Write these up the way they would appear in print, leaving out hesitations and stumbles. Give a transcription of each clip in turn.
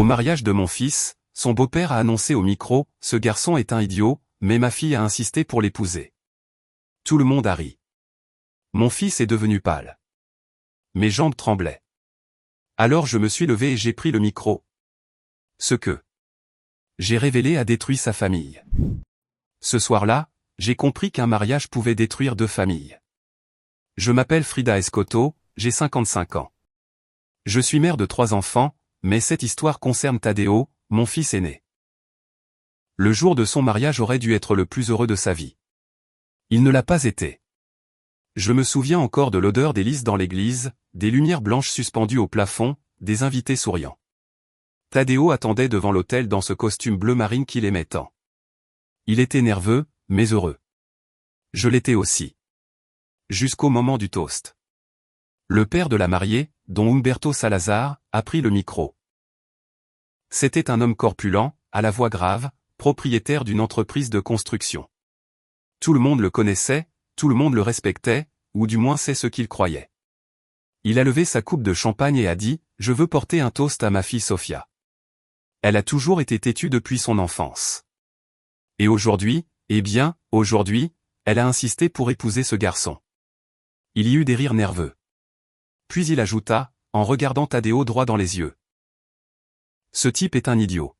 mariage de mon fils, son beau-père a annoncé au micro, « Ce garçon est un idiot », mais ma fille a insisté pour l'épouser. Tout le monde a ri. Mon fils est devenu pâle. Mes jambes tremblaient. Alors je me suis levé et j'ai pris le micro. Ce que j'ai révélé a détruit sa famille. Ce soir-là, j'ai compris qu'un mariage pouvait détruire 2 familles. Je m'appelle Frida Escoto, j'ai 55 ans. Je suis mère de 3 enfants, mais cette histoire concerne Tadeo, mon fils aîné. Le jour de son mariage aurait dû être le plus heureux de sa vie. Il ne l'a pas été. Je me souviens encore de l'odeur des lys dans l'église, des lumières blanches suspendues au plafond, des invités souriants. Tadeo attendait devant l'autel dans ce costume bleu marine qu'il aimait tant. Il était nerveux, mais heureux. Je l'étais aussi. Jusqu'au moment du toast. Le père de la mariée, don Humberto Salazar, a pris le micro. C'était un homme corpulent, à la voix grave, propriétaire d'une entreprise de construction. Tout le monde le connaissait, tout le monde le respectait, ou du moins c'est ce qu'il croyait. Il a levé sa coupe de champagne et a dit « Je veux porter un toast à ma fille Sofia. Elle a toujours été têtue depuis son enfance. Et aujourd'hui, eh bien, aujourd'hui, elle a insisté pour épouser ce garçon. » Il y eut des rires nerveux. Puis il ajouta, en regardant Tadeo droit dans les yeux. « Ce type est un idiot.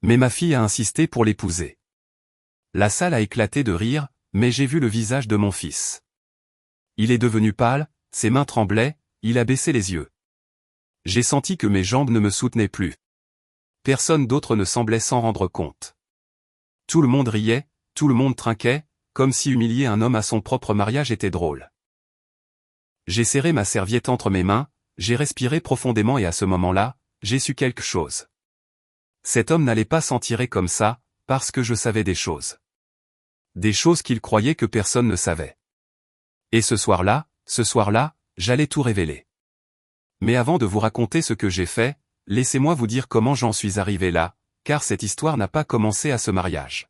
Mais ma fille a insisté pour l'épouser. » La salle a éclaté de rire, mais j'ai vu le visage de mon fils. Il est devenu pâle, ses mains tremblaient, il a baissé les yeux. J'ai senti que mes jambes ne me soutenaient plus. Personne d'autre ne semblait s'en rendre compte. Tout le monde riait, tout le monde trinquait, comme si humilier un homme à son propre mariage était drôle. J'ai serré ma serviette entre mes mains, j'ai respiré profondément et à ce moment-là, j'ai su quelque chose. Cet homme n'allait pas s'en tirer comme ça, parce que je savais des choses. Des choses qu'il croyait que personne ne savait. Et ce soir-là, j'allais tout révéler. Mais avant de vous raconter ce que j'ai fait, laissez-moi vous dire comment j'en suis arrivé là, car cette histoire n'a pas commencé à ce mariage.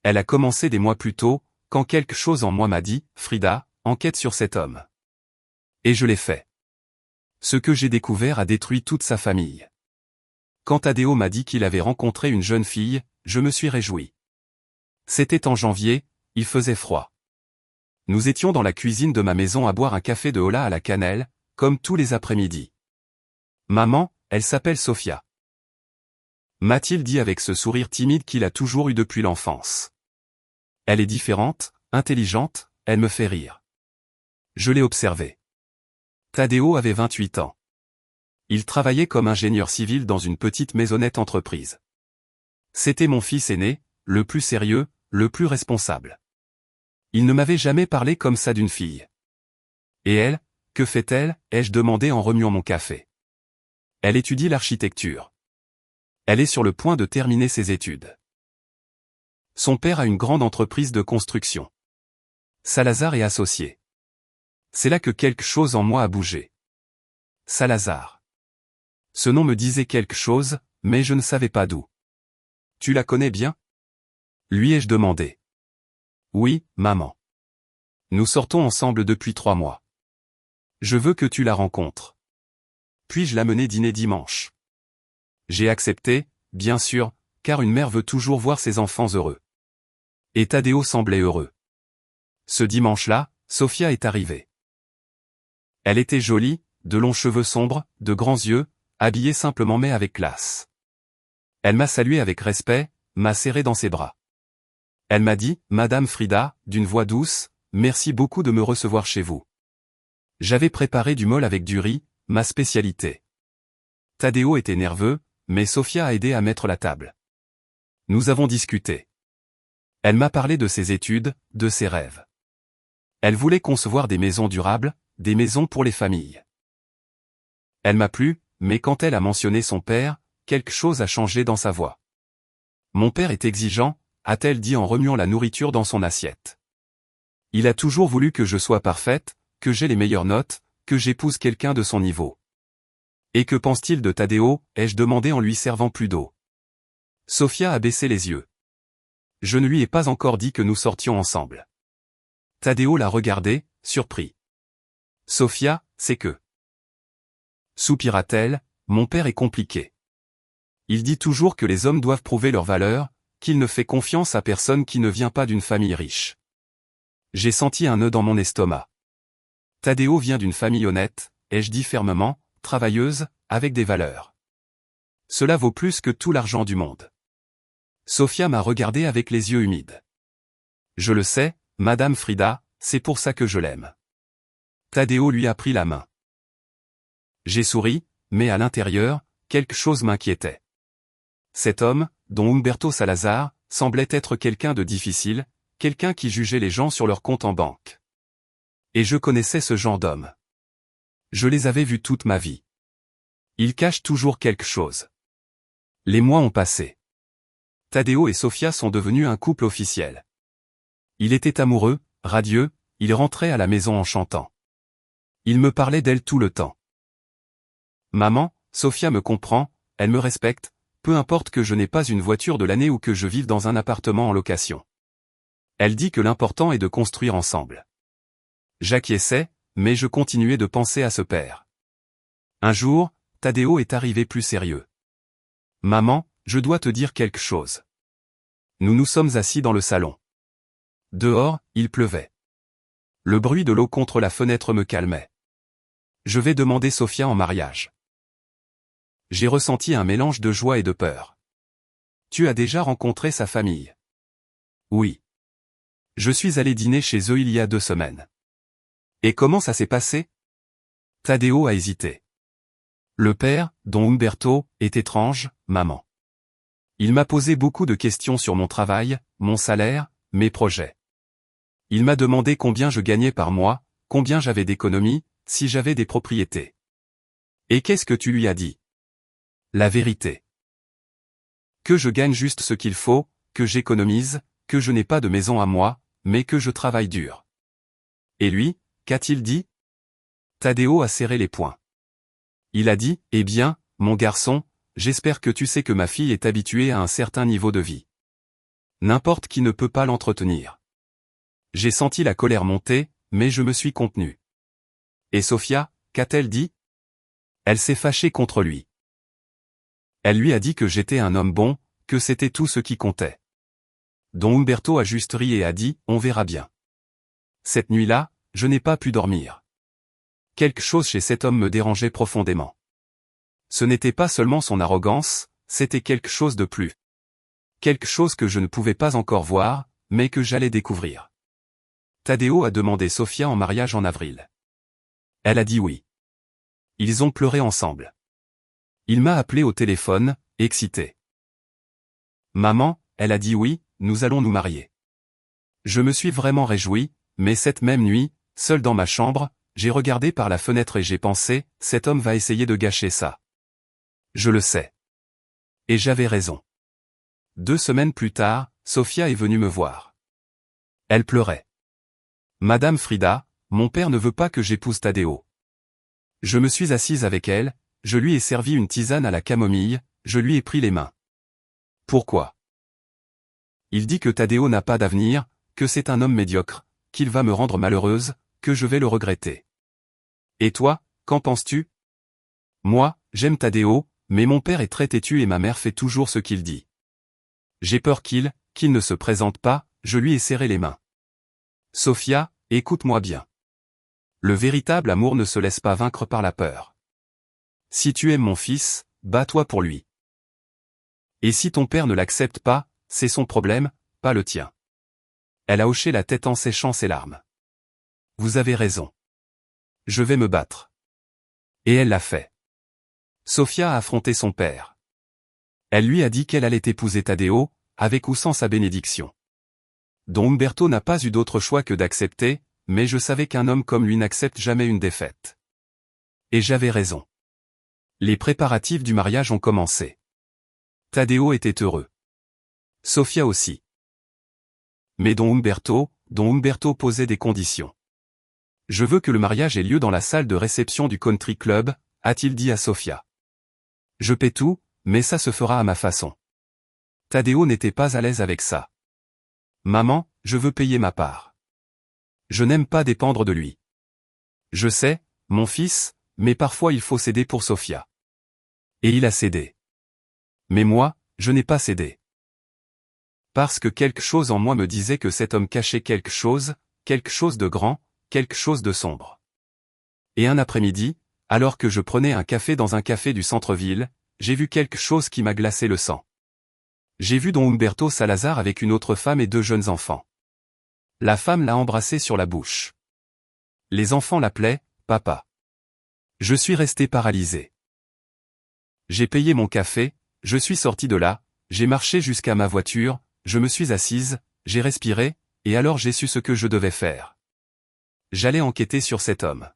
Elle a commencé des mois plus tôt, quand quelque chose en moi m'a dit, Frida, enquête sur cet homme. Et je l'ai fait. Ce que j'ai découvert a détruit toute sa famille. Quand Tadeo m'a dit qu'il avait rencontré une jeune fille, je me suis réjoui. C'était en janvier, il faisait froid. Nous étions dans la cuisine de ma maison à boire un café de hola à la cannelle, comme tous les après-midi. Maman, elle s'appelle Sofia. M'a-t-il dit avec ce sourire timide qu'il a toujours eu depuis l'enfance. Elle est différente, intelligente, elle me fait rire. Je l'ai observée. Tadeo avait 28 ans. Il travaillait comme ingénieur civil dans une petite maisonnette entreprise. C'était mon fils aîné, le plus sérieux, le plus responsable. Il ne m'avait jamais parlé comme ça d'une fille. Et elle, que fait-elle, ai-je demandé en remuant mon café. Elle étudie l'architecture. Elle est sur le point de terminer ses études. Son père a une grande entreprise de construction. Salazar est associé. C'est là que quelque chose en moi a bougé. Salazar. Ce nom me disait quelque chose, mais je ne savais pas d'où. Tu la connais bien ? Lui ai-je demandé. Oui, maman. Nous sortons ensemble depuis 3 mois. Je veux que tu la rencontres. Puis-je l'amener dîner dimanche ? J'ai accepté, bien sûr, car une mère veut toujours voir ses enfants heureux. Et Tadeo semblait heureux. Ce dimanche-là, Sofia est arrivée. Elle était jolie, de longs cheveux sombres, de grands yeux, habillée simplement mais avec classe. Elle m'a salué avec respect, m'a serré dans ses bras. Elle m'a dit, « Madame Frida », d'une voix douce, « Merci beaucoup de me recevoir chez vous. J'avais préparé du mole avec du riz, ma spécialité. » Tadeo était nerveux, mais Sofia a aidé à mettre la table. Nous avons discuté. Elle m'a parlé de ses études, de ses rêves. Elle voulait concevoir des maisons durables, des maisons pour les familles. Elle m'a plu, mais quand elle a mentionné son père, quelque chose a changé dans sa voix. Mon père est exigeant, a-t-elle dit en remuant la nourriture dans son assiette. Il a toujours voulu que je sois parfaite, que j'aie les meilleures notes, que j'épouse quelqu'un de son niveau. Et que pense-t-il de Tadeo, ai-je demandé en lui servant plus d'eau. Sofia a baissé les yeux. Je ne lui ai pas encore dit que nous sortions ensemble. Tadeo l'a regardé, surpris. Sofia, c'est que... Soupira-t-elle, mon père est compliqué. Il dit toujours que les hommes doivent prouver leur valeur, qu'il ne fait confiance à personne qui ne vient pas d'une famille riche. J'ai senti un nœud dans mon estomac. Tadeo vient d'une famille honnête, ai-je dit fermement, travailleuse, avec des valeurs. Cela vaut plus que tout l'argent du monde. Sofia m'a regardé avec les yeux humides. Je le sais, Madame Frida, c'est pour ça que je l'aime. Tadeo lui a pris la main. J'ai souri, mais à l'intérieur, quelque chose m'inquiétait. Cet homme, dont Humberto Salazar, semblait être quelqu'un de difficile, quelqu'un qui jugeait les gens sur leur compte en banque. Et je connaissais ce genre d'homme. Je les avais vus toute ma vie. Ils cachent toujours quelque chose. Les mois ont passé. Tadeo et Sofia sont devenus un couple officiel. Il était amoureux, radieux, il rentrait à la maison en chantant. Il me parlait d'elle tout le temps. Maman, Sofia me comprend, elle me respecte, peu importe que je n'ai pas une voiture de l'année ou que je vive dans un appartement en location. Elle dit que l'important est de construire ensemble. J'acquiesçais, mais je continuais de penser à ce père. Un jour, Tadeo est arrivé plus sérieux. Maman, je dois te dire quelque chose. Nous nous sommes assis dans le salon. Dehors, il pleuvait. Le bruit de l'eau contre la fenêtre me calmait. Je vais demander Sofia en mariage. J'ai ressenti un mélange de joie et de peur. Tu as déjà rencontré sa famille? Oui. Je suis allé dîner chez eux il y a 2 semaines. Et comment ça s'est passé? Tadeo a hésité. Le père, dont Humberto, est étrange, maman. Il m'a posé beaucoup de questions sur mon travail, mon salaire, mes projets. Il m'a demandé combien je gagnais par mois, combien j'avais d'économies, si j'avais des propriétés. Et qu'est-ce que tu lui as dit? La vérité. Que je gagne juste ce qu'il faut, que j'économise, que je n'ai pas de maison à moi, mais que je travaille dur. Et lui, qu'a-t-il dit? Tadeo a serré les poings. Il a dit, eh bien, mon garçon, j'espère que tu sais que ma fille est habituée à un certain niveau de vie. N'importe qui ne peut pas l'entretenir. J'ai senti la colère monter, mais je me suis contenu. Et Sofia, qu'a-t-elle dit? Elle s'est fâchée contre lui. Elle lui a dit que j'étais un homme bon, que c'était tout ce qui comptait. Don Humberto a juste ri et a dit, on verra bien. Cette nuit-là, je n'ai pas pu dormir. Quelque chose chez cet homme me dérangeait profondément. Ce n'était pas seulement son arrogance, c'était quelque chose de plus. Quelque chose que je ne pouvais pas encore voir, mais que j'allais découvrir. Tadeo a demandé Sofia en mariage en avril. Elle a dit oui. Ils ont pleuré ensemble. Il m'a appelé au téléphone, excité. Maman, elle a dit oui, nous allons nous marier. Je me suis vraiment réjoui, mais cette même nuit, seul dans ma chambre, j'ai regardé par la fenêtre et j'ai pensé, cet homme va essayer de gâcher ça. Je le sais. Et j'avais raison. 2 semaines plus tard, Sofia est venue me voir. Elle pleurait. Madame Frida, mon père ne veut pas que j'épouse Tadeo. Je me suis assise avec elle, je lui ai servi une tisane à la camomille, je lui ai pris les mains. Pourquoi? Il dit que Tadeo n'a pas d'avenir, que c'est un homme médiocre, qu'il va me rendre malheureuse, que je vais le regretter. Et toi, qu'en penses-tu? Moi, j'aime Tadeo, mais mon père est très têtu et ma mère fait toujours ce qu'il dit. J'ai peur qu'il ne se présente pas, je lui ai serré les mains. Sofia, écoute-moi bien. Le véritable amour ne se laisse pas vaincre par la peur. Si tu aimes mon fils, bats-toi pour lui. Et si ton père ne l'accepte pas, c'est son problème, pas le tien. Elle a hoché la tête en séchant ses larmes. Vous avez raison. Je vais me battre. Et elle l'a fait. Sofia a affronté son père. Elle lui a dit qu'elle allait épouser Tadeo, avec ou sans sa bénédiction. Don Humberto n'a pas eu d'autre choix que d'accepter, mais je savais qu'un homme comme lui n'accepte jamais une défaite. Et j'avais raison. Les préparatifs du mariage ont commencé. Tadeo était heureux. Sofia aussi. Mais Don Humberto posait des conditions. Je veux que le mariage ait lieu dans la salle de réception du country club, a-t-il dit à Sofia. Je paie tout, mais ça se fera à ma façon. Tadeo n'était pas à l'aise avec ça. Maman, je veux payer ma part. Je n'aime pas dépendre de lui. Je sais, mon fils, mais parfois il faut céder pour Sofia. Et il a cédé. Mais moi, je n'ai pas cédé. Parce que quelque chose en moi me disait que cet homme cachait quelque chose de grand, quelque chose de sombre. Et un après-midi, alors que je prenais un café dans un café du centre-ville, j'ai vu quelque chose qui m'a glacé le sang. J'ai vu Don Humberto Salazar avec une autre femme et 2 jeunes enfants. La femme l'a embrassé sur la bouche. Les enfants l'appelaient « papa ». Je suis resté paralysé. J'ai payé mon café, je suis sorti de là, j'ai marché jusqu'à ma voiture, je me suis assise, j'ai respiré, et alors j'ai su ce que je devais faire. J'allais enquêter sur cet homme.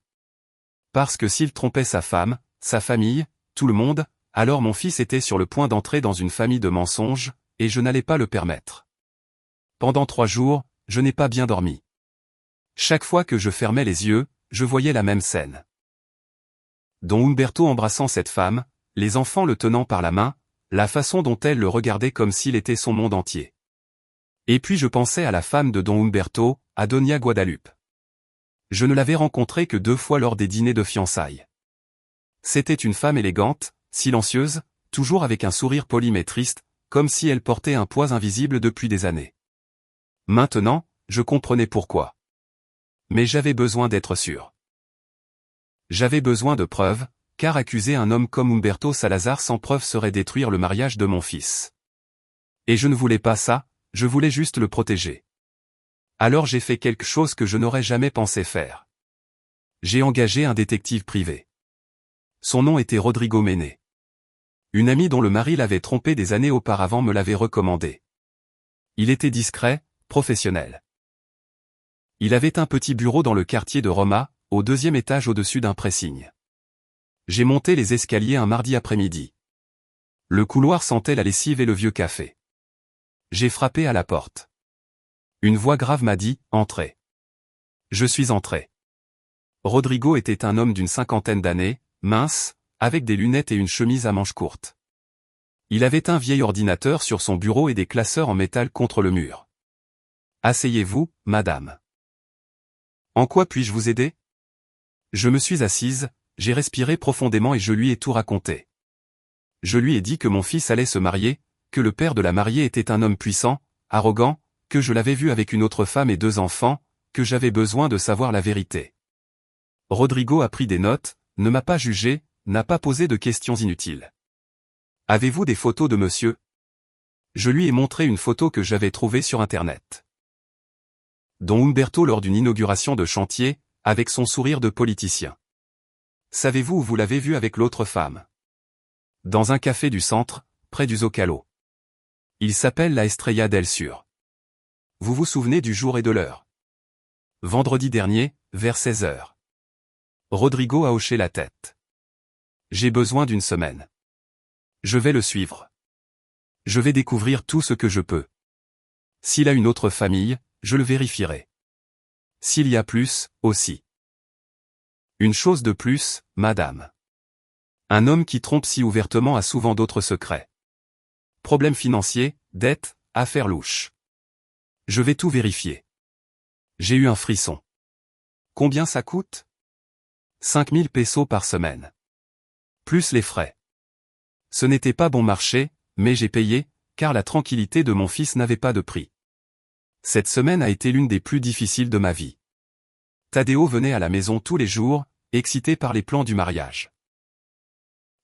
Parce que s'il trompait sa femme, sa famille, tout le monde, alors mon fils était sur le point d'entrer dans une famille de mensonges, et je n'allais pas le permettre. Pendant 3 jours, je n'ai pas bien dormi. Chaque fois que je fermais les yeux, je voyais la même scène. Don Humberto embrassant cette femme, les enfants le tenant par la main, la façon dont elle le regardait comme s'il était son monde entier. Et puis je pensais à la femme de Don Humberto, à Doña Guadalupe. Je ne l'avais rencontrée que 2 fois lors des dîners de fiançailles. C'était une femme élégante, silencieuse, toujours avec un sourire poli mais triste, comme si elle portait un poids invisible depuis des années. Maintenant, je comprenais pourquoi. Mais j'avais besoin d'être sûr. J'avais besoin de preuves, car accuser un homme comme Humberto Salazar sans preuve serait détruire le mariage de mon fils. Et je ne voulais pas ça, je voulais juste le protéger. Alors j'ai fait quelque chose que je n'aurais jamais pensé faire. J'ai engagé un détective privé. Son nom était Rodrigo Méné. Une amie dont le mari l'avait trompé des années auparavant me l'avait recommandé. Il était discret, professionnel. Il avait un petit bureau dans le quartier de Roma, au 2e étage au-dessus d'un pressing. J'ai monté les escaliers un mardi après-midi. Le couloir sentait la lessive et le vieux café. J'ai frappé à la porte. Une voix grave m'a dit « Entrez ». Je suis entré. Rodrigo était un homme d'une 50aine d'années, mince, avec des lunettes et une chemise à manches courtes. Il avait un vieil ordinateur sur son bureau et des classeurs en métal contre le mur. « Asseyez-vous, madame. En quoi puis-je vous aider ?» Je me suis assise, j'ai respiré profondément et je lui ai tout raconté. Je lui ai dit que mon fils allait se marier, que le père de la mariée était un homme puissant, arrogant, que je l'avais vu avec une autre femme et 2 enfants, que j'avais besoin de savoir la vérité. Rodrigo a pris des notes, ne m'a pas jugé, n'a pas posé de questions inutiles. « Avez-vous des photos de monsieur ?» Je lui ai montré une photo que j'avais trouvée sur Internet. Don Humberto lors d'une inauguration de chantier, avec son sourire de politicien. « Savez-vous où vous l'avez vu avec l'autre femme ?» Dans un café du centre, près du Zocalo. Il s'appelle la Estrella del Sur. Vous vous souvenez du jour et de l'heure? Vendredi dernier, vers 16h. Rodrigo a hoché la tête. J'ai besoin d'une semaine. Je vais le suivre. Je vais découvrir tout ce que je peux. S'il a une autre famille, je le vérifierai. S'il y a plus, aussi. Une chose de plus, madame. Un homme qui trompe si ouvertement a souvent d'autres secrets. Problèmes financiers, dettes, affaires louches. Je vais tout vérifier. J'ai eu un frisson. Combien ça coûte? 5000 pesos par semaine. Plus les frais. Ce n'était pas bon marché, mais j'ai payé, car la tranquillité de mon fils n'avait pas de prix. Cette semaine a été l'une des plus difficiles de ma vie. Tadeo venait à la maison tous les jours, excité par les plans du mariage.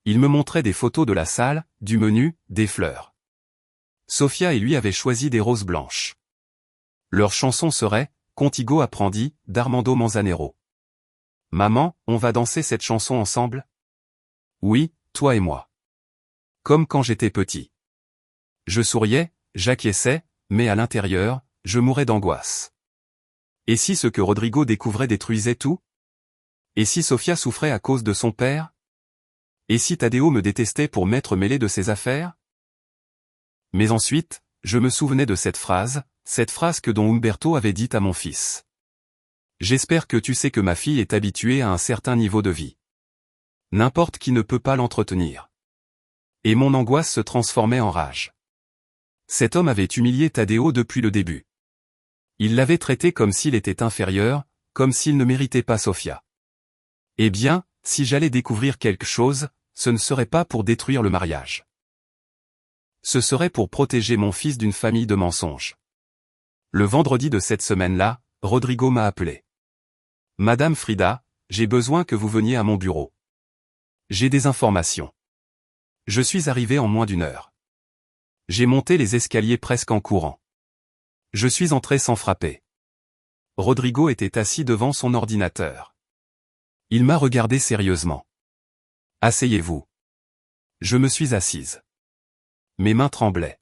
Il me montrait des photos de la salle, du menu, des fleurs. Sofia et lui avaient choisi des roses blanches. Leur chanson serait « Contigo apprendi » d'Armando Manzanero. « Maman, on va danser cette chanson ensemble ?» Oui, toi et moi. Comme quand j'étais petit. Je souriais, j'acquiesçais, mais à l'intérieur, je mourais d'angoisse. Et si ce que Rodrigo découvrait détruisait tout? Et si Sofia souffrait à cause de son père? Et si Tadeo me détestait pour m'être mêlé de ses affaires? Mais ensuite, je me souvenais de cette phrase que Don Humberto avait dite à mon fils. J'espère que tu sais que ma fille est habituée à un certain niveau de vie. N'importe qui ne peut pas l'entretenir. Et mon angoisse se transformait en rage. Cet homme avait humilié Tadeo depuis le début. Il l'avait traité comme s'il était inférieur, comme s'il ne méritait pas Sofia. Eh bien, si j'allais découvrir quelque chose, ce ne serait pas pour détruire le mariage. Ce serait pour protéger mon fils d'une famille de mensonges. Le vendredi de cette semaine-là, Rodrigo m'a appelé. Madame Frida, j'ai besoin que vous veniez à mon bureau. J'ai des informations. Je suis arrivé en moins d'une heure. J'ai monté les escaliers presque en courant. Je suis entré sans frapper. Rodrigo était assis devant son ordinateur. Il m'a regardé sérieusement. Asseyez-vous. Je me suis assise. Mes mains tremblaient.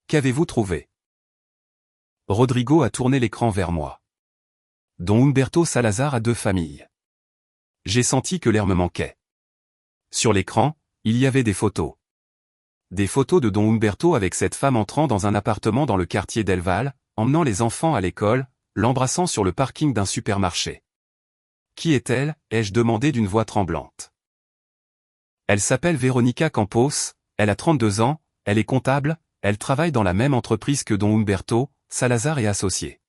Qu'avez-vous trouvé? Rodrigo a tourné l'écran vers moi. Don Humberto Salazar a 2 familles. J'ai senti que l'air me manquait. Sur l'écran, il y avait des photos. Des photos de Don Humberto avec cette femme entrant dans un appartement dans le quartier d'El Val, emmenant les enfants à l'école, l'embrassant sur le parking d'un supermarché. Qui est-elle? Ai-je demandé d'une voix tremblante. Elle s'appelle Veronica Campos, elle a 32 ans, elle est comptable, elle travaille dans la même entreprise que Don Humberto, Salazar et associés.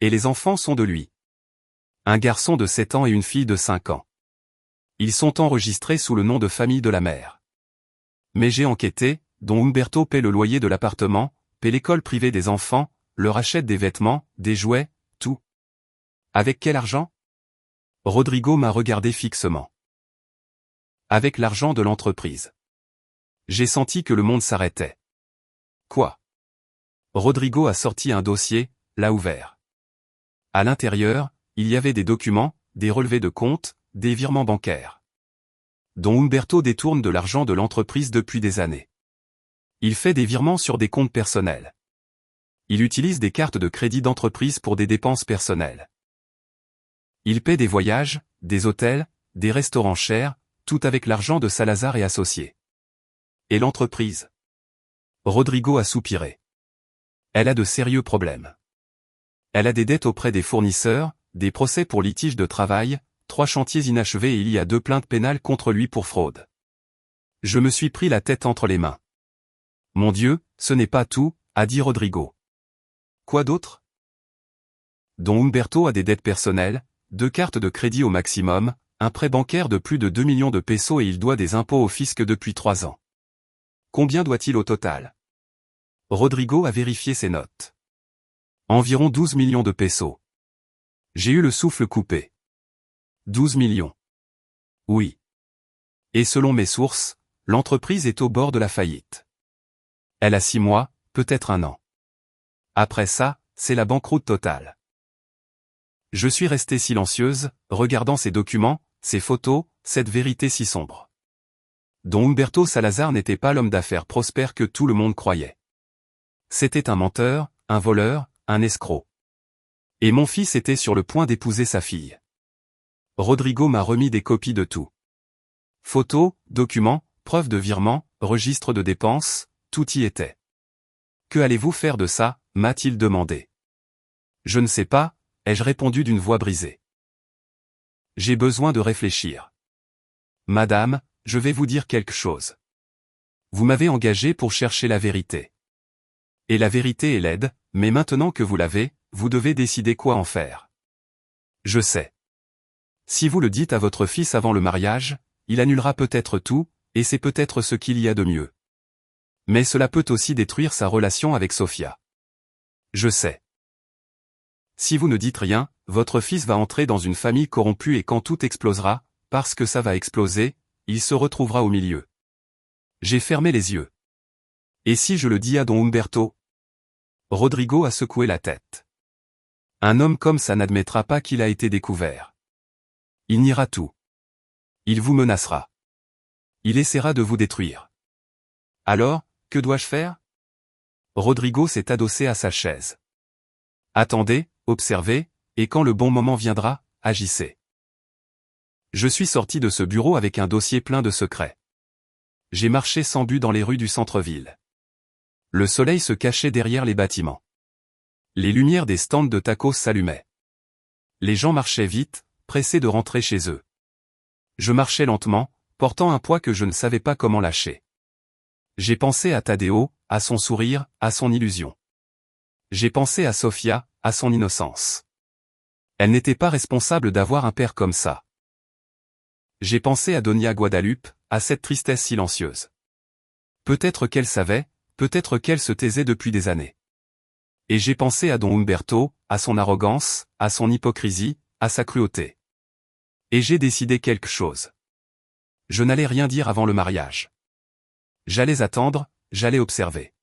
Et les enfants sont de lui. Un garçon de 7 ans et une fille de 5 ans. Ils sont enregistrés sous le nom de famille de la mère. Mais j'ai enquêté, Don Humberto paie le loyer de l'appartement, paie l'école privée des enfants, leur achète des vêtements, des jouets, tout. Avec quel argent? Rodrigo m'a regardé fixement. Avec l'argent de l'entreprise. J'ai senti que le monde s'arrêtait. Quoi? Rodrigo a sorti un dossier, l'a ouvert. À l'intérieur, il y avait des documents, des relevés de compte, des virements bancaires. Don Humberto détourne de l'argent de l'entreprise depuis des années. Il fait des virements sur des comptes personnels. Il utilise des cartes de crédit d'entreprise pour des dépenses personnelles. Il paie des voyages, des hôtels, des restaurants chers, tout avec l'argent de Salazar et associés. Et l'entreprise? Rodrigo a soupiré. Elle a de sérieux problèmes. Elle a des dettes auprès des fournisseurs, des procès pour litige de travail, 3 chantiers inachevés et il y a 2 plaintes pénales contre lui pour fraude. Je me suis pris la tête entre les mains. Mon Dieu, ce n'est pas tout, a dit Rodrigo. Quoi d'autre? Don Humberto a des dettes personnelles, 2 cartes de crédit au maximum, un prêt bancaire de plus de 2 millions de pesos et il doit des impôts au fisc depuis 3 ans. Combien doit-il au total? Rodrigo a vérifié ses notes. Environ 12 millions de pesos. J'ai eu le souffle coupé. 12 millions. Oui. Et selon mes sources, l'entreprise est au bord de la faillite. Elle a 6 mois, peut-être 1 an. Après ça, c'est la banqueroute totale. Je suis restée silencieuse, regardant ces documents, ces photos, cette vérité si sombre. Don Humberto Salazar n'était pas l'homme d'affaires prospère que tout le monde croyait. C'était un menteur, un voleur, un escroc. Et mon fils était sur le point d'épouser sa fille. Rodrigo m'a remis des copies de tout. Photos, documents, preuves de virement, registres de dépenses, tout y était. Que allez-vous faire de ça, m'a-t-il demandé. Je ne sais pas, ai-je répondu d'une voix brisée. J'ai besoin de réfléchir. Madame, je vais vous dire quelque chose. Vous m'avez engagé pour chercher la vérité. Et la vérité est laide, mais maintenant que vous l'avez, vous devez décider quoi en faire. Je sais. Si vous le dites à votre fils avant le mariage, il annulera peut-être tout, et c'est peut-être ce qu'il y a de mieux. Mais cela peut aussi détruire sa relation avec Sofia. Je sais. Si vous ne dites rien, votre fils va entrer dans une famille corrompue et quand tout explosera, parce que ça va exploser, il se retrouvera au milieu. J'ai fermé les yeux. Et si je le dis à Don Humberto? Rodrigo a secoué la tête. Un homme comme ça n'admettra pas qu'il a été découvert. Il niera tout. Il vous menacera. Il essaiera de vous détruire. Alors, que dois-je faire? Rodrigo s'est adossé à sa chaise. Attendez, observez, et quand le bon moment viendra, agissez. Je suis sorti de ce bureau avec un dossier plein de secrets. J'ai marché sans but dans les rues du centre-ville. Le soleil se cachait derrière les bâtiments. Les lumières des stands de tacos s'allumaient. Les gens marchaient vite, pressés de rentrer chez eux. Je marchais lentement, portant un poids que je ne savais pas comment lâcher. J'ai pensé à Tadeo, à son sourire, à son illusion. J'ai pensé à Sofia, à son innocence. Elle n'était pas responsable d'avoir un père comme ça. J'ai pensé à Doña Guadalupe, à cette tristesse silencieuse. Peut-être qu'elle savait, peut-être qu'elle se taisait depuis des années. Et j'ai pensé à don Umberto, à son arrogance, à son hypocrisie, à sa cruauté. Et j'ai décidé quelque chose. Je n'allais rien dire avant le mariage. J'allais attendre, j'allais observer.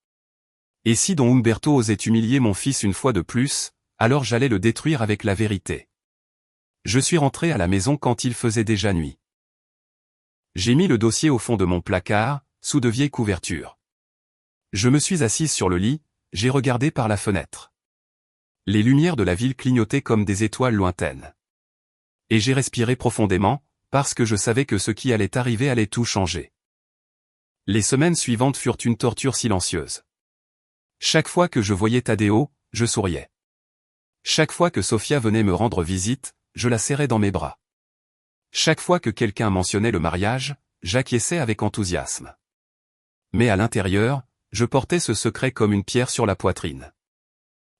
Et si don Umberto osait humilier mon fils une fois de plus, alors j'allais le détruire avec la vérité. Je suis rentré à la maison quand il faisait déjà nuit. J'ai mis le dossier au fond de mon placard, sous de vieilles couvertures. Je me suis assise sur le lit, j'ai regardé par la fenêtre. Les lumières de la ville clignotaient comme des étoiles lointaines. Et j'ai respiré profondément, parce que je savais que ce qui allait arriver allait tout changer. Les semaines suivantes furent une torture silencieuse. Chaque fois que je voyais Tadeo, je souriais. Chaque fois que Sofia venait me rendre visite, je la serrais dans mes bras. Chaque fois que quelqu'un mentionnait le mariage, j'acquiesçais avec enthousiasme. Mais à l'intérieur, je portais ce secret comme une pierre sur la poitrine.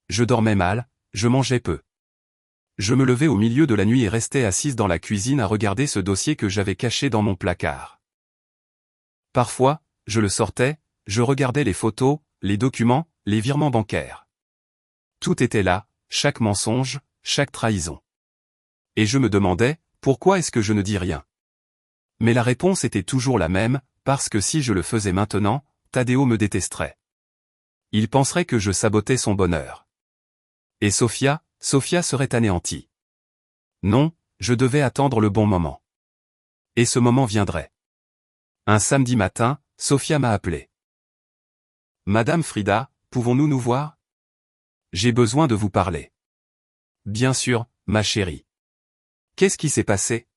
Je dormais mal, je mangeais peu. Je me levais au milieu de la nuit et restais assise dans la cuisine à regarder ce dossier que j'avais caché dans mon placard. Parfois, je le sortais, je regardais les photos, les documents, les virements bancaires. Tout était là, chaque mensonge, chaque trahison. Et je me demandais, pourquoi est-ce que je ne dis rien? Mais la réponse était toujours la même, parce que si je le faisais maintenant, Tadeo me détesterait. Il penserait que je sabotais son bonheur. Et Sofia serait anéantie. Non, je devais attendre le bon moment. Et ce moment viendrait. Un samedi matin, Sofia m'a appelé. Madame Frida, pouvons-nous nous voir? J'ai besoin de vous parler. Bien sûr, ma chérie. Qu'est-ce qui s'est passé?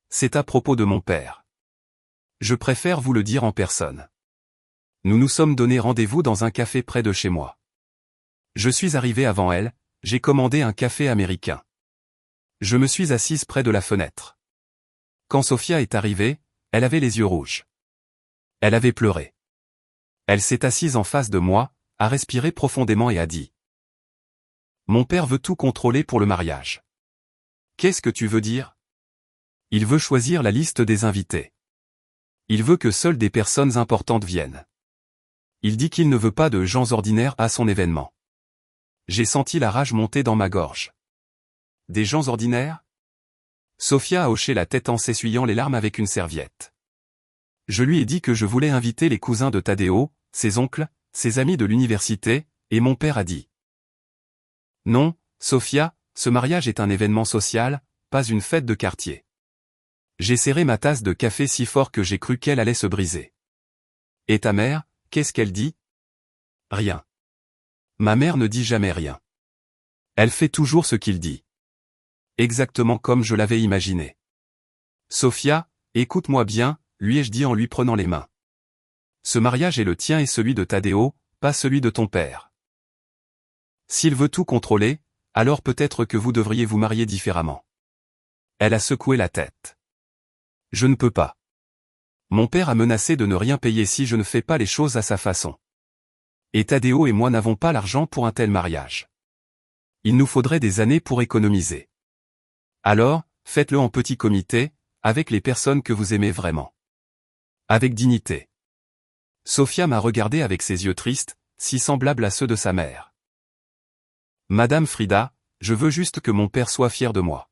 C'est à propos de mon père. Je préfère vous le dire en personne. Nous nous sommes donné rendez-vous dans un café près de chez moi. Je suis arrivé avant elle, j'ai commandé un café américain. Je me suis assise près de la fenêtre. Quand Sofia est arrivée, elle avait les yeux rouges. Elle avait pleuré. Elle s'est assise en face de moi, a respiré profondément et a dit: Mon père veut tout contrôler pour le mariage. Qu'est-ce que tu veux dire? Il veut choisir la liste des invités. Il veut que seules des personnes importantes viennent. Il dit qu'il ne veut pas de gens ordinaires à son événement. J'ai senti la rage monter dans ma gorge. Des gens ordinaires? Sofia a hoché la tête en s'essuyant les larmes avec une serviette. Je lui ai dit que je voulais inviter les cousins de Tadeo, ses oncles, ses amis de l'université, et mon père a dit: Non, Sofia, ce mariage est un événement social, pas une fête de quartier. J'ai serré ma tasse de café si fort que j'ai cru qu'elle allait se briser. Et ta mère, qu'est-ce qu'elle dit? Rien. Ma mère ne dit jamais rien. Elle fait toujours ce qu'il dit. Exactement comme je l'avais imaginé. Sofia, écoute-moi bien, lui ai-je dit en lui prenant les mains. Ce mariage est le tien et celui de Tadeo, pas celui de ton père. S'il veut tout contrôler, alors peut-être que vous devriez vous marier différemment. Elle a secoué la tête. Je ne peux pas. Mon père a menacé de ne rien payer si je ne fais pas les choses à sa façon. Et Tadeo et moi n'avons pas l'argent pour un tel mariage. Il nous faudrait des années pour économiser. Alors, faites-le en petit comité, avec les personnes que vous aimez vraiment. Avec dignité. Sofia m'a regardé avec ses yeux tristes, si semblables à ceux de sa mère. Madame Frida, je veux juste que mon père soit fier de moi.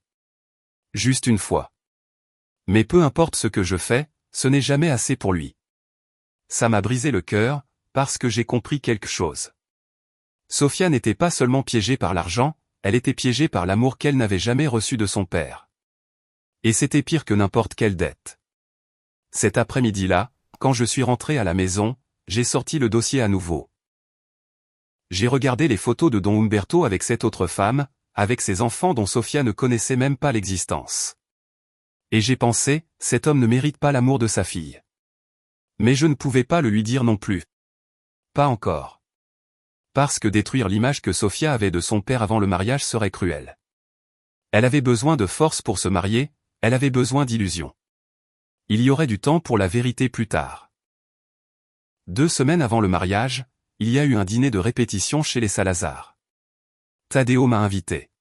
Juste une fois. Mais peu importe ce que je fais, ce n'est jamais assez pour lui. Ça m'a brisé le cœur, parce que j'ai compris quelque chose. Sofia n'était pas seulement piégée par l'argent, elle était piégée par l'amour qu'elle n'avait jamais reçu de son père. Et c'était pire que n'importe quelle dette. Cet après-midi-là, quand je suis rentré à la maison, j'ai sorti le dossier à nouveau. J'ai regardé les photos de don Umberto avec cette autre femme, avec ses enfants dont Sofia ne connaissait même pas l'existence. Et j'ai pensé, cet homme ne mérite pas l'amour de sa fille. Mais je ne pouvais pas le lui dire non plus. Pas encore. Parce que détruire l'image que Sofia avait de son père avant le mariage serait cruel. Elle avait besoin de force pour se marier, elle avait besoin d'illusions. Il y aurait du temps pour la vérité plus tard. 2 semaines avant le mariage, il y a eu un dîner de répétition chez les Salazar. Tadeo m'a invité.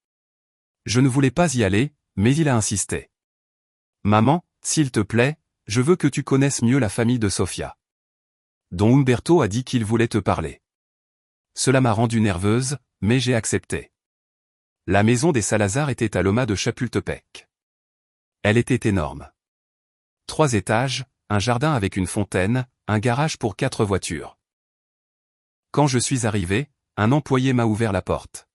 Je ne voulais pas y aller, mais il a insisté. Maman, s'il te plaît, Je veux que tu connaisses mieux la famille de Sofia. Don Umberto a dit qu'il voulait te parler. Cela m'a rendue nerveuse, mais j'ai accepté. La maison des Salazar était à Loma de Chapultepec. Elle était énorme. 3 étages, un jardin avec une fontaine, un garage pour 4 voitures. Quand je suis arrivé, un employé m'a ouvert la porte.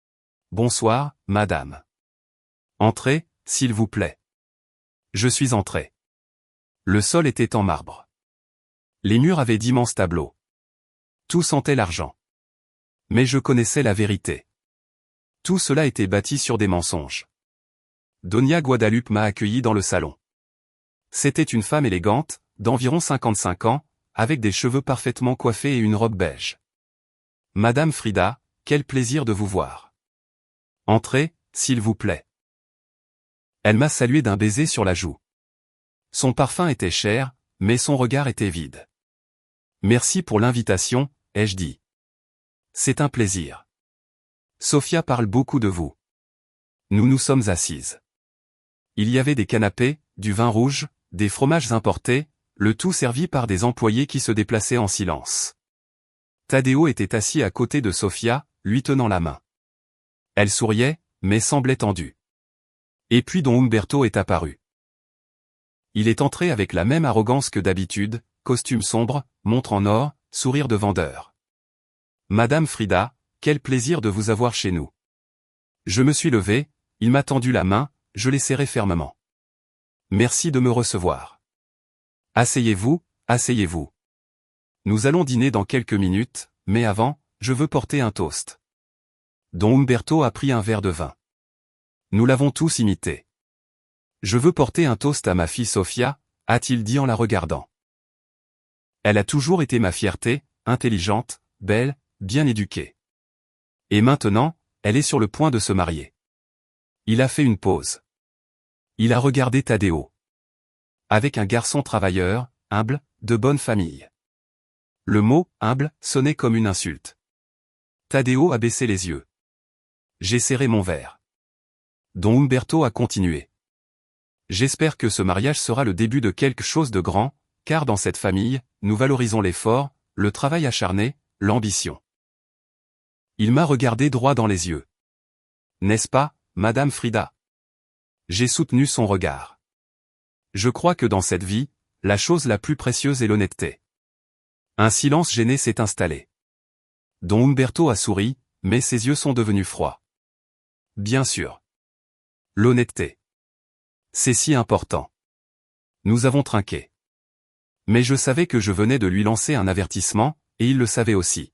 « Bonsoir, madame. Entrez, s'il vous plaît. » Je suis entré. Le sol était en marbre. Les murs avaient d'immenses tableaux. Tout sentait l'argent. Mais je connaissais la vérité. Tout cela était bâti sur des mensonges. Doña Guadalupe m'a accueilli dans le salon. C'était une femme élégante, d'environ 55 ans, avec des cheveux parfaitement coiffés et une robe beige. « Madame Frida, quel plaisir de vous voir. Entrez, s'il vous plaît. » Elle m'a salué d'un baiser sur la joue. Son parfum était cher, mais son regard était vide. « Merci pour l'invitation, ai-je dit. C'est un plaisir. Sofia parle beaucoup de vous. » Nous nous sommes assises. Il y avait des canapés, du vin rouge, des fromages importés, le tout servi par des employés qui se déplaçaient en silence. Tadeo était assis à côté de Sofia, lui tenant la main. Elle souriait, mais semblait tendue. Et puis Don Umberto est apparu. Il est entré avec la même arrogance que d'habitude, costume sombre, montre en or, sourire de vendeur. « Madame Frida, quel plaisir de vous avoir chez nous. » Je me suis levé, il m'a tendu la main, je l'ai serrée fermement. « Merci de me recevoir. Asseyez-vous, asseyez-vous. Nous allons dîner dans quelques minutes, mais avant, je veux porter un toast. » Don Umberto a pris un verre de vin. Nous l'avons tous imité. « Je veux porter un toast à ma fille Sofia, » a-t-il dit en la regardant. Elle a toujours été ma fierté, intelligente, belle, bien éduquée. Et maintenant, elle est sur le point de se marier. Il a fait une pause. Il a regardé Tadeo. Avec un garçon travailleur, humble, de bonne famille. Le mot « humble » sonnait comme une insulte. Tadeo a baissé les yeux. J'ai serré mon verre. Don Umberto a continué. J'espère que ce mariage sera le début de quelque chose de grand, car dans cette famille, nous valorisons l'effort, le travail acharné, l'ambition. Il m'a regardé droit dans les yeux. N'est-ce pas, Madame Frida? J'ai soutenu son regard. Je crois que dans cette vie, la chose la plus précieuse est l'honnêteté. Un silence gêné s'est installé. Don Umberto a souri, mais ses yeux sont devenus froids. Bien sûr. L'honnêteté. C'est si important. Nous avons trinqué. Mais je savais que je venais de lui lancer un avertissement, et il le savait aussi.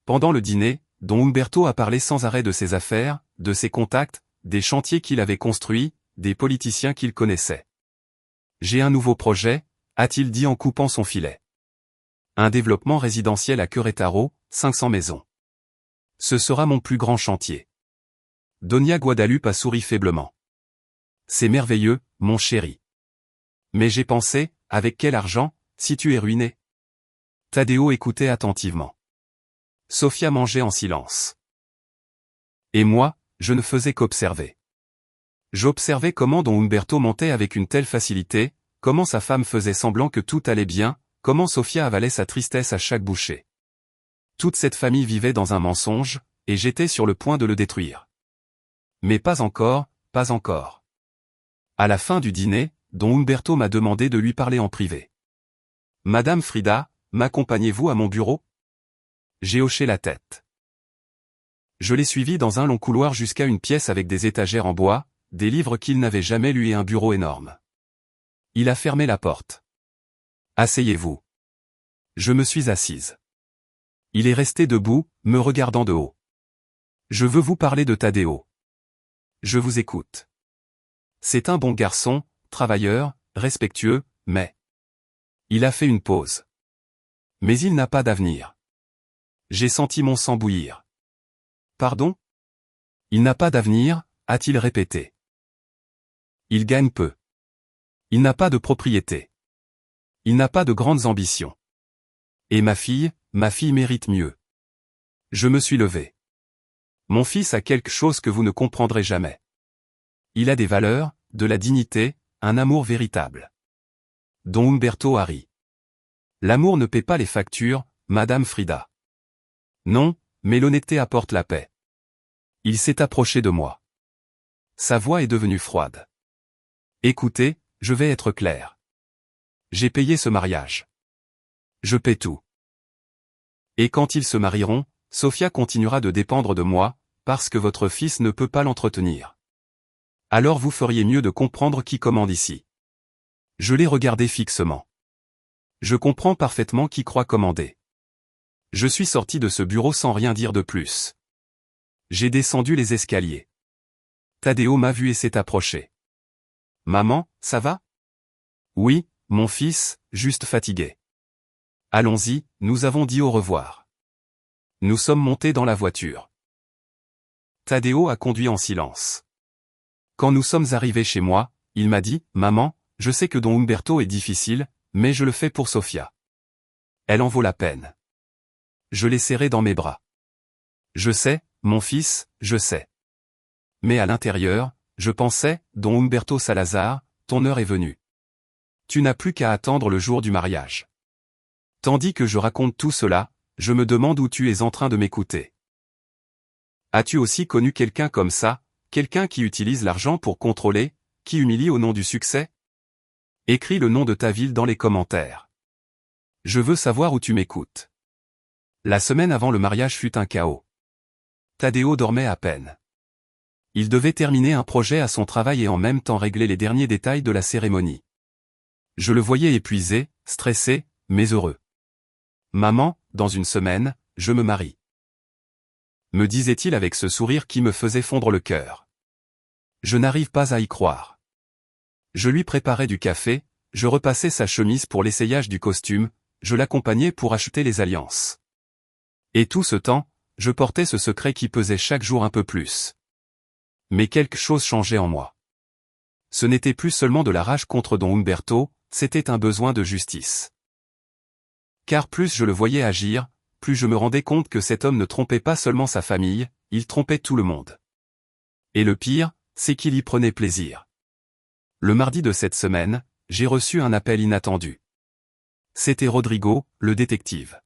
Pendant le dîner, Don Umberto a parlé sans arrêt de ses affaires, de ses contacts, des chantiers qu'il avait construits, des politiciens qu'il connaissait. J'ai un nouveau projet, a-t-il dit en coupant son filet. Un développement résidentiel à Querétaro, 500 maisons. Ce sera mon plus grand chantier. Doña Guadalupe a souri faiblement. C'est merveilleux, mon chéri. Mais j'ai pensé, avec quel argent, si tu es ruiné? Tadeo écoutait attentivement. Sofia mangeait en silence. Et moi, je ne faisais qu'observer. J'observais comment Don Umberto mentait avec une telle facilité, comment sa femme faisait semblant que tout allait bien, comment Sofia avalait sa tristesse à chaque bouchée. Toute cette famille vivait dans un mensonge, et j'étais sur le point de le détruire. Mais pas encore, pas encore. À la fin du dîner, Don Umberto m'a demandé de lui parler en privé. « Madame Frida, m'accompagnez-vous à mon bureau ?» J'ai hoché la tête. Je l'ai suivi dans un long couloir jusqu'à une pièce avec des étagères en bois, des livres qu'il n'avait jamais lus et un bureau énorme. Il a fermé la porte. « Asseyez-vous. » Je me suis assise. Il est resté debout, me regardant de haut. « Je veux vous parler de Tadeo. » Je vous écoute. C'est un bon garçon, travailleur, respectueux, mais... Il a fait une pause. Mais il n'a pas d'avenir. J'ai senti mon sang bouillir. Pardon? Il n'a pas d'avenir, a-t-il répété. Il gagne peu. Il n'a pas de propriété. Il n'a pas de grandes ambitions. Et ma fille mérite mieux. Je me suis levé. Mon fils a quelque chose que vous ne comprendrez jamais. Il a des valeurs, de la dignité, un amour véritable. Don Umberto a ri. L'amour ne paie pas les factures, Madame Frida. Non, mais l'honnêteté apporte la paix. Il s'est approché de moi. Sa voix est devenue froide. Écoutez, je vais être clair. J'ai payé ce mariage. Je paie tout. Et quand ils se marieront, Sofia continuera de dépendre de moi, parce que votre fils ne peut pas l'entretenir. Alors vous feriez mieux de comprendre qui commande ici. Je l'ai regardé fixement. Je comprends parfaitement qui croit commander. Je suis sorti de ce bureau sans rien dire de plus. J'ai descendu les escaliers. Tadeo m'a vu et s'est approché. Maman, ça va? Oui, mon fils, juste fatigué. Allons-y, nous avons dit au revoir. Nous sommes montés dans la voiture. Tadeo a conduit en silence. Quand nous sommes arrivés chez moi, il m'a dit, Maman, je sais que Don Umberto est difficile, mais je le fais pour Sofia. Elle en vaut la peine. Je l'ai serré dans mes bras. Je sais, mon fils, je sais. Mais à l'intérieur, je pensais, Don Umberto Salazar, ton heure est venue. Tu n'as plus qu'à attendre le jour du mariage. Tandis que je raconte tout cela, je me demande où tu es en train de m'écouter. As-tu aussi connu quelqu'un comme ça, quelqu'un qui utilise l'argent pour contrôler, qui humilie au nom du succès? Écris le nom de ta ville dans les commentaires. Je veux savoir où tu m'écoutes. La semaine avant le mariage fut un chaos. Tadeo dormait à peine. Il devait terminer un projet à son travail et en même temps régler les derniers détails de la cérémonie. Je le voyais épuisé, stressé, mais heureux. Maman, dans une semaine, je me marie. Me disait-il avec ce sourire qui me faisait fondre le cœur. Je n'arrive pas à y croire. Je lui préparais du café, je repassais sa chemise pour l'essayage du costume, je l'accompagnais pour acheter les alliances. Et tout ce temps, je portais ce secret qui pesait chaque jour un peu plus. Mais quelque chose changeait en moi. Ce n'était plus seulement de la rage contre Don Umberto, c'était un besoin de justice. Car plus je le voyais agir, plus je me rendais compte que cet homme ne trompait pas seulement sa famille, il trompait tout le monde. Et le pire, c'est qu'il y prenait plaisir. Le mardi de cette semaine, j'ai reçu un appel inattendu. C'était Rodrigo, le détective.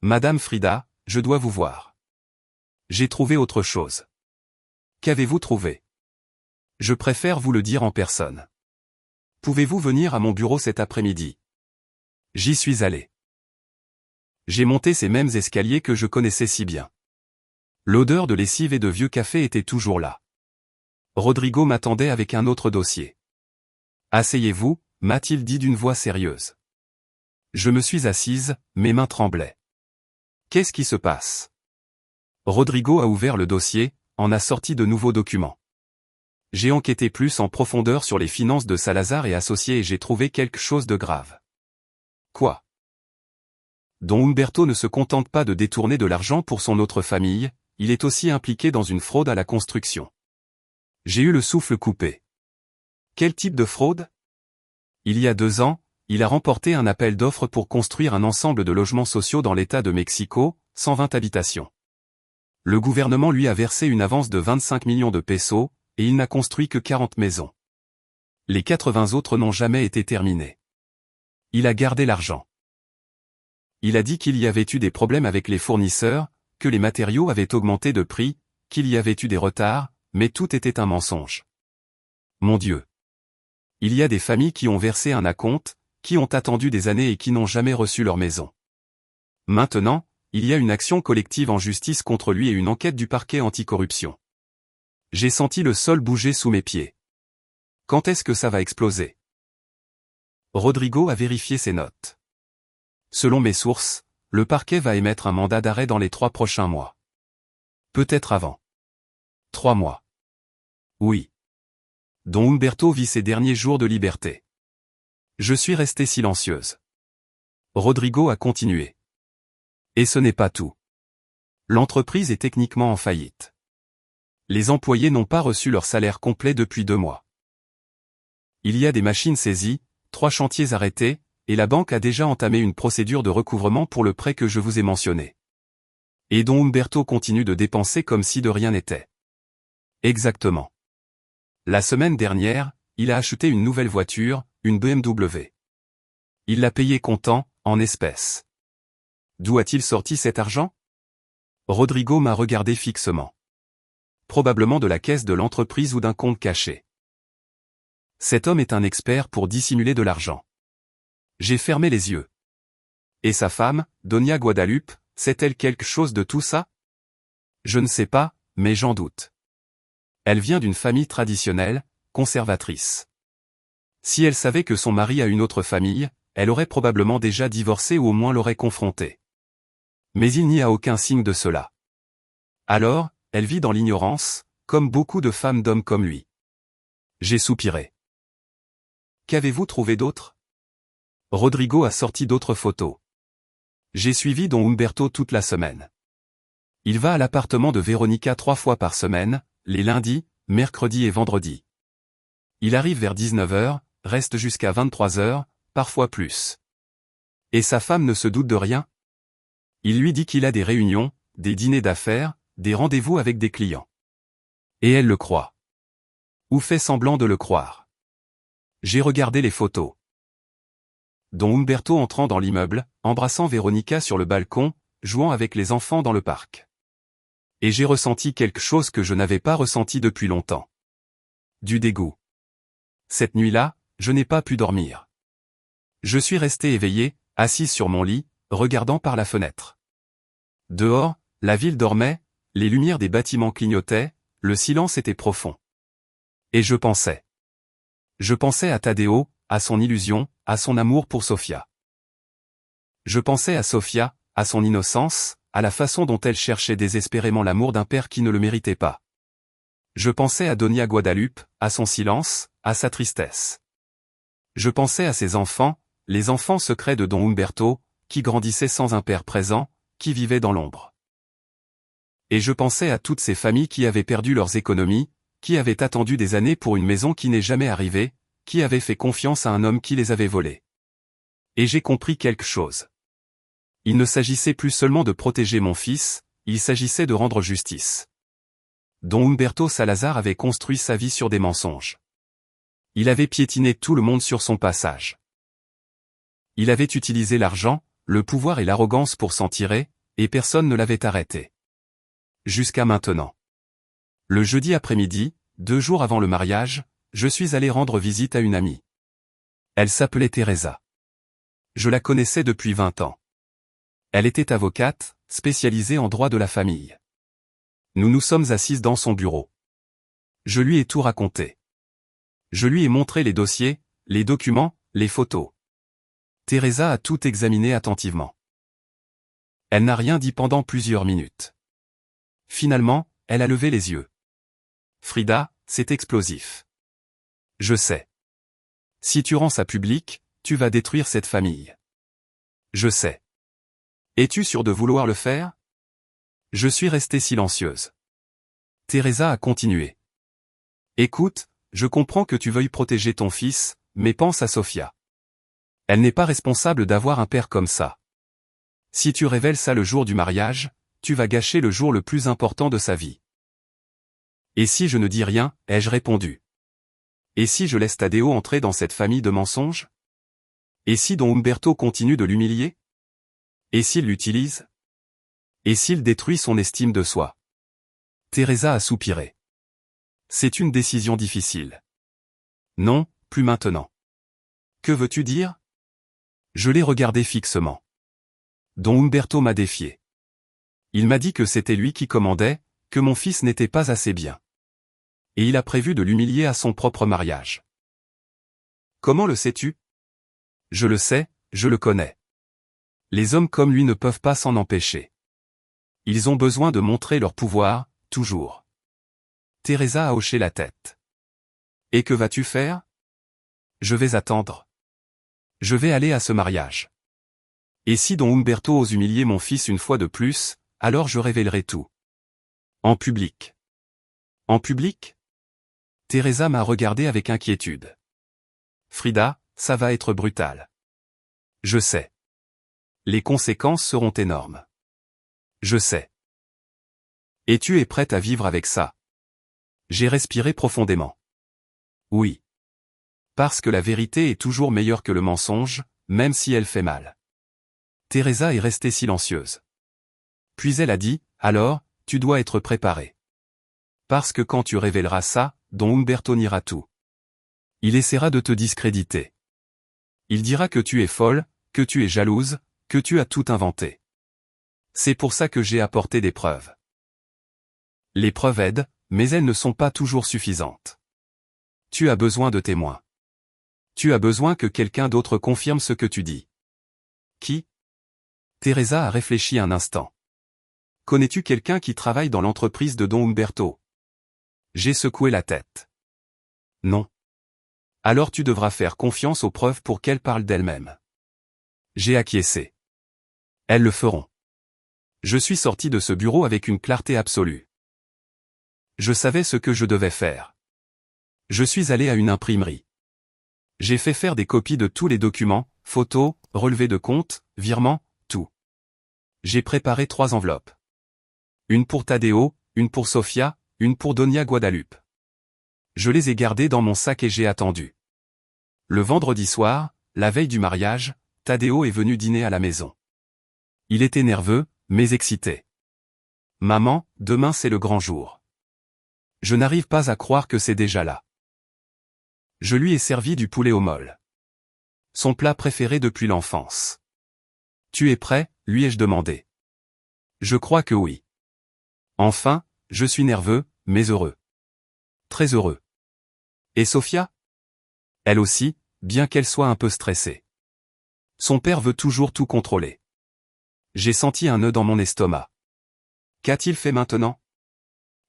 Madame Frida, je dois vous voir. J'ai trouvé autre chose. Qu'avez-vous trouvé? Je préfère vous le dire en personne. Pouvez-vous venir à mon bureau cet après-midi? J'y suis allé. J'ai monté ces mêmes escaliers que je connaissais si bien. L'odeur de lessive et de vieux café était toujours là. Rodrigo m'attendait avec un autre dossier. Asseyez-vous, m'a-t-il dit d'une voix sérieuse. Je me suis assise, mes mains tremblaient. Qu'est-ce qui se passe? Rodrigo a ouvert le dossier, en a sorti de nouveaux documents. J'ai enquêté plus en profondeur sur les finances de Salazar et associés et j'ai trouvé quelque chose de grave. Quoi? Don Umberto ne se contente pas de détourner de l'argent pour son autre famille, il est aussi impliqué dans une fraude à la construction. J'ai eu le souffle coupé. Quel type de fraude? Il y a 2 ans, il a remporté un appel d'offres pour construire un ensemble de logements sociaux dans l'État de Mexico, 120 habitations. Le gouvernement lui a versé une avance de 25 millions de pesos, et il n'a construit que 40 maisons. Les 80 autres n'ont jamais été terminées. Il a gardé l'argent. Il a dit qu'il y avait eu des problèmes avec les fournisseurs, que les matériaux avaient augmenté de prix, qu'il y avait eu des retards, mais tout était un mensonge. Mon Dieu! Il y a des familles qui ont versé un acompte, qui ont attendu des années et qui n'ont jamais reçu leur maison. Maintenant, il y a une action collective en justice contre lui et une enquête du parquet anticorruption. J'ai senti le sol bouger sous mes pieds. Quand est-ce que ça va exploser? Rodrigo a vérifié ses notes. Selon mes sources, le parquet va émettre un mandat d'arrêt dans les 3 prochains mois. Peut-être avant. 3 mois. Oui. Don Umberto vit ses derniers jours de liberté. Je suis restée silencieuse. Rodrigo a continué. Et ce n'est pas tout. L'entreprise est techniquement en faillite. Les employés n'ont pas reçu leur salaire complet depuis 2 mois. Il y a des machines saisies, 3 chantiers arrêtés, et la banque a déjà entamé une procédure de recouvrement pour le prêt que je vous ai mentionné. Et Don Umberto continue de dépenser comme si de rien n'était. Exactement. La semaine dernière, il a acheté une nouvelle voiture, une BMW. Il l'a payé comptant, en espèces. D'où a-t-il sorti cet argent? Rodrigo m'a regardé fixement. Probablement de la caisse de l'entreprise ou d'un compte caché. Cet homme est un expert pour dissimuler de l'argent. J'ai fermé les yeux. Et sa femme, Doña Guadalupe, sait-elle quelque chose de tout ça? Je ne sais pas, mais j'en doute. Elle vient d'une famille traditionnelle, conservatrice. Si elle savait que son mari a une autre famille, elle aurait probablement déjà divorcé ou au moins l'aurait confronté. Mais il n'y a aucun signe de cela. Alors, elle vit dans l'ignorance, comme beaucoup de femmes d'hommes comme lui. J'ai soupiré. Qu'avez-vous trouvé d'autre? Rodrigo a sorti d'autres photos. J'ai suivi Don Humberto toute la semaine. Il va à l'appartement de Véronica 3 fois par semaine, les lundis, mercredis et vendredis. Il arrive vers 19h, reste jusqu'à 23h, parfois plus. Et sa femme ne se doute de rien? Il lui dit qu'il a des réunions, des dîners d'affaires, des rendez-vous avec des clients. Et elle le croit. Ou fait semblant de le croire. J'ai regardé les photos. Don Humberto entrant dans l'immeuble, embrassant Véronica sur le balcon, jouant avec les enfants dans le parc. Et j'ai ressenti quelque chose que je n'avais pas ressenti depuis longtemps. Du dégoût. Cette nuit-là, je n'ai pas pu dormir. Je suis resté éveillé, assis sur mon lit, regardant par la fenêtre. Dehors, la ville dormait, les lumières des bâtiments clignotaient, le silence était profond. Et je pensais. Je pensais à Tadeo, à son illusion, à son amour pour Sofia. Je pensais à Sofia, à son innocence, à la façon dont elle cherchait désespérément l'amour d'un père qui ne le méritait pas. Je pensais à Doña Guadalupe, à son silence, à sa tristesse. Je pensais à ses enfants, les enfants secrets de Don Humberto, qui grandissaient sans un père présent, qui vivaient dans l'ombre. Et je pensais à toutes ces familles qui avaient perdu leurs économies, qui avaient attendu des années pour une maison qui n'est jamais arrivée, qui avaient fait confiance à un homme qui les avait volés. Et j'ai compris quelque chose. Il ne s'agissait plus seulement de protéger mon fils, il s'agissait de rendre justice. Don Humberto Salazar avait construit sa vie sur des mensonges. Il avait piétiné tout le monde sur son passage. Il avait utilisé l'argent, le pouvoir et l'arrogance pour s'en tirer, et personne ne l'avait arrêté. Jusqu'à maintenant. Le jeudi après-midi, 2 jours avant le mariage, je suis allé rendre visite à une amie. Elle s'appelait Teresa. Je la connaissais depuis 20 ans. Elle était avocate, spécialisée en droit de la famille. Nous nous sommes assises dans son bureau. Je lui ai tout raconté. Je lui ai montré les dossiers, les documents, les photos. Teresa a tout examiné attentivement. Elle n'a rien dit pendant plusieurs minutes. Finalement, elle a levé les yeux. Frida, c'est explosif. Je sais. Si tu rends ça public, tu vas détruire cette famille. Je sais. Es-tu sûre de vouloir le faire? Je suis restée silencieuse. Teresa a continué. Écoute, je comprends que tu veuilles protéger ton fils, mais pense à Sofia. Elle n'est pas responsable d'avoir un père comme ça. Si tu révèles ça le jour du mariage, tu vas gâcher le jour le plus important de sa vie. Et si je ne dis rien, ai-je répondu. Et si je laisse Tadeo entrer dans cette famille de mensonges? Et si Don Humberto continue de l'humilier? Et s'il l'utilise? Et s'il détruit son estime de soi? Teresa a soupiré. C'est une décision difficile. Non, plus maintenant. Que veux-tu dire? Je l'ai regardé fixement. Don Humberto m'a défié. Il m'a dit que c'était lui qui commandait, que mon fils n'était pas assez bien. Et il a prévu de l'humilier à son propre mariage. Comment le sais-tu? Je le sais, je le connais. Les hommes comme lui ne peuvent pas s'en empêcher. Ils ont besoin de montrer leur pouvoir, toujours. Teresa a hoché la tête. Et que vas-tu faire? Je vais attendre. Je vais aller à ce mariage. Et si Don Humberto ose humilier mon fils une fois de plus, alors je révélerai tout. En public. En public? Teresa m'a regardé avec inquiétude. Frida, ça va être brutal. Je sais. Les conséquences seront énormes. Je sais. Et tu es prête à vivre avec ça? J'ai respiré profondément. Oui. Parce que la vérité est toujours meilleure que le mensonge, même si elle fait mal. Teresa est restée silencieuse. Puis elle a dit, alors, tu dois être préparé. Parce que quand tu révéleras ça, Don Umberto niera tout. Il essaiera de te discréditer. Il dira que tu es folle, que tu es jalouse, que tu as tout inventé. C'est pour ça que j'ai apporté des preuves. Les preuves aident, mais elles ne sont pas toujours suffisantes. Tu as besoin de témoins. Tu as besoin que quelqu'un d'autre confirme ce que tu dis. Qui? Teresa a réfléchi un instant. Connais-tu quelqu'un qui travaille dans l'entreprise de Don Umberto? J'ai secoué la tête. Non. Alors tu devras faire confiance aux preuves pour qu'elles parlent d'elles-mêmes. J'ai acquiescé. Elles le feront. Je suis sorti de ce bureau avec une clarté absolue. Je savais ce que je devais faire. Je suis allé à une imprimerie. J'ai fait faire des copies de tous les documents, photos, relevés de compte, virements, tout. J'ai préparé 3 enveloppes. Une pour Tadeo, une pour Sofia, une pour Donia Guadalupe. Je les ai gardées dans mon sac et j'ai attendu. Le vendredi soir, la veille du mariage, Tadeo est venu dîner à la maison. Il était nerveux, mais excité. Maman, demain c'est le grand jour. Je n'arrive pas à croire que c'est déjà là. Je lui ai servi du poulet au mole. Son plat préféré depuis l'enfance. Tu es prêt, lui ai-je demandé. Je crois que oui. Enfin, je suis nerveux, mais heureux. Très heureux. Et Sofia? Elle aussi, bien qu'elle soit un peu stressée. Son père veut toujours tout contrôler. J'ai senti un nœud dans mon estomac. Qu'a-t-il fait maintenant?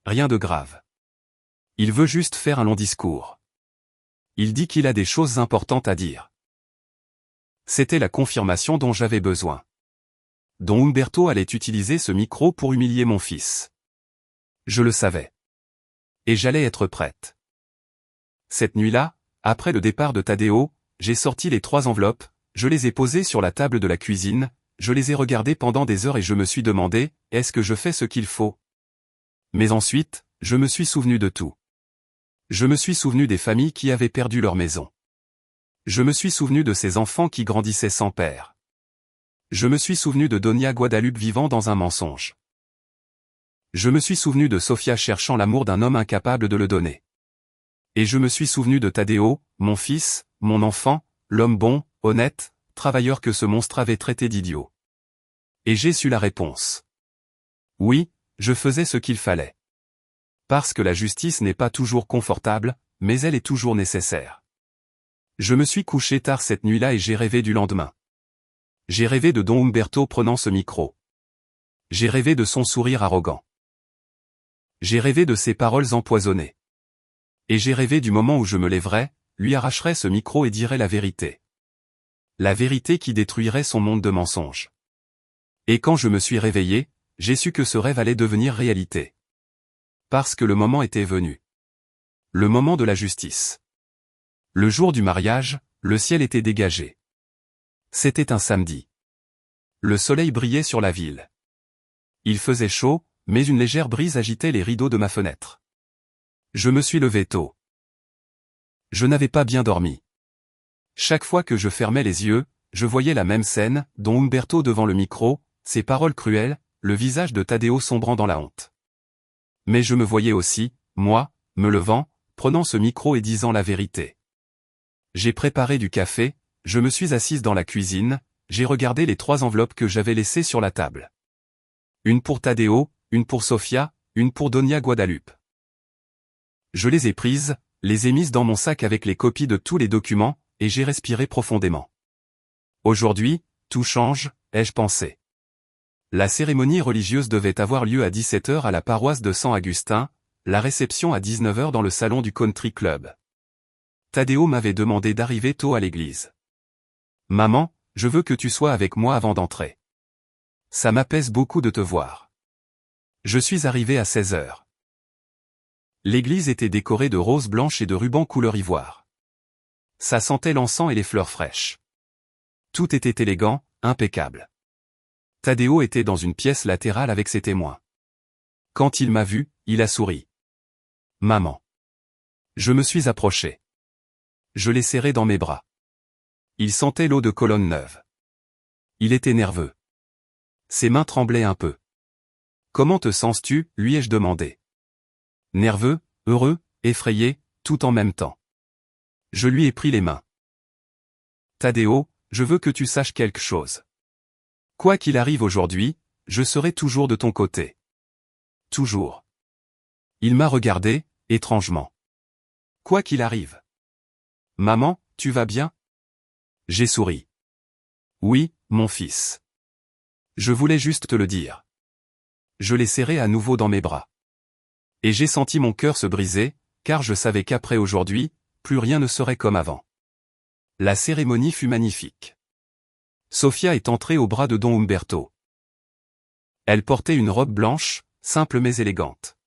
Rien de grave. Il veut juste faire un long discours. Il dit qu'il a des choses importantes à dire. C'était la confirmation dont j'avais besoin. Don Umberto allait utiliser ce micro pour humilier mon fils. Je le savais. Et j'allais être prête. Cette nuit-là, après le départ de Tadeo, j'ai sorti les 3 enveloppes, je les ai posées sur la table de la cuisine, je les ai regardées pendant des heures et je me suis demandé, est-ce que je fais ce qu'il faut? Mais ensuite, je me suis souvenu de tout. Je me suis souvenu des familles qui avaient perdu leur maison. Je me suis souvenu de ces enfants qui grandissaient sans père. Je me suis souvenu de Donia Guadalupe vivant dans un mensonge. Je me suis souvenu de Sofia cherchant l'amour d'un homme incapable de le donner. Et je me suis souvenu de Tadeo, mon fils, mon enfant, l'homme bon, honnête, travailleur que ce monstre avait traité d'idiot. Et j'ai su la réponse. Oui, je faisais ce qu'il fallait. Parce que la justice n'est pas toujours confortable, mais elle est toujours nécessaire. Je me suis couché tard cette nuit-là et j'ai rêvé du lendemain. J'ai rêvé de Don Umberto prenant ce micro. J'ai rêvé de son sourire arrogant. J'ai rêvé de ses paroles empoisonnées. Et j'ai rêvé du moment où je me lèverais, lui arracherais ce micro et dirais la vérité. La vérité qui détruirait son monde de mensonges. Et quand je me suis réveillé, j'ai su que ce rêve allait devenir réalité. Parce que le moment était venu. Le moment de la justice. Le jour du mariage, le ciel était dégagé. C'était un samedi. Le soleil brillait sur la ville. Il faisait chaud, mais une légère brise agitait les rideaux de ma fenêtre. Je me suis levé tôt. Je n'avais pas bien dormi. Chaque fois que je fermais les yeux, je voyais la même scène, Don Umberto devant le micro, ses paroles cruelles, le visage de Tadeo sombrant dans la honte. Mais je me voyais aussi, moi, me levant, prenant ce micro et disant la vérité. J'ai préparé du café, je me suis assise dans la cuisine, j'ai regardé les 3 enveloppes que j'avais laissées sur la table. Une pour Tadeo, une pour Sofia, une pour Donia Guadalupe. Je les ai prises, les ai mises dans mon sac avec les copies de tous les documents, et j'ai respiré profondément. Aujourd'hui, tout change, ai-je pensé. La cérémonie religieuse devait avoir lieu à 17h à la paroisse de San Agustin, la réception à 19h dans le salon du country club. Tadeo m'avait demandé d'arriver tôt à l'église. Maman, je veux que tu sois avec moi avant d'entrer. Ça m'apaise beaucoup de te voir. Je suis arrivé à 16h. L'église était décorée de roses blanches et de rubans couleur ivoire. Ça sentait l'encens et les fleurs fraîches. Tout était élégant, impeccable. Tadeo était dans une pièce latérale avec ses témoins. Quand il m'a vu, il a souri. Maman. Je me suis approché. Je l'ai serré dans mes bras. Il sentait l'eau de colonne neuve. Il était nerveux. Ses mains tremblaient un peu. Comment te sens-tu, lui ai-je demandé. Nerveux, heureux, effrayé, tout en même temps. Je lui ai pris les mains. Tadeo, je veux que tu saches quelque chose. Quoi qu'il arrive aujourd'hui, je serai toujours de ton côté. Toujours. Il m'a regardé, étrangement. Quoi qu'il arrive. Maman, tu vas bien? J'ai souri. Oui, mon fils. Je voulais juste te le dire. Je l'ai serré à nouveau dans mes bras. Et j'ai senti mon cœur se briser, car je savais qu'après aujourd'hui, plus rien ne serait comme avant. La cérémonie fut magnifique. Sofia est entrée au bras de Don Umberto. Elle portait une robe blanche, simple mais élégante.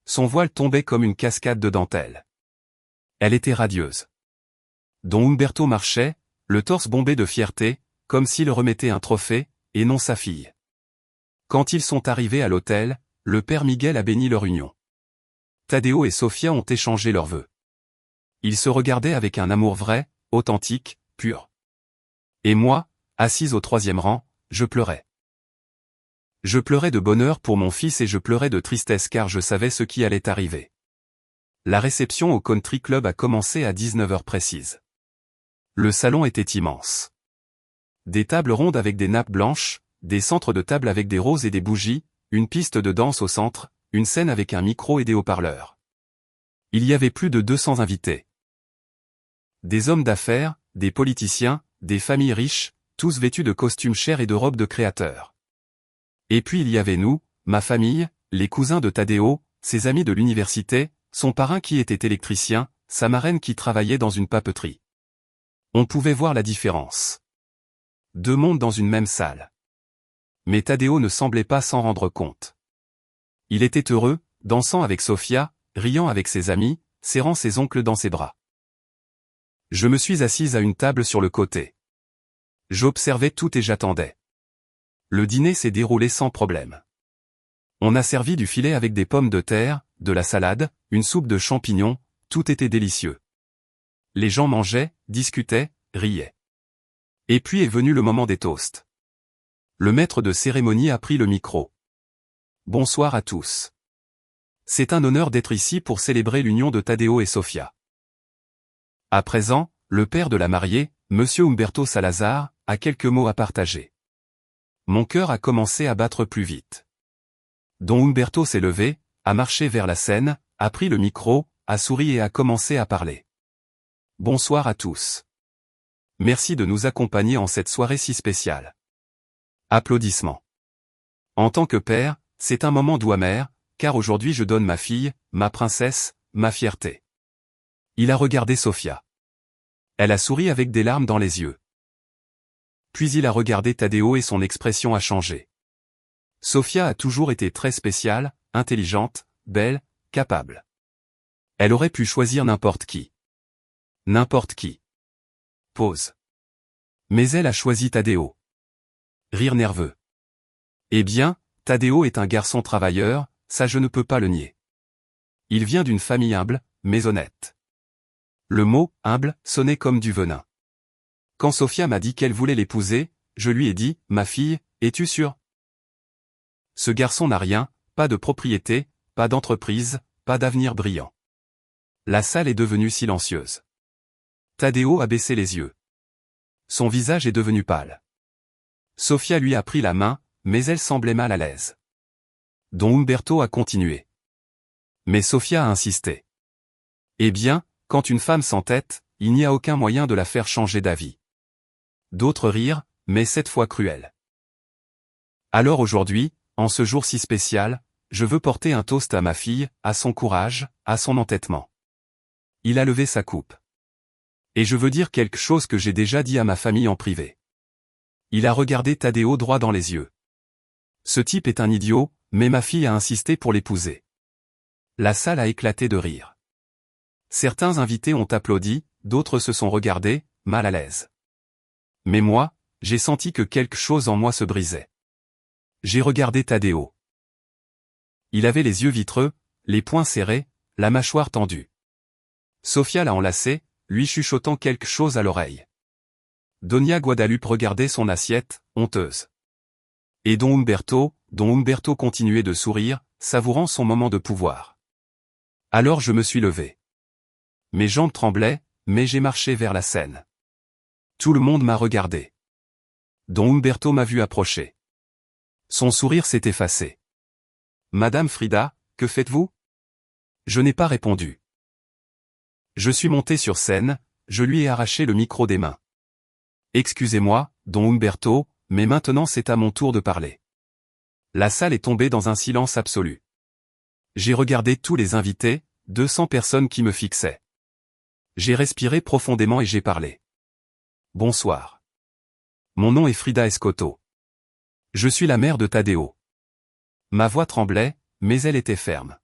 Son voile tombait comme une cascade de dentelle. Elle était radieuse. Don Umberto marchait, le torse bombé de fierté, comme s'il remettait un trophée, et non sa fille. Quand ils sont arrivés à l'hôtel, le père Miguel a béni leur union. Tadeo et Sofia ont échangé leurs vœux. Ils se regardaient avec un amour vrai, authentique, pur. Et moi, assise au 3e rang, je pleurais. Je pleurais de bonheur pour mon fils et je pleurais de tristesse car je savais ce qui allait arriver. La réception au Country Club a commencé à 19h précises. Le salon était immense. Des tables rondes avec des nappes blanches, des centres de table avec des roses et des bougies, une piste de danse au centre, une scène avec un micro et des haut-parleurs. Il y avait plus de 200 invités. Des hommes d'affaires, des politiciens, des familles riches, tous vêtus de costumes chers et de robes de créateurs. Et puis il y avait nous, ma famille, les cousins de Tadeo, ses amis de l'université, son parrain qui était électricien, sa marraine qui travaillait dans une papeterie. On pouvait voir la différence. 2 mondes dans une même salle. Mais Tadeo ne semblait pas s'en rendre compte. Il était heureux, dansant avec Sofia, riant avec ses amis, serrant ses oncles dans ses bras. Je me suis assise à une table sur le côté. J'observais tout et j'attendais. Le dîner s'est déroulé sans problème. On a servi du filet avec des pommes de terre, de la salade, une soupe de champignons, tout était délicieux. Les gens mangeaient, discutaient, riaient. Et puis est venu le moment des toasts. Le maître de cérémonie a pris le micro. Bonsoir à tous. C'est un honneur d'être ici pour célébrer l'union de Tadeo et Sofia. À présent, le père de la mariée, Monsieur Umberto Salazar, a quelques mots à partager. Mon cœur a commencé à battre plus vite. Don Umberto s'est levé, a marché vers la scène, a pris le micro, a souri et a commencé à parler. Bonsoir à tous. Merci de nous accompagner en cette soirée si spéciale. Applaudissements. En tant que père, c'est un moment doux amer, car aujourd'hui je donne ma fille, ma princesse, ma fierté. Il a regardé Sofia. Elle a souri avec des larmes dans les yeux. Puis il a regardé Tadeo et son expression a changé. Sofia a toujours été très spéciale, intelligente, belle, capable. Elle aurait pu choisir n'importe qui. N'importe qui. Pause. Mais elle a choisi Tadeo. Rire nerveux. Eh bien, Tadeo est un garçon travailleur, ça je ne peux pas le nier. Il vient d'une famille humble, mais honnête. Le mot « humble » sonnait comme du venin. Quand Sofia m'a dit qu'elle voulait l'épouser, je lui ai dit « Ma fille, es-tu sûre ?» Ce garçon n'a rien, pas de propriété, pas d'entreprise, pas d'avenir brillant. La salle est devenue silencieuse. Tadeo a baissé les yeux. Son visage est devenu pâle. Sofia lui a pris la main, mais elle semblait mal à l'aise. Don Umberto a continué. Mais Sofia a insisté. Eh bien, quand une femme s'entête, il n'y a aucun moyen de la faire changer d'avis. D'autres rirent, mais cette fois cruels. Alors aujourd'hui, en ce jour si spécial, je veux porter un toast à ma fille, à son courage, à son entêtement. Il a levé sa coupe. Et je veux dire quelque chose que j'ai déjà dit à ma famille en privé. Il a regardé Tadeo droit dans les yeux. Ce type est un idiot, mais ma fille a insisté pour l'épouser. La salle a éclaté de rire. Certains invités ont applaudi, d'autres se sont regardés, mal à l'aise. Mais moi, j'ai senti que quelque chose en moi se brisait. J'ai regardé Tadeo. Il avait les yeux vitreux, les poings serrés, la mâchoire tendue. Sofia l'a enlacé, lui chuchotant quelque chose à l'oreille. Donia Guadalupe regardait son assiette, honteuse. Et Don Humberto continuait de sourire, savourant son moment de pouvoir. Alors je me suis levé. Mes jambes tremblaient, mais j'ai marché vers la scène. Tout le monde m'a regardé. Don Humberto m'a vu approcher. Son sourire s'est effacé. Madame Frida, que faites-vous? Je n'ai pas répondu. Je suis monté sur scène, je lui ai arraché le micro des mains. Excusez-moi, Don Humberto, mais maintenant c'est à mon tour de parler. La salle est tombée dans un silence absolu. J'ai regardé tous les invités, 200 personnes qui me fixaient. J'ai respiré profondément et j'ai parlé. Bonsoir. Mon nom est Frida Escoto. Je suis la mère de Tadeo. Ma voix tremblait, mais elle était ferme.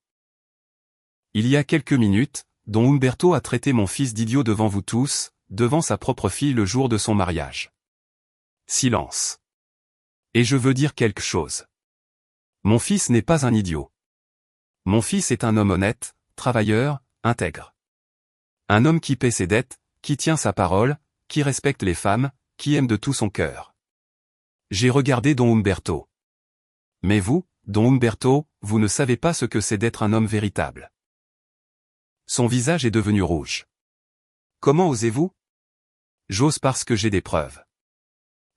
Il y a quelques minutes, Don Humberto a traité mon fils d'idiot devant vous tous, devant sa propre fille le jour de son mariage. Silence. Et je veux dire quelque chose. Mon fils n'est pas un idiot. Mon fils est un homme honnête, travailleur, intègre. Un homme qui paie ses dettes, qui tient sa parole, qui respecte les femmes, qui aime de tout son cœur. J'ai regardé Don Humberto. Mais vous, Don Humberto, vous ne savez pas ce que c'est d'être un homme véritable. Son visage est devenu rouge. Comment osez-vous? J'ose parce que j'ai des preuves.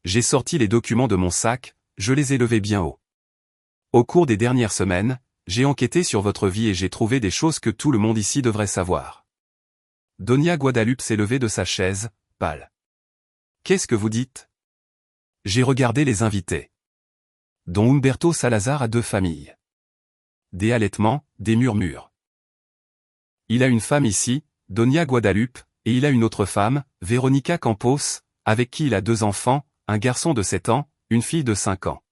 J'ai sorti les documents de mon sac, je les ai levés bien haut. Au cours des dernières semaines, j'ai enquêté sur votre vie et j'ai trouvé des choses que tout le monde ici devrait savoir. Donia Guadalupe s'est levée de sa chaise, pâle. Qu'est-ce que vous dites? J'ai regardé les invités. Don Humberto Salazar a 2 familles. Des halètements, des murmures. Il a une femme ici, Donia Guadalupe, et il a une autre femme, Veronica Campos, avec qui il a 2 enfants, un garçon de 7 ans, une fille de 5 ans.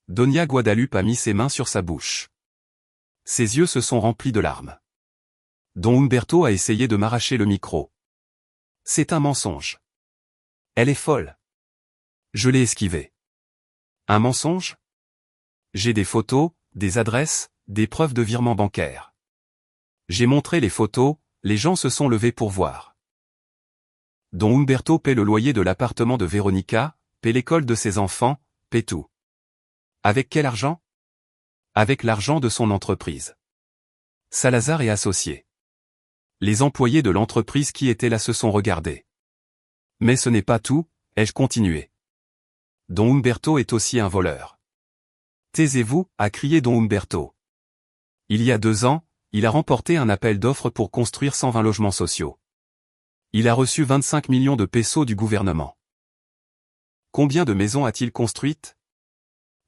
Donia Guadalupe a mis ses mains sur sa bouche. Ses yeux se sont remplis de larmes. Don Humberto a essayé de m'arracher le micro. C'est un mensonge. Elle est folle. Je l'ai esquivé. Un mensonge? J'ai des photos, des adresses, des preuves de virements bancaires. J'ai montré les photos, les gens se sont levés pour voir. Don Humberto paie le loyer de l'appartement de Veronica, paie l'école de ses enfants, paie tout. Avec quel argent? Avec l'argent de son entreprise. Salazar est associé. Les employés de l'entreprise qui étaient là se sont regardés. Mais ce n'est pas tout, ai-je continué. Don Humberto est aussi un voleur. Taisez-vous, a crié Don Humberto. Il y a 2 ans, il a remporté un appel d'offres pour construire 120 logements sociaux. Il a reçu 25 millions de pesos du gouvernement. Combien de maisons a-t-il construites?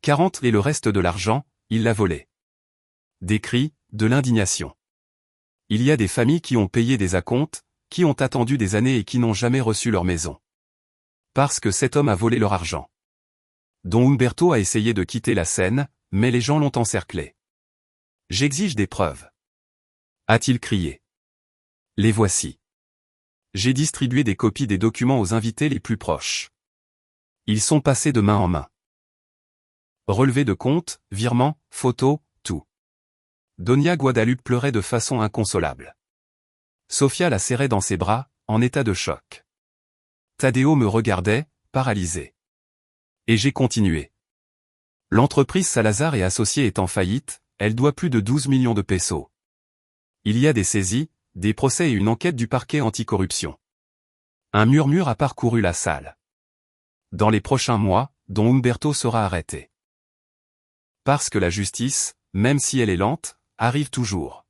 40 et le reste de l'argent, il l'a volé. Des cris, de l'indignation. Il y a des familles qui ont payé des acomptes, qui ont attendu des années et qui n'ont jamais reçu leur maison. Parce que cet homme a volé leur argent. Don Humberto a essayé de quitter la scène, mais les gens l'ont encerclé. J'exige des preuves. A-t-il crié. Les voici. J'ai distribué des copies des documents aux invités les plus proches. Ils sont passés de main en main. Relevé de compte, virement, photos, tout. Donia Guadalupe pleurait de façon inconsolable. Sofia la serrait dans ses bras, en état de choc. Tadeo me regardait, paralysé. Et j'ai continué. L'entreprise Salazar et Associés est en faillite, elle doit plus de 12 millions de pesos. Il y a des saisies, des procès et une enquête du parquet anticorruption. Un murmure a parcouru la salle. Dans les prochains mois, Don Humberto sera arrêté. Parce que la justice, même si elle est lente, arrive toujours.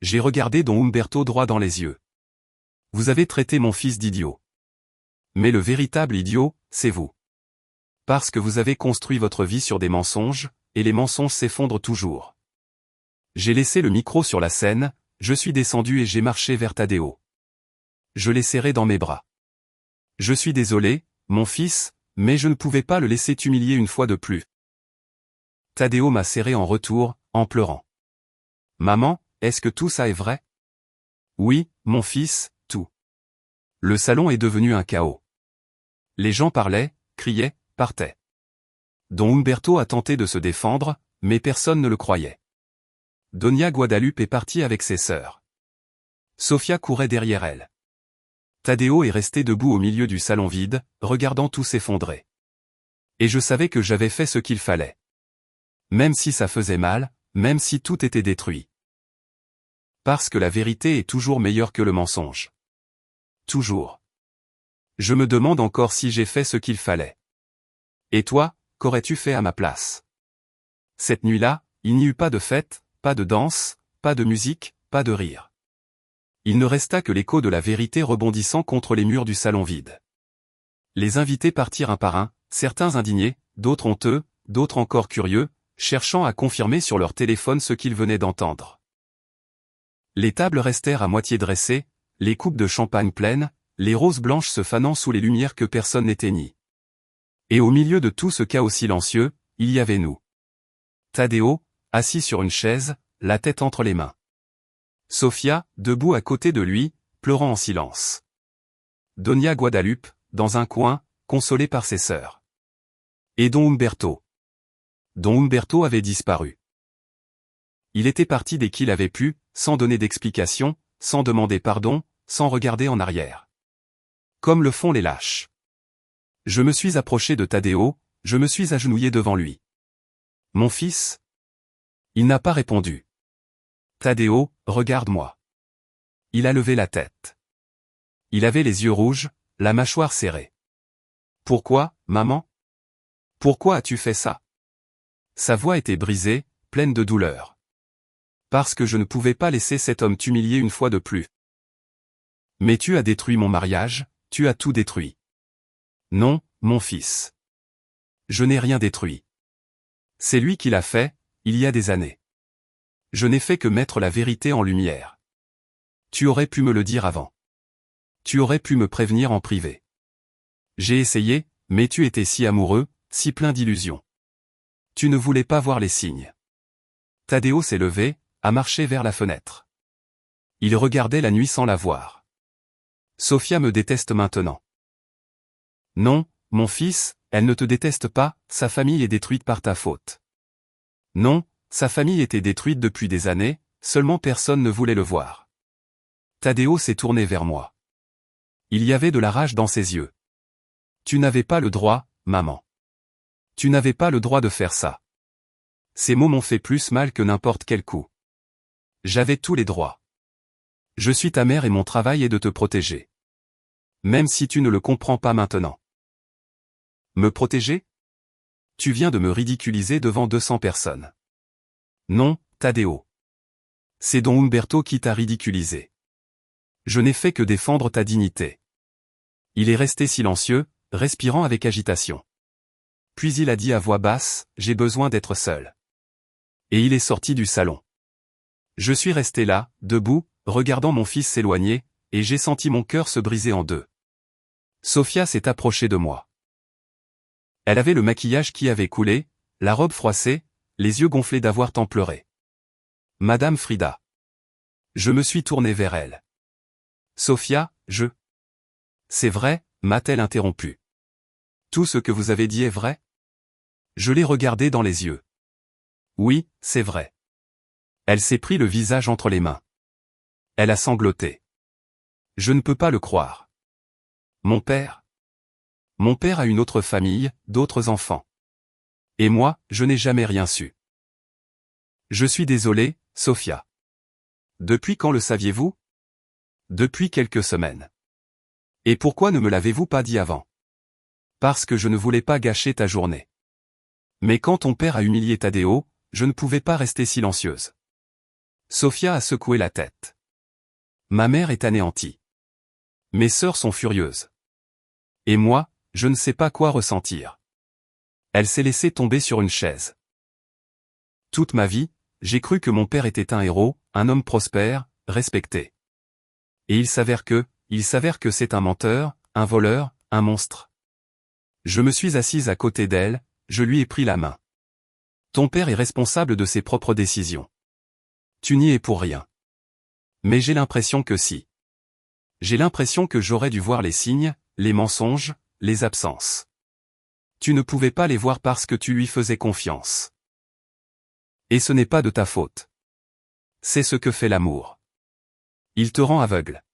J'ai regardé Don Humberto droit dans les yeux. Vous avez traité mon fils d'idiot. Mais le véritable idiot, c'est vous. Parce que vous avez construit votre vie sur des mensonges, et les mensonges s'effondrent toujours. J'ai laissé le micro sur la scène, je suis descendu et j'ai marché vers Tadeo. Je l'ai serré dans mes bras. Je suis désolé, mon fils, mais je ne pouvais pas le laisser t'humilier une fois de plus. Tadeo m'a serré en retour, en pleurant. Maman, est-ce que tout ça est vrai? Oui, mon fils, tout. Le salon est devenu un chaos. Les gens parlaient, criaient, partaient. Don Humberto a tenté de se défendre, mais personne ne le croyait. Donia Guadalupe est partie avec ses sœurs. Sofia courait derrière elle. Tadeo est resté debout au milieu du salon vide, regardant tout s'effondrer. Et je savais que j'avais fait ce qu'il fallait. Même si ça faisait mal, même si tout était détruit. Parce que la vérité est toujours meilleure que le mensonge. Toujours. Je me demande encore si j'ai fait ce qu'il fallait. Et toi, qu'aurais-tu fait à ma place? Cette nuit-là, il n'y eut pas de fête, pas de danse, pas de musique, pas de rire. Il ne resta que l'écho de la vérité rebondissant contre les murs du salon vide. Les invités partirent un par un, certains indignés, d'autres honteux, d'autres encore curieux, cherchant à confirmer sur leur téléphone ce qu'ils venaient d'entendre. Les tables restèrent à moitié dressées, les coupes de champagne pleines, les roses blanches se fanant sous les lumières que personne n'éteignit. Et au milieu de tout ce chaos silencieux, il y avait nous. Tadeo, assis sur une chaise, la tête entre les mains. Sofia, debout à côté de lui, pleurant en silence. Donia Guadalupe, dans un coin, consolée par ses sœurs. Et Don Humberto. Don Humberto avait disparu. Il était parti dès qu'il avait pu, sans donner d'explication, sans demander pardon, sans regarder en arrière. Comme le font les lâches. Je me suis approché de Tadeo, je me suis agenouillé devant lui. Mon fils? Il n'a pas répondu. Tadeo, regarde-moi. Il a levé la tête. Il avait les yeux rouges, la mâchoire serrée. Pourquoi, maman? Pourquoi as-tu fait ça? Sa voix était brisée, pleine de douleur. Parce que je ne pouvais pas laisser cet homme t'humilier une fois de plus. Mais tu as détruit mon mariage, tu as tout détruit. Non, mon fils. Je n'ai rien détruit. C'est lui qui l'a fait, il y a des années. Je n'ai fait que mettre la vérité en lumière. Tu aurais pu me le dire avant. Tu aurais pu me prévenir en privé. J'ai essayé, mais tu étais si amoureux, si plein d'illusions. Tu ne voulais pas voir les signes. Tadeo s'est levé, a marché vers la fenêtre. Il regardait la nuit sans la voir. Sofia me déteste maintenant. Non, mon fils, elle ne te déteste pas, sa famille est détruite par ta faute. Non, sa famille était détruite depuis des années, seulement personne ne voulait le voir. Tadeo s'est tourné vers moi. Il y avait de la rage dans ses yeux. Tu n'avais pas le droit, maman. Tu n'avais pas le droit de faire ça. Ces mots m'ont fait plus mal que n'importe quel coup. J'avais tous les droits. Je suis ta mère et mon travail est de te protéger. Même si tu ne le comprends pas maintenant. Me protéger? Tu viens de me ridiculiser devant 200 personnes. Non, Tadeo. C'est Don Humberto qui t'a ridiculisé. Je n'ai fait que défendre ta dignité. Il est resté silencieux, respirant avec agitation. Puis il a dit à voix basse, j'ai besoin d'être seul. Et il est sorti du salon. Je suis resté là, debout, regardant mon fils s'éloigner, et j'ai senti mon cœur se briser en deux. Sofia s'est approchée de moi. Elle avait le maquillage qui avait coulé, la robe froissée, les yeux gonflés d'avoir tant pleuré. Madame Frida. Je me suis tourné vers elle. Sofia, C'est vrai, m'a-t-elle interrompu. Tout ce que vous avez dit est vrai? Je l'ai regardée dans les yeux. Oui, c'est vrai. Elle s'est pris le visage entre les mains. Elle a sangloté. Je ne peux pas le croire. Mon père? Mon père a une autre famille, d'autres enfants. Et moi, je n'ai jamais rien su. Je suis désolé, Sofia. Depuis quand le saviez-vous? Depuis quelques semaines. Et pourquoi ne me l'avez-vous pas dit avant? Parce que je ne voulais pas gâcher ta journée. Mais quand ton père a humilié Tadeo, je ne pouvais pas rester silencieuse. Sofia a secoué la tête. Ma mère est anéantie. Mes sœurs sont furieuses. Et moi, je ne sais pas quoi ressentir. Elle s'est laissée tomber sur une chaise. Toute ma vie, j'ai cru que mon père était un héros, un homme prospère, respecté. Et il s'avère que c'est un menteur, un voleur, un monstre. Je me suis assise à côté d'elle, je lui ai pris la main. Ton père est responsable de ses propres décisions. Tu n'y es pour rien. Mais j'ai l'impression que si. J'ai l'impression que j'aurais dû voir les signes, les mensonges, les absences. Tu ne pouvais pas les voir parce que tu lui faisais confiance. Et ce n'est pas de ta faute. C'est ce que fait l'amour. Il te rend aveugle.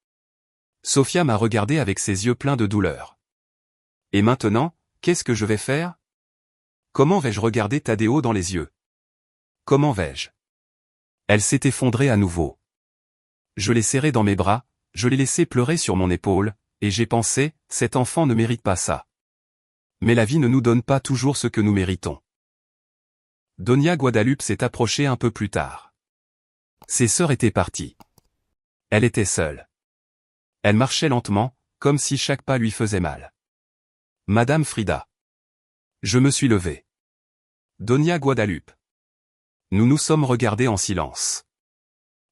Sofia m'a regardé avec ses yeux pleins de douleur. Et maintenant, qu'est-ce que je vais faire? Comment vais-je regarder Tadeo dans les yeux? Comment vais-je? Elle s'est effondrée à nouveau. Je l'ai serrée dans mes bras, je l'ai laissée pleurer sur mon épaule, et j'ai pensé, cet enfant ne mérite pas ça. Mais la vie ne nous donne pas toujours ce que nous méritons. Doña Guadalupe s'est approchée un peu plus tard. Ses sœurs étaient parties. Elle était seule. Elle marchait lentement, comme si chaque pas lui faisait mal. Madame Frida. Je me suis levé. Doña Guadalupe. Nous nous sommes regardés en silence.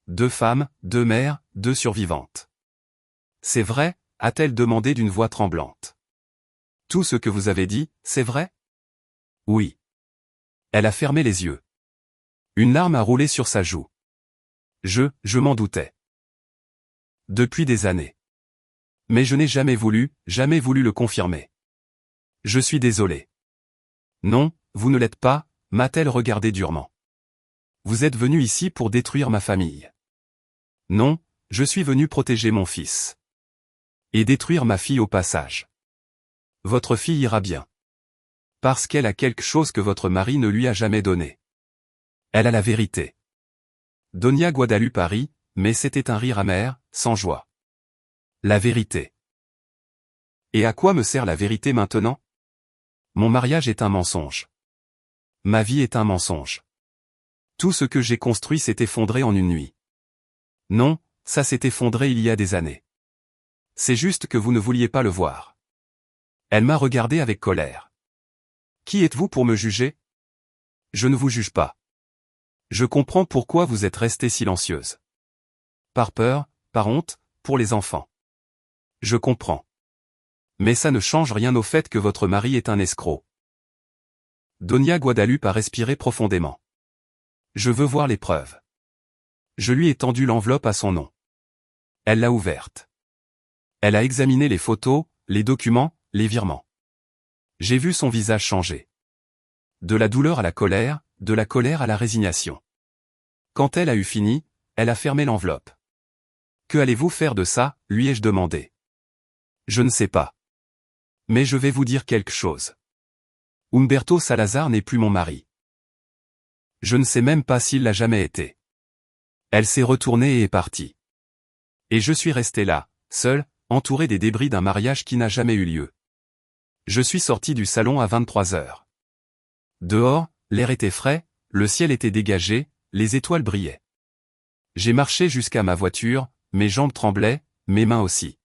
2 femmes, 2 mères, 2 survivantes. C'est vrai, a-t-elle demandé d'une voix tremblante. Tout ce que vous avez dit, c'est vrai? Oui. Elle a fermé les yeux. Une larme a roulé sur sa joue. Je m'en doutais. Depuis des années. Mais je n'ai jamais voulu le confirmer. Je suis désolé. Non, vous ne l'êtes pas, m'a-t-elle regardé durement. Vous êtes venu ici pour détruire ma famille. Non, je suis venu protéger mon fils. Et détruire ma fille au passage. Votre fille ira bien. Parce qu'elle a quelque chose que votre mari ne lui a jamais donné. Elle a la vérité. Doña Guadalupe a ri, mais c'était un rire amer, sans joie. La vérité. Et à quoi me sert la vérité maintenant? Mon mariage est un mensonge. Ma vie est un mensonge. Tout ce que j'ai construit s'est effondré en une nuit. Non, ça s'est effondré il y a des années. C'est juste que vous ne vouliez pas le voir. Elle m'a regardé avec colère. Qui êtes-vous pour me juger? Je ne vous juge pas. Je comprends pourquoi vous êtes restée silencieuse. Par peur, par honte, pour les enfants. Je comprends. Mais ça ne change rien au fait que votre mari est un escroc. Doña Guadalupe a respiré profondément. Je veux voir les preuves. Je lui ai tendu l'enveloppe à son nom. Elle l'a ouverte. Elle a examiné les photos, les documents, les virements. J'ai vu son visage changer. De la douleur à la colère, de la colère à la résignation. Quand elle a eu fini, elle a fermé l'enveloppe. Que allez-vous faire de ça, lui ai-je demandé. Je ne sais pas. Mais je vais vous dire quelque chose. Humberto Salazar n'est plus mon mari. Je ne sais même pas s'il l'a jamais été. Elle s'est retournée et est partie. Et je suis resté là, seul, entouré des débris d'un mariage qui n'a jamais eu lieu. Je suis sorti du salon à 23 heures. Dehors, l'air était frais, le ciel était dégagé, les étoiles brillaient. J'ai marché jusqu'à ma voiture, mes jambes tremblaient, mes mains aussi.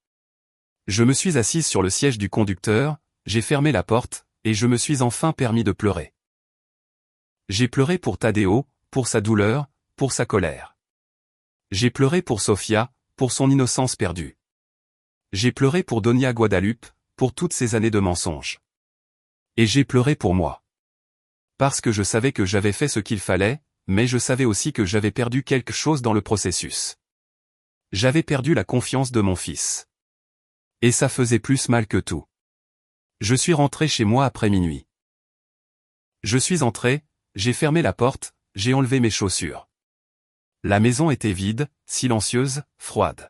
Je me suis assise sur le siège du conducteur, j'ai fermé la porte, et je me suis enfin permis de pleurer. J'ai pleuré pour Tadeo, pour sa douleur, pour sa colère. J'ai pleuré pour Sofia, pour son innocence perdue. J'ai pleuré pour Doña Guadalupe, pour toutes ces années de mensonges. Et j'ai pleuré pour moi. Parce que je savais que j'avais fait ce qu'il fallait, mais je savais aussi que j'avais perdu quelque chose dans le processus. J'avais perdu la confiance de mon fils. Et ça faisait plus mal que tout. Je suis rentré chez moi après minuit. Je suis entré, j'ai fermé la porte, j'ai enlevé mes chaussures. La maison était vide, silencieuse, froide.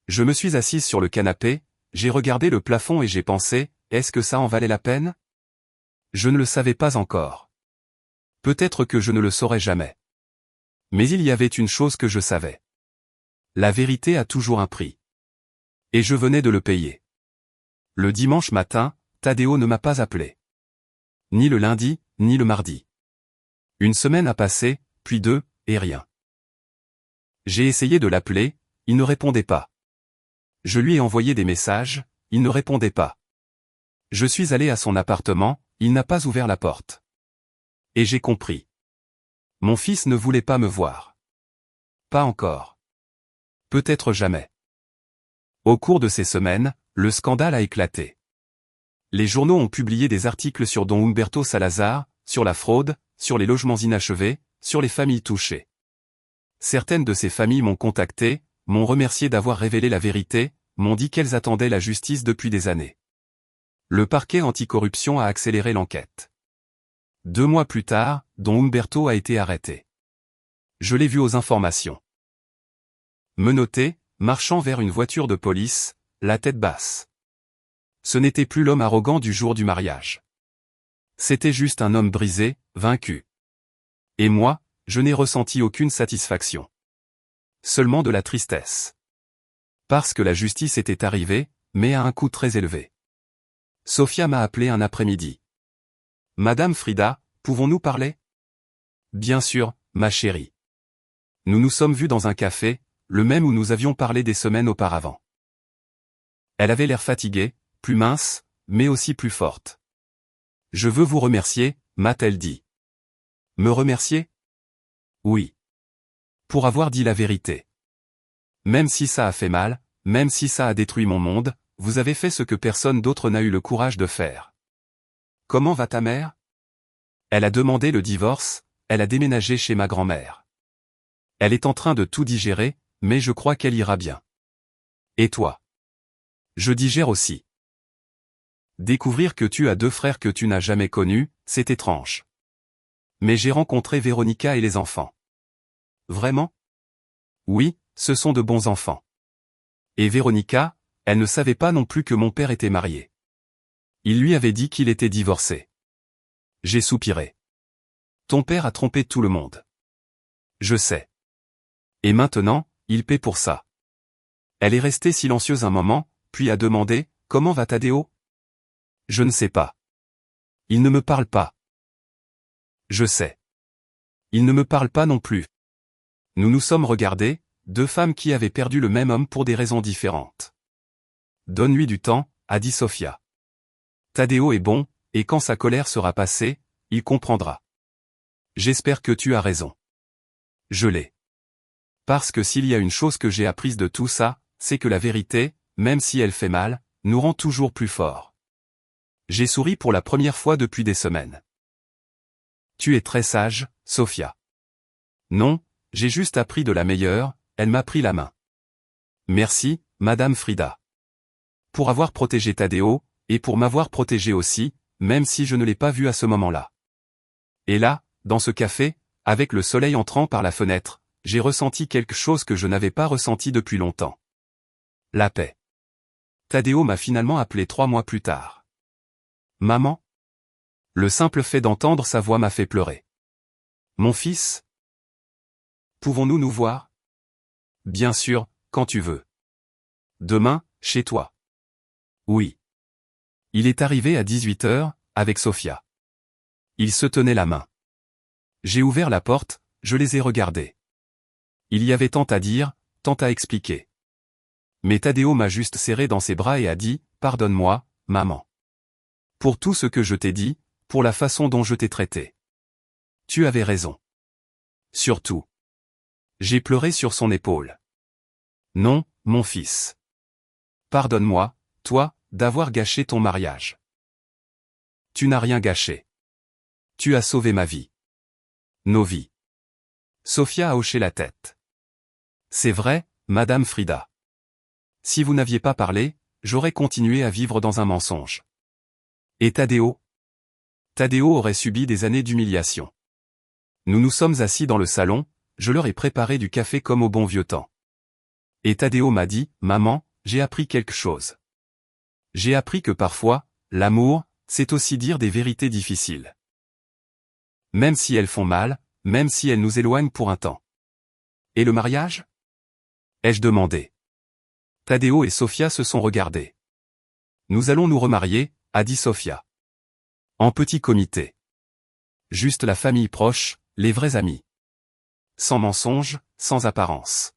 Je me suis assise sur le canapé, j'ai regardé le plafond et j'ai pensé, est-ce que ça en valait la peine? Je ne le savais pas encore. Peut-être que je ne le saurais jamais. Mais il y avait une chose que je savais. La vérité a toujours un prix. Et je venais de le payer. Le dimanche matin, Tadeo ne m'a pas appelé. Ni le lundi, ni le mardi. Une semaine a passé, puis 2, et rien. J'ai essayé de l'appeler, il ne répondait pas. Je lui ai envoyé des messages, il ne répondait pas. Je suis allé à son appartement, il n'a pas ouvert la porte. Et j'ai compris. Mon fils ne voulait pas me voir. Pas encore. Peut-être jamais. Au cours de ces semaines, le scandale a éclaté. Les journaux ont publié des articles sur Don Humberto Salazar, sur la fraude, sur les logements inachevés, sur les familles touchées. Certaines de ces familles m'ont contacté, m'ont remercié d'avoir révélé la vérité, m'ont dit qu'elles attendaient la justice depuis des années. Le parquet anticorruption a accéléré l'enquête. 2 mois plus tard, Don Humberto a été arrêté. Je l'ai vu aux informations. Menotté, marchant vers une voiture de police, la tête basse. Ce n'était plus l'homme arrogant du jour du mariage. C'était juste un homme brisé, vaincu. Et moi, je n'ai ressenti aucune satisfaction. Seulement de la tristesse. Parce que la justice était arrivée, mais à un coût très élevé. Sophia m'a appelé un après-midi. Madame Frida, pouvons-nous parler? Bien sûr, ma chérie. Nous nous sommes vus dans un café, le même où nous avions parlé des semaines auparavant. Elle avait l'air fatiguée, plus mince, mais aussi plus forte. Je veux vous remercier, m'a-t-elle dit. Me remercier? Oui. Pour avoir dit la vérité. Même si ça a fait mal, même si ça a détruit mon monde, vous avez fait ce que personne d'autre n'a eu le courage de faire. Comment va ta mère? Elle a demandé le divorce, elle a déménagé chez ma grand-mère. Elle est en train de tout digérer, mais je crois qu'elle ira bien. Et toi? Je digère aussi. Découvrir que tu as 2 frères que tu n'as jamais connus, c'est étrange. Mais j'ai rencontré Véronica et les enfants. Vraiment? Oui, ce sont de bons enfants. Et Véronica, elle ne savait pas non plus que mon père était marié. Il lui avait dit qu'il était divorcé. J'ai soupiré. Ton père a trompé tout le monde. Je sais. Et maintenant, il paie pour ça. Elle est restée silencieuse un moment, puis a demandé, comment va Tadeo? Je ne sais pas. Il ne me parle pas. Je sais. Il ne me parle pas non plus. Nous nous sommes regardés, 2 femmes qui avaient perdu le même homme pour des raisons différentes. Donne-lui du temps, a dit Sophia. Tadeo est bon, et quand sa colère sera passée, il comprendra. J'espère que tu as raison. Je l'ai. Parce que s'il y a une chose que j'ai apprise de tout ça, c'est que la vérité, même si elle fait mal, nous rend toujours plus forts. J'ai souri pour la première fois depuis des semaines. Tu es très sage, Sophia. Non, j'ai juste appris de la meilleure, elle m'a pris la main. Merci, Madame Frida. Pour avoir protégé Tadeo, et pour m'avoir protégé aussi, même si je ne l'ai pas vu à ce moment-là. Et là, dans ce café, avec le soleil entrant par la fenêtre, j'ai ressenti quelque chose que je n'avais pas ressenti depuis longtemps. La paix. Tadeo m'a finalement appelé 3 mois plus tard. Maman? Le simple fait d'entendre sa voix m'a fait pleurer. Mon fils? Pouvons-nous nous voir? Bien sûr, quand tu veux. Demain, chez toi. Oui. Il est arrivé à 18h, avec Sophia. Ils se tenaient la main. J'ai ouvert la porte, je les ai regardés. Il y avait tant à dire, tant à expliquer. Mais Tadeo m'a juste serré dans ses bras et a dit, « Pardonne-moi, maman. Pour tout ce que je t'ai dit, pour la façon dont je t'ai traité. Tu avais raison. Surtout. » J'ai pleuré sur son épaule. Non, mon fils. Pardonne-moi, toi, d'avoir gâché ton mariage. Tu n'as rien gâché. Tu as sauvé ma vie. Nos vies. Sophia a hoché la tête. C'est vrai, Madame Frida. Si vous n'aviez pas parlé, j'aurais continué à vivre dans un mensonge. Et Tadeo? Tadeo aurait subi des années d'humiliation. Nous nous sommes assis dans le salon, je leur ai préparé du café comme au bon vieux temps. Et Tadeo m'a dit, « Maman, j'ai appris quelque chose. J'ai appris que parfois, l'amour, c'est aussi dire des vérités difficiles. Même si elles font mal, même si elles nous éloignent pour un temps. » Et le mariage? Ai-je demandé. Tadeo et Sophia se sont regardés. Nous allons nous remarier, a dit Sophia. En petit comité. Juste la famille proche, les vrais amis. Sans mensonge, sans apparence.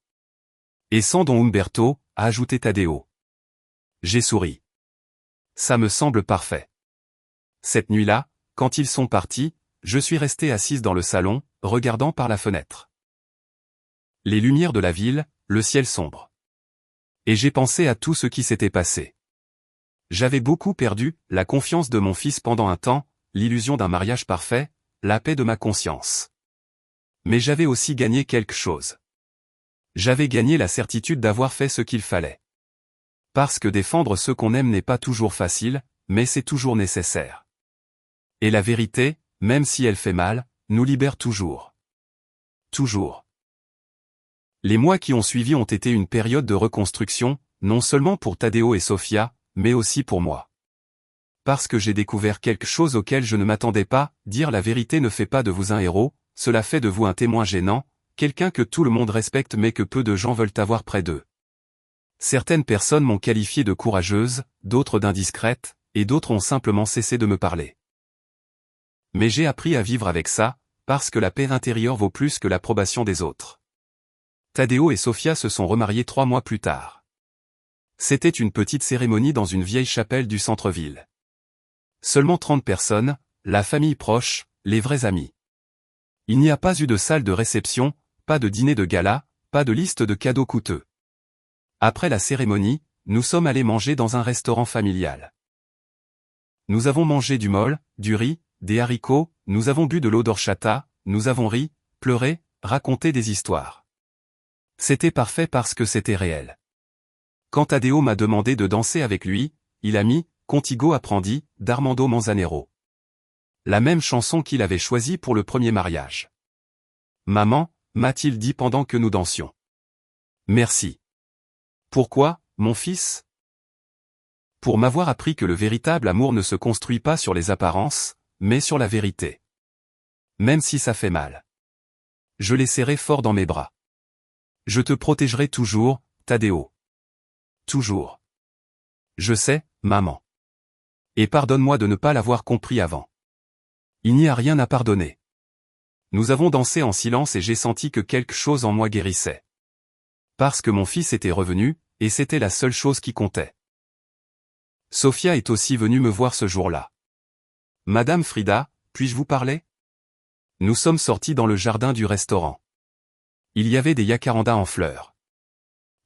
Et sans Don Umberto, a ajouté Tadeo. J'ai souri. Ça me semble parfait. Cette nuit-là, quand ils sont partis, je suis restée assise dans le salon, regardant par la fenêtre. Les lumières de la ville, le ciel sombre. Et j'ai pensé à tout ce qui s'était passé. J'avais beaucoup perdu, la confiance de mon fils pendant un temps, l'illusion d'un mariage parfait, la paix de ma conscience. Mais j'avais aussi gagné quelque chose. J'avais gagné la certitude d'avoir fait ce qu'il fallait. Parce que défendre ceux qu'on aime n'est pas toujours facile, mais c'est toujours nécessaire. Et la vérité, même si elle fait mal, nous libère toujours. Toujours. Les mois qui ont suivi ont été une période de reconstruction, non seulement pour Tadeo et Sofia, mais aussi pour moi. Parce que j'ai découvert quelque chose auquel je ne m'attendais pas, dire la vérité ne fait pas de vous un héros, cela fait de vous un témoin gênant, quelqu'un que tout le monde respecte mais que peu de gens veulent avoir près d'eux. Certaines personnes m'ont qualifié de courageuse, d'autres d'indiscrète, et d'autres ont simplement cessé de me parler. Mais j'ai appris à vivre avec ça, parce que la paix intérieure vaut plus que l'approbation des autres. Tadeo et Sofia se sont remariés 3 mois plus tard. C'était une petite cérémonie dans une vieille chapelle du centre-ville. Seulement 30 personnes, la famille proche, les vrais amis. Il n'y a pas eu de salle de réception, pas de dîner de gala, pas de liste de cadeaux coûteux. Après la cérémonie, nous sommes allés manger dans un restaurant familial. Nous avons mangé du mole, du riz, des haricots, nous avons bu de l'eau d'horchata, nous avons ri, pleuré, raconté des histoires. C'était parfait parce que c'était réel. Quand Tadeo m'a demandé de danser avec lui, il a mis « Contigo apprendi » d'Armando Manzanero. La même chanson qu'il avait choisie pour le premier mariage. « Maman », m'a-t-il dit pendant que nous dansions. « Merci. » « Pourquoi, mon fils ? » Pour m'avoir appris que le véritable amour ne se construit pas sur les apparences, mais sur la vérité. Même si ça fait mal. Je l'ai serré fort dans mes bras. Je te protégerai toujours, Tadeo. Toujours. Je sais, maman. Et pardonne-moi de ne pas l'avoir compris avant. Il n'y a rien à pardonner. Nous avons dansé en silence et j'ai senti que quelque chose en moi guérissait. Parce que mon fils était revenu, et c'était la seule chose qui comptait. Sofia est aussi venue me voir ce jour-là. « Madame Frida, puis-je vous parler ?» Nous sommes sortis dans le jardin du restaurant. Il y avait des jacarandas en fleurs.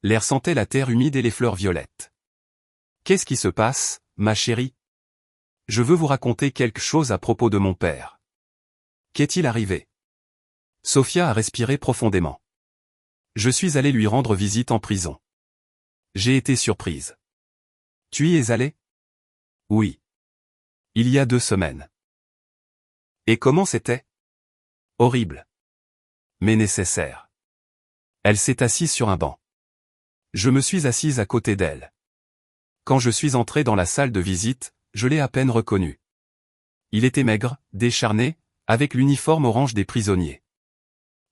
L'air sentait la terre humide et les fleurs violettes. « Qu'est-ce qui se passe, ma chérie ? Je veux vous raconter quelque chose à propos de mon père. » « Qu'est-il arrivé ?» Sofia a respiré profondément. « Je suis allé lui rendre visite en prison. J'ai été surprise. »« Tu y es allé ? » ?»« Oui. Il y a 2 semaines. »« Et comment c'était ? » ?»« Horrible. Mais nécessaire. » Elle s'est assise sur un banc. Je me suis assise à côté d'elle. Quand je suis entré dans la salle de visite, je l'ai à peine reconnu. Il était maigre, décharné, avec l'uniforme orange des prisonniers.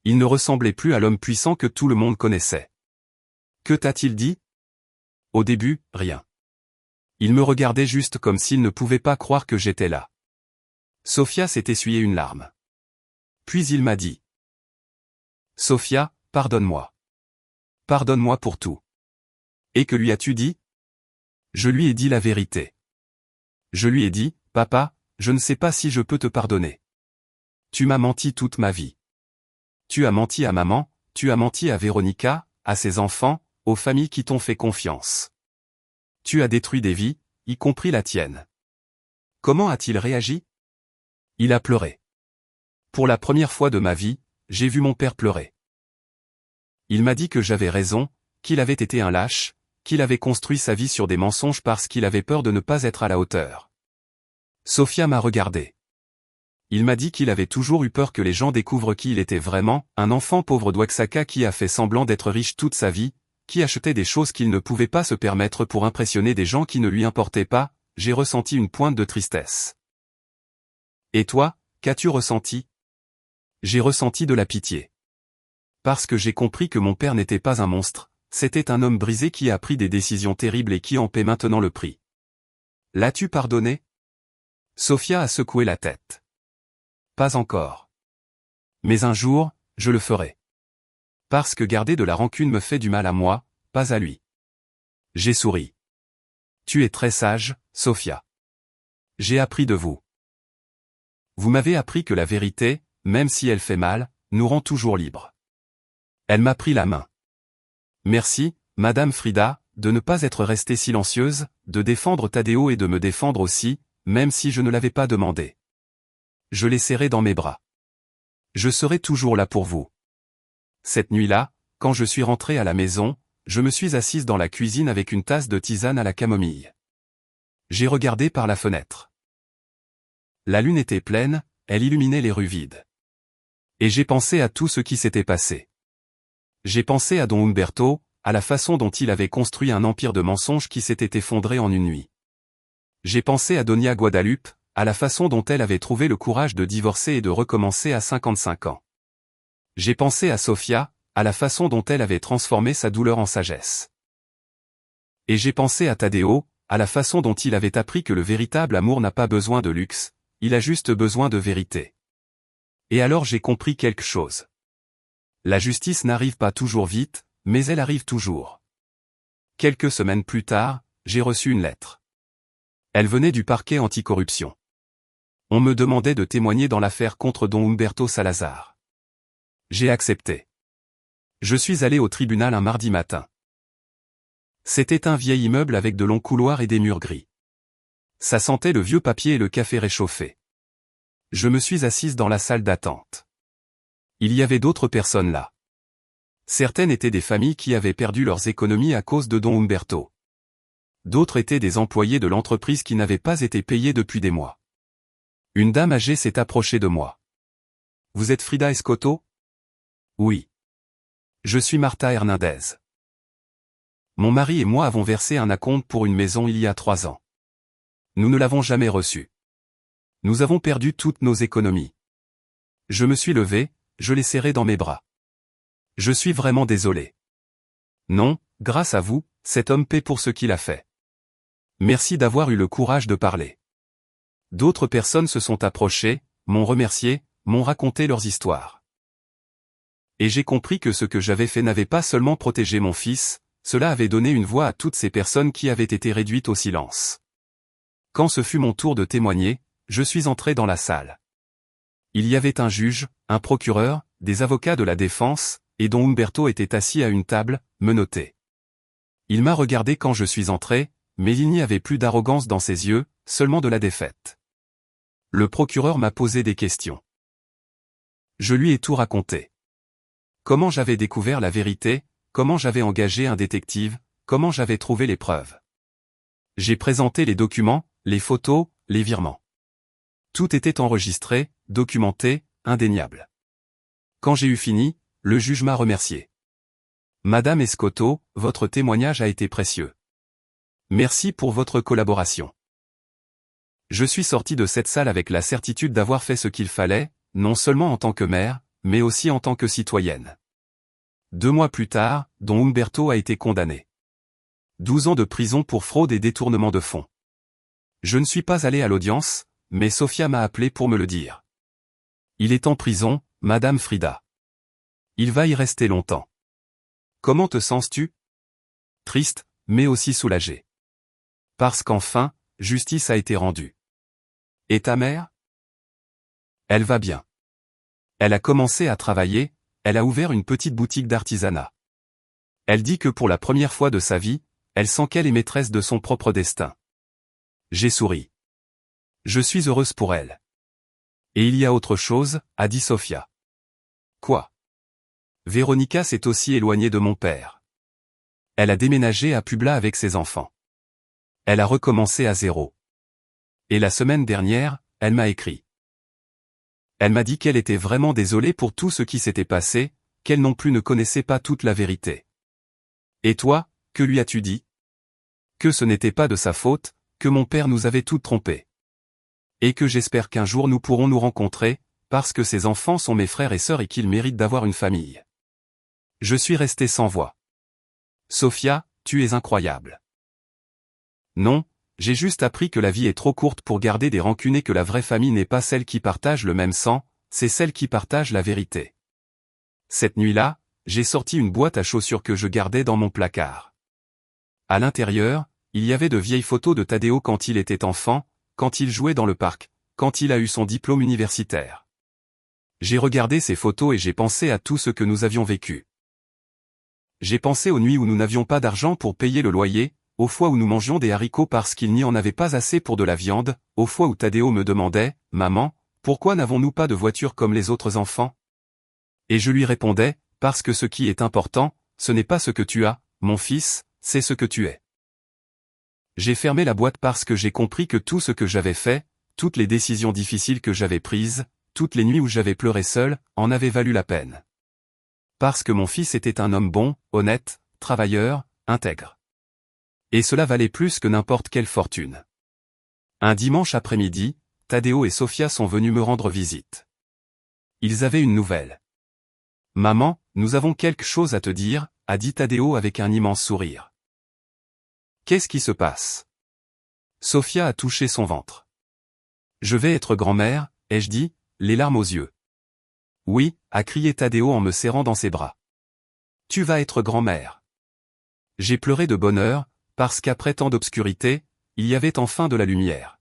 Il ne ressemblait plus à l'homme puissant que tout le monde connaissait. « Que t'a-t-il dit ? » Au début, rien. Il me regardait juste comme s'il ne pouvait pas croire que j'étais là. Sofia s'est essuyé une larme. Puis il m'a dit. « Sofia, pardonne-moi. Pardonne-moi pour tout. » Et que lui as-tu dit ? Je lui ai dit la vérité. Je lui ai dit, « Papa, je ne sais pas si je peux te pardonner. Tu m'as menti toute ma vie. Tu as menti à maman, tu as menti à Véronica, à ses enfants, aux familles qui t'ont fait confiance. Tu as détruit des vies, y compris la tienne. » Comment a-t-il réagi ? Il a pleuré. Pour la première fois de ma vie, j'ai vu mon père pleurer. Il m'a dit que j'avais raison, qu'il avait été un lâche, qu'il avait construit sa vie sur des mensonges parce qu'il avait peur de ne pas être à la hauteur. Sofia m'a regardé. Il m'a dit qu'il avait toujours eu peur que les gens découvrent qui il était vraiment, un enfant pauvre d'Oaxaca qui a fait semblant d'être riche toute sa vie, qui achetait des choses qu'il ne pouvait pas se permettre pour impressionner des gens qui ne lui importaient pas. J'ai ressenti une pointe de tristesse. Et toi, qu'as-tu ressenti ? J'ai ressenti de la pitié. Parce que j'ai compris que mon père n'était pas un monstre, c'était un homme brisé qui a pris des décisions terribles et qui en paie maintenant le prix. L'as-tu pardonné ? Sofia a secoué la tête. Pas encore. Mais un jour, je le ferai. Parce que garder de la rancune me fait du mal à moi, pas à lui. J'ai souri. Tu es très sage, Sofia. J'ai appris de vous. Vous m'avez appris que la vérité, même si elle fait mal, nous rend toujours libres. Elle m'a pris la main. Merci, Madame Frida, de ne pas être restée silencieuse, de défendre Tadeo et de me défendre aussi, même si je ne l'avais pas demandé. Je l'ai serré dans mes bras. Je serai toujours là pour vous. Cette nuit-là, quand je suis rentré à la maison, je me suis assise dans la cuisine avec une tasse de tisane à la camomille. J'ai regardé par la fenêtre. La lune était pleine, elle illuminait les rues vides. Et j'ai pensé à tout ce qui s'était passé. J'ai pensé à Don Umberto, à la façon dont il avait construit un empire de mensonges qui s'était effondré en une nuit. J'ai pensé à Donia Guadalupe, à la façon dont elle avait trouvé le courage de divorcer et de recommencer à 55 ans. J'ai pensé à Sofia, à la façon dont elle avait transformé sa douleur en sagesse. Et j'ai pensé à Tadeo, à la façon dont il avait appris que le véritable amour n'a pas besoin de luxe, il a juste besoin de vérité. Et alors j'ai compris quelque chose. La justice n'arrive pas toujours vite, mais elle arrive toujours. Quelques semaines plus tard, j'ai reçu une lettre. Elle venait du parquet anticorruption. On me demandait de témoigner dans l'affaire contre Don Umberto Salazar. J'ai accepté. Je suis allé au tribunal un mardi matin. C'était un vieil immeuble avec de longs couloirs et des murs gris. Ça sentait le vieux papier et le café réchauffé. Je me suis assise dans la salle d'attente. Il y avait d'autres personnes là. Certaines étaient des familles qui avaient perdu leurs économies à cause de Don Umberto. D'autres étaient des employés de l'entreprise qui n'avaient pas été payés depuis des mois. Une dame âgée s'est approchée de moi. « Vous êtes Frida Escoto ?»« Oui. »« Je suis Marta Hernandez. Mon mari et moi avons versé un acompte pour une maison il y a 3 ans. Nous ne l'avons jamais reçu. Nous avons perdu toutes nos économies. Je me suis levé, je l'ai serré dans mes bras. Je suis vraiment désolé. Non, grâce à vous, cet homme paie pour ce qu'il a fait. Merci d'avoir eu le courage de parler. » D'autres personnes se sont approchées, m'ont remercié, m'ont raconté leurs histoires. Et j'ai compris que ce que j'avais fait n'avait pas seulement protégé mon fils, cela avait donné une voix à toutes ces personnes qui avaient été réduites au silence. Quand ce fut mon tour de témoigner, je suis entré dans la salle. Il y avait un juge, un procureur, des avocats de la défense, et Don Umberto était assis à une table, menotté. Il m'a regardé quand je suis entré, mais il n'y avait plus d'arrogance dans ses yeux, seulement de la défaite. Le procureur m'a posé des questions. Je lui ai tout raconté. Comment j'avais découvert la vérité, comment j'avais engagé un détective, comment j'avais trouvé les preuves. J'ai présenté les documents, les photos, les virements. Tout était enregistré, documenté, indéniable. Quand j'ai eu fini, le juge m'a remercié. « Madame Escoto, votre témoignage a été précieux. Merci pour votre collaboration. » Je suis sorti de cette salle avec la certitude d'avoir fait ce qu'il fallait, non seulement en tant que mère, mais aussi en tant que citoyenne. 2 mois plus tard, Don Umberto a été condamné. 12 ans de prison pour fraude et détournement de fonds. Je ne suis pas allé à l'audience, mais Sofia m'a appelé pour me le dire. Il est en prison, Madame Frida. Il va y rester longtemps. Comment te sens-tu? Triste, mais aussi soulagé. Parce qu'enfin, justice a été rendue. Et ta mère? Elle va bien. Elle a commencé à travailler, elle a ouvert une petite boutique d'artisanat. Elle dit que pour la première fois de sa vie, elle sent qu'elle est maîtresse de son propre destin. J'ai souri. Je suis heureuse pour elle. Et il y a autre chose, a dit Sofia. Quoi? Véronica s'est aussi éloignée de mon père. Elle a déménagé à Puebla avec ses enfants. Elle a recommencé à zéro. Et la semaine dernière, elle m'a écrit. Elle m'a dit qu'elle était vraiment désolée pour tout ce qui s'était passé, qu'elle non plus ne connaissait pas toute la vérité. Et toi, que lui as-tu dit? Que ce n'était pas de sa faute, que mon père nous avait toutes trompées. Et que j'espère qu'un jour nous pourrons nous rencontrer, parce que ces enfants sont mes frères et sœurs et qu'ils méritent d'avoir une famille. Je suis resté sans voix. Sofia, tu es incroyable. Non, j'ai juste appris que la vie est trop courte pour garder des rancunes et que la vraie famille n'est pas celle qui partage le même sang, c'est celle qui partage la vérité. Cette nuit-là, j'ai sorti une boîte à chaussures que je gardais dans mon placard. À l'intérieur, il y avait de vieilles photos de Tadeo quand il était enfant, quand il jouait dans le parc, quand il a eu son diplôme universitaire. J'ai regardé ces photos et j'ai pensé à tout ce que nous avions vécu. J'ai pensé aux nuits où nous n'avions pas d'argent pour payer le loyer, aux fois où nous mangions des haricots parce qu'il n'y en avait pas assez pour de la viande, aux fois où Tadeo me demandait, « Maman, pourquoi n'avons-nous pas de voiture comme les autres enfants ?» Et je lui répondais, « Parce que ce qui est important, ce n'est pas ce que tu as, mon fils, c'est ce que tu es. » J'ai fermé la boîte parce que j'ai compris que tout ce que j'avais fait, toutes les décisions difficiles que j'avais prises, toutes les nuits où j'avais pleuré seul, en avaient valu la peine. parce que mon fils était un homme bon, honnête, travailleur, intègre. Et cela valait plus que n'importe quelle fortune. Un dimanche après-midi, Tadeo et Sofia sont venus me rendre visite. Ils avaient une nouvelle. « Maman, nous avons quelque chose à te dire », a dit Tadeo avec un immense sourire. « Qu'est-ce qui se passe ?» Sofia a touché son ventre. « Je vais être grand-mère », ai-je dit, les larmes aux yeux. « Oui », a crié Tadeo en me serrant dans ses bras. « Tu vas être grand-mère. » J'ai pleuré de bonheur, parce qu'après tant d'obscurité, il y avait enfin de la lumière.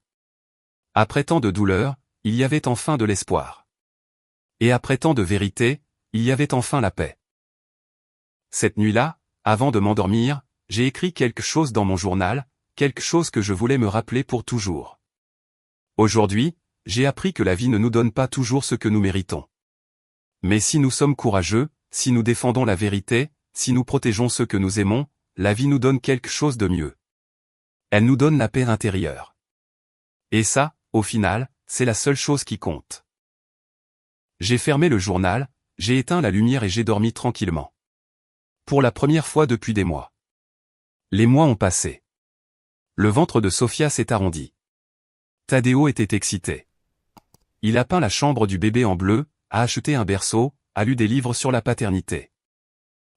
Après tant de douleur, il y avait enfin de l'espoir. Et après tant de vérité, il y avait enfin la paix. Cette nuit-là, avant de m'endormir, j'ai écrit quelque chose dans mon journal, quelque chose que je voulais me rappeler pour toujours. Aujourd'hui, j'ai appris que la vie ne nous donne pas toujours ce que nous méritons. Mais si nous sommes courageux, si nous défendons la vérité, si nous protégeons ceux que nous aimons, la vie nous donne quelque chose de mieux. Elle nous donne la paix intérieure. Et ça, au final, c'est la seule chose qui compte. J'ai fermé le journal, j'ai éteint la lumière et j'ai dormi tranquillement. Pour la première fois depuis des mois. Les mois ont passé. Le ventre de Sofia s'est arrondi. Tadeo était excité. Il a peint la chambre du bébé en bleu, a acheté un berceau, a lu des livres sur la paternité.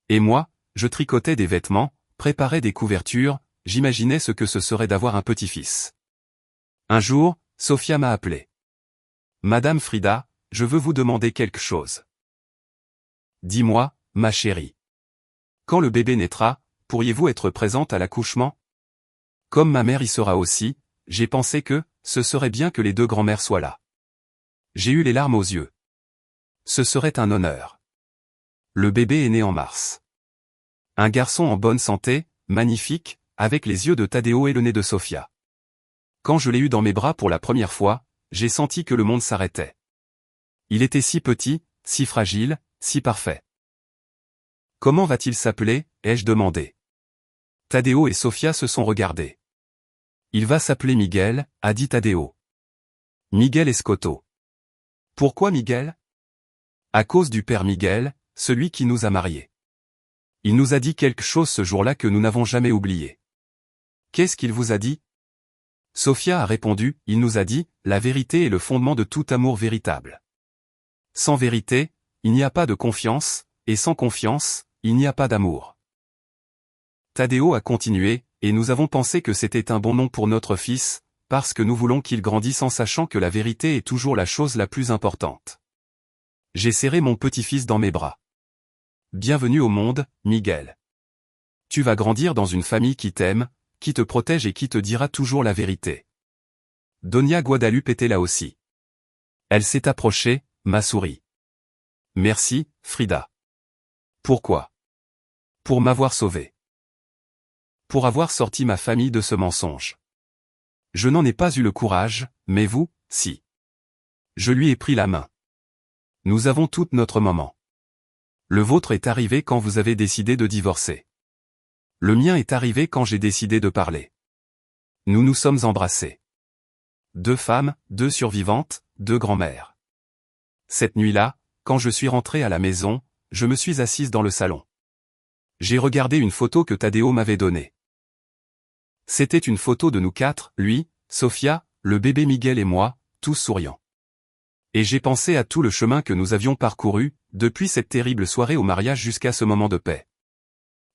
Et moi, je tricotais des vêtements, préparais des couvertures, j'imaginais ce que ce serait d'avoir un petit-fils. Un jour, Sofia m'a appelé. « Madame Frida, je veux vous demander quelque chose. » « Dis-moi, ma chérie. Quand le bébé naîtra, pourriez-vous être présente à l'accouchement ? Comme ma mère y sera aussi, j'ai pensé que, ce serait bien que les deux grands-mères soient là. » J'ai eu les larmes aux yeux. Ce serait un honneur. Le bébé est né en mars. Un garçon en bonne santé, magnifique, avec les yeux de Tadeo et le nez de Sofia. Quand je l'ai eu dans mes bras pour la première fois, j'ai senti que le monde s'arrêtait. Il était si petit, si fragile, si parfait. « Comment va-t-il s'appeler » ai-je demandé. Tadeo et Sofia se sont regardés. « Il va s'appeler Miguel » a dit Tadeo. « Miguel Escoto. » Pourquoi Miguel ? À cause du père Miguel, celui qui nous a mariés. Il nous a dit quelque chose ce jour-là que nous n'avons jamais oublié. Qu'est-ce qu'il vous a dit ? Sofia a répondu, il nous a dit, la vérité est le fondement de tout amour véritable. Sans vérité, il n'y a pas de confiance, et sans confiance, il n'y a pas d'amour. Tadeo a continué, et nous avons pensé que c'était un bon nom pour notre fils, parce que nous voulons qu'il grandisse en sachant que la vérité est toujours la chose la plus importante. J'ai serré mon petit-fils dans mes bras. Bienvenue au monde, Miguel. Tu vas grandir dans une famille qui t'aime, qui te protège et qui te dira toujours la vérité. Donia Guadalupe était là aussi. Elle s'est approchée, m'a souri. Merci, Frida. Pourquoi ? Pour m'avoir sauvé. Pour avoir sorti ma famille de ce mensonge. Je n'en ai pas eu le courage, mais vous, si. Je lui ai pris la main. Nous avons tout notre moment. Le vôtre est arrivé quand vous avez décidé de divorcer. Le mien est arrivé quand j'ai décidé de parler. Nous nous sommes embrassés. 2 femmes, 2 survivantes, 2 grand-mères. Cette nuit-là, quand je suis rentré à la maison, je me suis assise dans le salon. J'ai regardé une photo que Tadeo m'avait donnée. C'était une photo de nous 4, lui, Sofia, le bébé Miguel et moi, tous souriants. Et j'ai pensé à tout le chemin que nous avions parcouru, depuis cette terrible soirée au mariage jusqu'à ce moment de paix.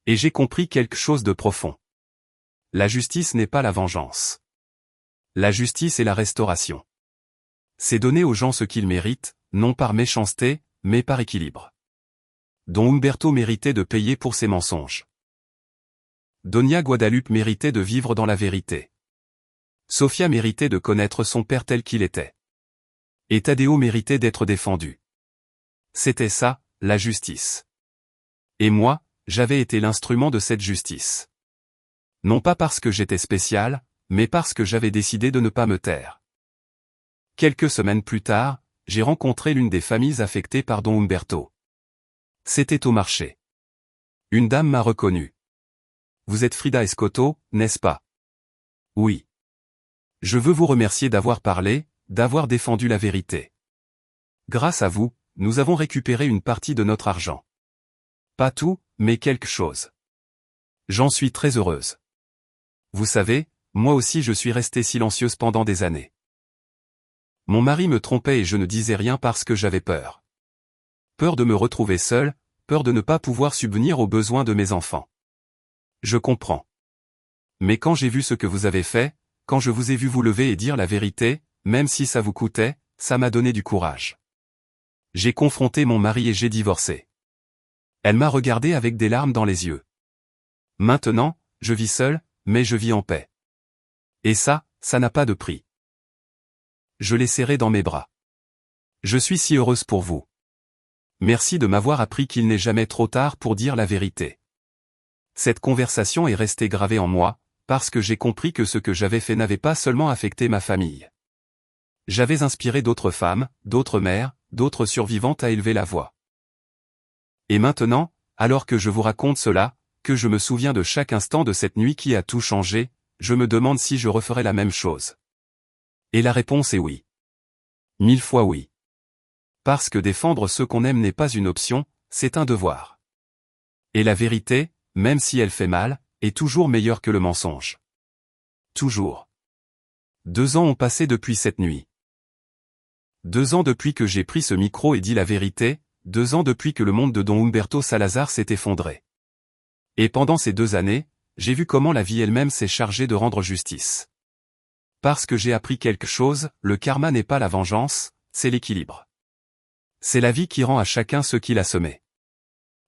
Et j'ai compris quelque chose de profond. La justice n'est pas la vengeance. La justice est la restauration. C'est donner aux gens ce qu'ils méritent, non par méchanceté, mais par équilibre. Don Umberto méritait de payer pour ses mensonges. Donia Guadalupe méritait de vivre dans la vérité. Sofia méritait de connaître son père tel qu'il était. Et Tadeo méritait d'être défendu. C'était ça, la justice. Et moi, j'avais été l'instrument de cette justice. Non pas parce que j'étais spécial, mais parce que j'avais décidé de ne pas me taire. Quelques semaines plus tard, j'ai rencontré l'une des familles affectées par Don Umberto. C'était au marché. Une dame m'a reconnu. « Vous êtes Frida Escoto, n'est-ce pas ? » « Oui. Je veux vous remercier d'avoir parlé, d'avoir défendu la vérité. Grâce à vous, nous avons récupéré une partie de notre argent. Pas tout, mais quelque chose. J'en suis très heureuse. Vous savez, moi aussi je suis restée silencieuse pendant des années. Mon mari me trompait et je ne disais rien parce que j'avais peur. Peur de me retrouver seule, peur de ne pas pouvoir subvenir aux besoins de mes enfants. Je comprends. Mais quand j'ai vu ce que vous avez fait, quand je vous ai vu vous lever et dire la vérité, même si ça vous coûtait, ça m'a donné du courage. J'ai confronté mon mari et j'ai divorcé. Elle m'a regardé avec des larmes dans les yeux. Maintenant, je vis seule, mais je vis en paix. Et ça n'a pas de prix. Je l'ai serré dans mes bras. Je suis si heureuse pour vous. Merci de m'avoir appris qu'il n'est jamais trop tard pour dire la vérité. Cette conversation est restée gravée en moi, parce que j'ai compris que ce que j'avais fait n'avait pas seulement affecté ma famille. J'avais inspiré d'autres femmes, d'autres mères, d'autres survivantes à élever la voix. Et maintenant, alors que je vous raconte cela, que je me souviens de chaque instant de cette nuit qui a tout changé, je me demande si je referais la même chose. Et la réponse est oui. 1000 fois oui. Parce que défendre ceux qu'on aime n'est pas une option, c'est un devoir. Et la vérité, même si elle fait mal, est toujours meilleure que le mensonge. Toujours. 2 ans ont passé depuis cette nuit. 2 ans depuis que j'ai pris ce micro et dit la vérité, 2 ans depuis que le monde de Don Humberto Salazar s'est effondré. Et pendant ces 2 années, j'ai vu comment la vie elle-même s'est chargée de rendre justice. Parce que j'ai appris quelque chose, le karma n'est pas la vengeance, c'est l'équilibre. C'est la vie qui rend à chacun ce qu'il a semé.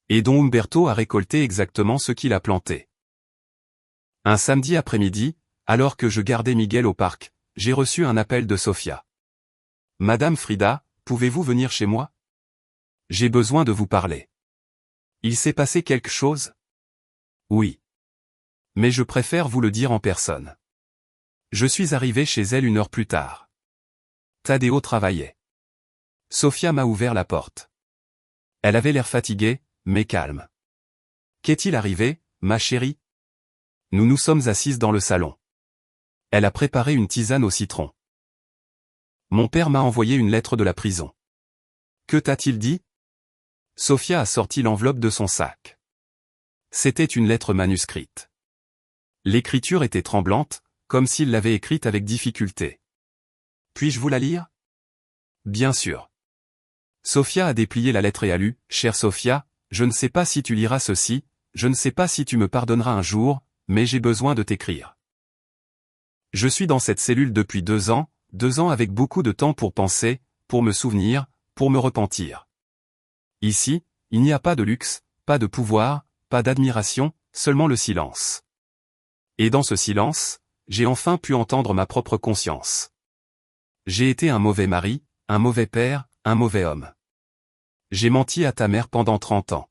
Et Don Humberto a récolté exactement ce qu'il a planté. Un samedi après-midi, alors que je gardais Miguel au parc, j'ai reçu un appel de Sofia. « Madame Frida, pouvez-vous venir chez moi? J'ai besoin de vous parler. » Il s'est passé quelque chose? Oui. Mais je préfère vous le dire en personne. Je suis arrivé chez elle 1 heure plus tard. Tadeo travaillait. Sofia m'a ouvert la porte. Elle avait l'air fatiguée, mais calme. « Qu'est-il arrivé, ma chérie ?» Nous nous sommes assises dans le salon. Elle a préparé une tisane au citron. Mon père m'a envoyé une lettre de la prison. Que t'a-t-il dit? Sofia a sorti l'enveloppe de son sac. C'était une lettre manuscrite. L'écriture était tremblante, comme s'il l'avait écrite avec difficulté. Puis-je vous la lire? Bien sûr. Sofia a déplié la lettre et a lu, « Chère Sofia, je ne sais pas si tu liras ceci, je ne sais pas si tu me pardonneras un jour, mais j'ai besoin de t'écrire. Je suis dans cette cellule depuis 2 ans, 2 ans avec beaucoup de temps pour penser, pour me souvenir, pour me repentir. Ici, il n'y a pas de luxe, pas de pouvoir, pas d'admiration, seulement le silence. Et dans ce silence, j'ai enfin pu entendre ma propre conscience. J'ai été un mauvais mari, un mauvais père, un mauvais homme. J'ai menti à ta mère pendant 30 ans.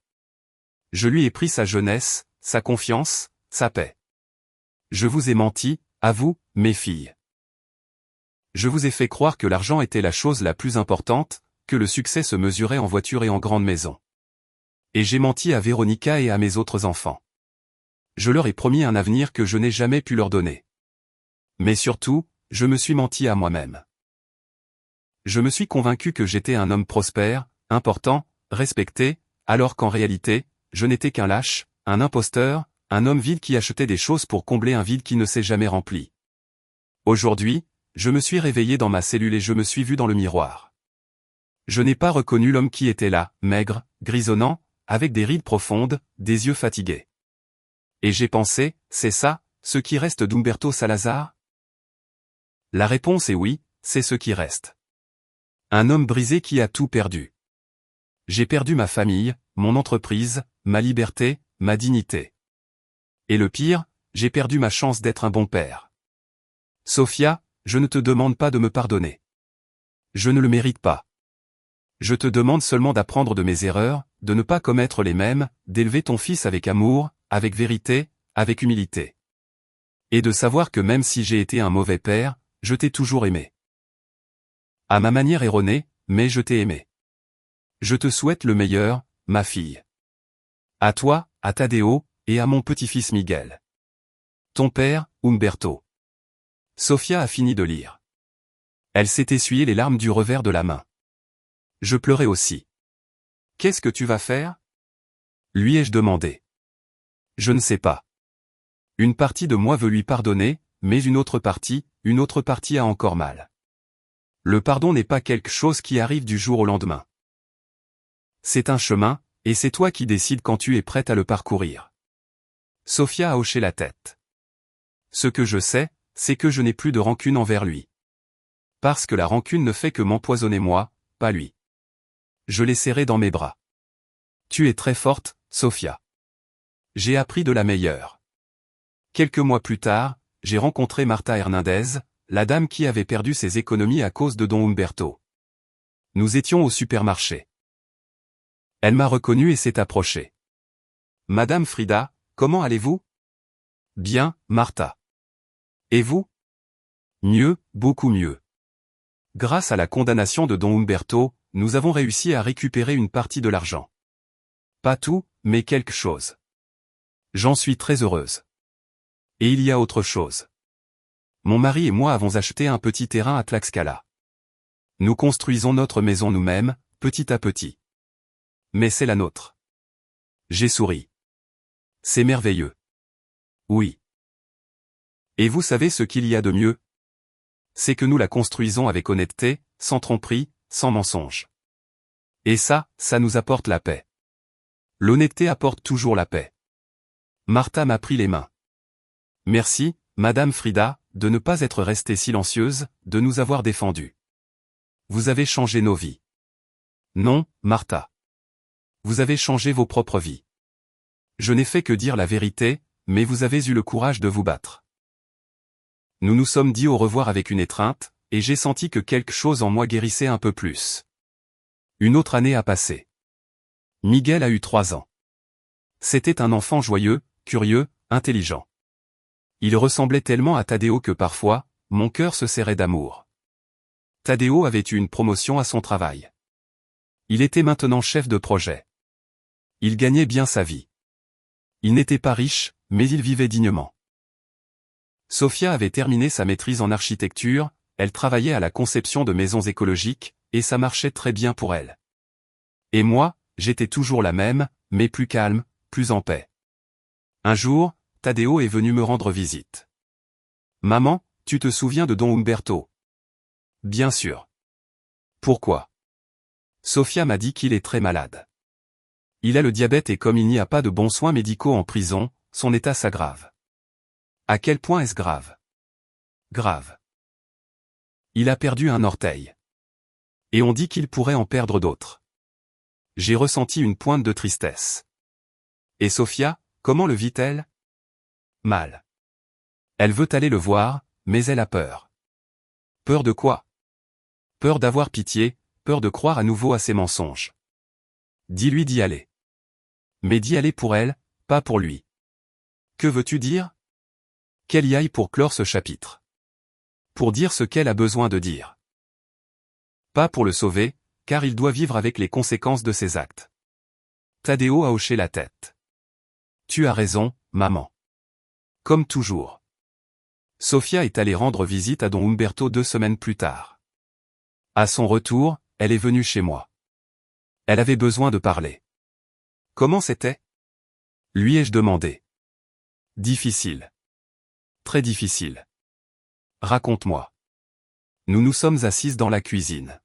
Je lui ai pris sa jeunesse, sa confiance, sa paix. Je vous ai menti, à vous, mes filles. Je vous ai fait croire que l'argent était la chose la plus importante, que le succès se mesurait en voiture et en grande maison. Et j'ai menti à Véronica et à mes autres enfants. Je leur ai promis un avenir que je n'ai jamais pu leur donner. Mais surtout, je me suis menti à moi-même. Je me suis convaincu que j'étais un homme prospère, important, respecté, alors qu'en réalité, je n'étais qu'un lâche, un imposteur, un homme vide qui achetait des choses pour combler un vide qui ne s'est jamais rempli. Aujourd'hui, je me suis réveillé dans ma cellule et je me suis vu dans le miroir. Je n'ai pas reconnu l'homme qui était là, maigre, grisonnant, avec des rides profondes, des yeux fatigués. Et j'ai pensé, c'est ça, ce qui reste d'Humberto Salazar? La réponse est oui, c'est ce qui reste. Un homme brisé qui a tout perdu. J'ai perdu ma famille, mon entreprise, ma liberté, ma dignité. Et le pire, j'ai perdu ma chance d'être un bon père. Sofia, je ne te demande pas de me pardonner. Je ne le mérite pas. Je te demande seulement d'apprendre de mes erreurs, de ne pas commettre les mêmes, d'élever ton fils avec amour, avec vérité, avec humilité. Et de savoir que même si j'ai été un mauvais père, je t'ai toujours aimé. À ma manière erronée, mais je t'ai aimé. Je te souhaite le meilleur, ma fille. À toi, à Tadeo, et à mon petit-fils Miguel. Ton père, Humberto. Sofia a fini de lire. Elle s'est essuyé les larmes du revers de la main. Je pleurais aussi. Qu'est-ce que tu vas faire? Lui ai-je demandé. Je ne sais pas. Une partie de moi veut lui pardonner, mais une autre partie a encore mal. Le pardon n'est pas quelque chose qui arrive du jour au lendemain. C'est un chemin, et c'est toi qui décides quand tu es prête à le parcourir. Sophia a hoché la tête. Ce que je sais, c'est que je n'ai plus de rancune envers lui. Parce que la rancune ne fait que m'empoisonner moi, pas lui. Je l'ai serré dans mes bras. Tu es très forte, Sophia. J'ai appris de la meilleure. Quelques mois plus tard, j'ai rencontré Marta Hernandez, la dame qui avait perdu ses économies à cause de Don Humberto. Nous étions au supermarché. Elle m'a reconnu et s'est approchée. Madame Frida, comment allez-vous? Bien, Marta. Et vous? Mieux, beaucoup mieux. Grâce à la condamnation de Don Humberto, nous avons réussi à récupérer une partie de l'argent. Pas tout, mais quelque chose. J'en suis très heureuse. Et il y a autre chose. Mon mari et moi avons acheté un petit terrain à Tlaxcala. Nous construisons notre maison nous-mêmes, petit à petit. Mais c'est la nôtre. J'ai souri. C'est merveilleux. Oui. Et vous savez ce qu'il y a de mieux? C'est que nous la construisons avec honnêteté, sans tromperie, sans mensonge. Et ça nous apporte la paix. L'honnêteté apporte toujours la paix. Marta m'a pris les mains. Merci, Madame Frida, de ne pas être restée silencieuse, de nous avoir défendus. Vous avez changé nos vies. Non, Marta. Vous avez changé vos propres vies. Je n'ai fait que dire la vérité, mais vous avez eu le courage de vous battre. Nous nous sommes dit au revoir avec une étreinte, et j'ai senti que quelque chose en moi guérissait un peu plus. Une autre année a passé. Miguel a eu 3 ans. C'était un enfant joyeux, curieux, intelligent. Il ressemblait tellement à Tadeo que parfois, mon cœur se serrait d'amour. Tadeo avait eu une promotion à son travail. Il était maintenant chef de projet. Il gagnait bien sa vie. Il n'était pas riche, mais il vivait dignement. Sophia avait terminé sa maîtrise en architecture, elle travaillait à la conception de maisons écologiques, et ça marchait très bien pour elle. Et moi, j'étais toujours la même, mais plus calme, plus en paix. Un jour, Tadeo est venu me rendre visite. Maman, tu te souviens de Don Humberto? Bien sûr. Pourquoi? Sophia m'a dit qu'il est très malade. Il a le diabète et comme il n'y a pas de bons soins médicaux en prison, son état s'aggrave. À quel point est-ce grave? Grave. Il a perdu un orteil. Et on dit qu'il pourrait en perdre d'autres. J'ai ressenti une pointe de tristesse. Et Sophia, comment le vit-elle? Mal. Elle veut aller le voir, mais elle a peur. Peur de quoi? Peur d'avoir pitié, peur de croire à nouveau à ses mensonges. Dis-lui d'y aller. Mais d'y aller pour elle, pas pour lui. Que veux-tu dire? Qu'elle y aille pour clore ce chapitre. Pour dire ce qu'elle a besoin de dire. Pas pour le sauver, car il doit vivre avec les conséquences de ses actes. Tadeo a hoché la tête. Tu as raison, maman. Comme toujours. Sophia est allée rendre visite à Don Humberto 2 semaines plus tard. À son retour, elle est venue chez moi. Elle avait besoin de parler. Comment c'était? Lui ai-je demandé. Difficile. Très difficile. Raconte-moi. Nous nous sommes assises dans la cuisine.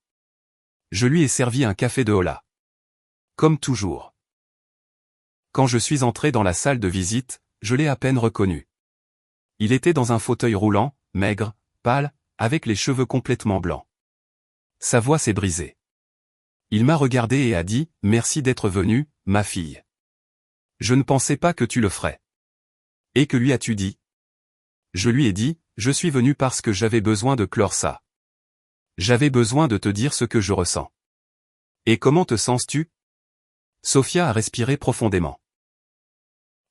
Je lui ai servi un café de hola. Comme toujours. Quand je suis entré dans la salle de visite, je l'ai à peine reconnu. Il était dans un fauteuil roulant, maigre, pâle, avec les cheveux complètement blancs. Sa voix s'est brisée. Il m'a regardé et a dit « Merci d'être venue, ma fille. Je ne pensais pas que tu le ferais. » Et que lui as-tu dit? Je lui ai dit « Je suis venu parce que j'avais besoin de clore ça. J'avais besoin de te dire ce que je ressens. » Et comment te sens-tu? Sophia a respiré profondément.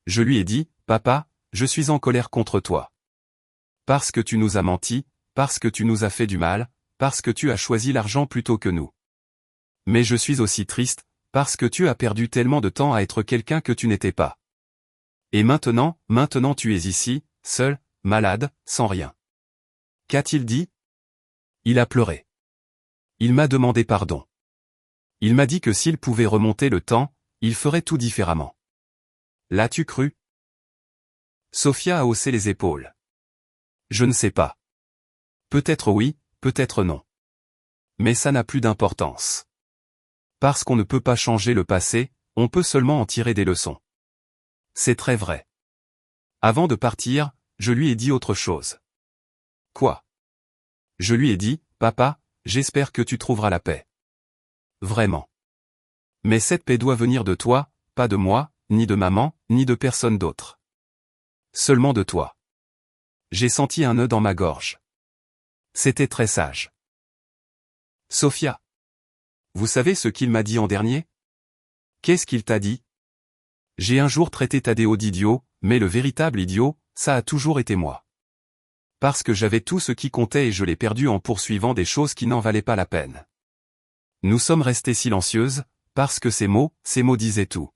Je lui ai dit « Papa, je suis en colère contre toi. Parce que tu nous as menti, parce que tu nous as fait du mal, parce que tu as choisi l'argent plutôt que nous. Mais je suis aussi triste, parce que tu as perdu tellement de temps à être quelqu'un que tu n'étais pas. Et maintenant tu es ici, seul, malade, sans rien. » Qu'a-t-il dit? Il a pleuré. Il m'a demandé pardon. Il m'a dit que s'il pouvait remonter le temps, il ferait tout différemment. L'as-tu cru? Sofia a haussé les épaules. Je ne sais pas. Peut-être oui, peut-être non. Mais ça n'a plus d'importance. Parce qu'on ne peut pas changer le passé, on peut seulement en tirer des leçons. C'est très vrai. Avant de partir, je lui ai dit autre chose. Quoi? Je lui ai dit, papa, j'espère que tu trouveras la paix. Vraiment. Mais cette paix doit venir de toi, pas de moi, ni de maman, ni de personne d'autre. Seulement de toi. J'ai senti un nœud dans ma gorge. C'était très sage. Sofia. Vous savez ce qu'il m'a dit en dernier? Qu'est-ce qu'il t'a dit? J'ai un jour traité Tadeo d'idiot, mais le véritable idiot, ça a toujours été moi. Parce que j'avais tout ce qui comptait et je l'ai perdu en poursuivant des choses qui n'en valaient pas la peine. Nous sommes restés silencieuses, parce que ces mots disaient tout.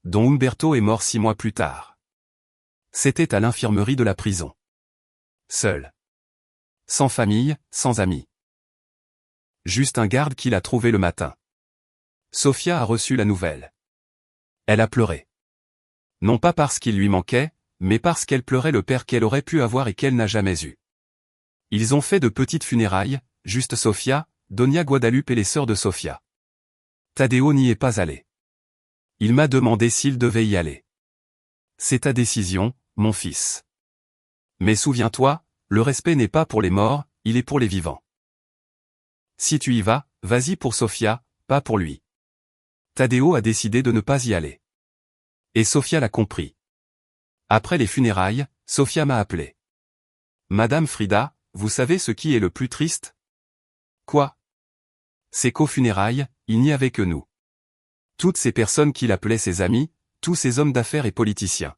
Don Umberto est mort 6 mois plus tard. C'était à l'infirmerie de la prison. Seul. Sans famille, sans amis. Juste un garde qui l'a trouvé le matin. Sofia a reçu la nouvelle. Elle a pleuré. Non pas parce qu'il lui manquait, mais parce qu'elle pleurait le père qu'elle aurait pu avoir et qu'elle n'a jamais eu. Ils ont fait de petites funérailles, juste Sofia, Donia Guadalupe et les sœurs de Sofia. Tadeo n'y est pas allé. Il m'a demandé s'il devait y aller. C'est ta décision, mon fils. Mais souviens-toi, le respect n'est pas pour les morts, il est pour les vivants. Si tu y vas, vas-y pour Sofia, pas pour lui. Tadeo a décidé de ne pas y aller. Et Sofia l'a compris. Après les funérailles, Sofia m'a appelé. Madame Frida, vous savez ce qui est le plus triste? Quoi? C'est qu'aux funérailles, il n'y avait que nous. Toutes ces personnes qu'il appelait ses amis, tous ces hommes d'affaires et politiciens.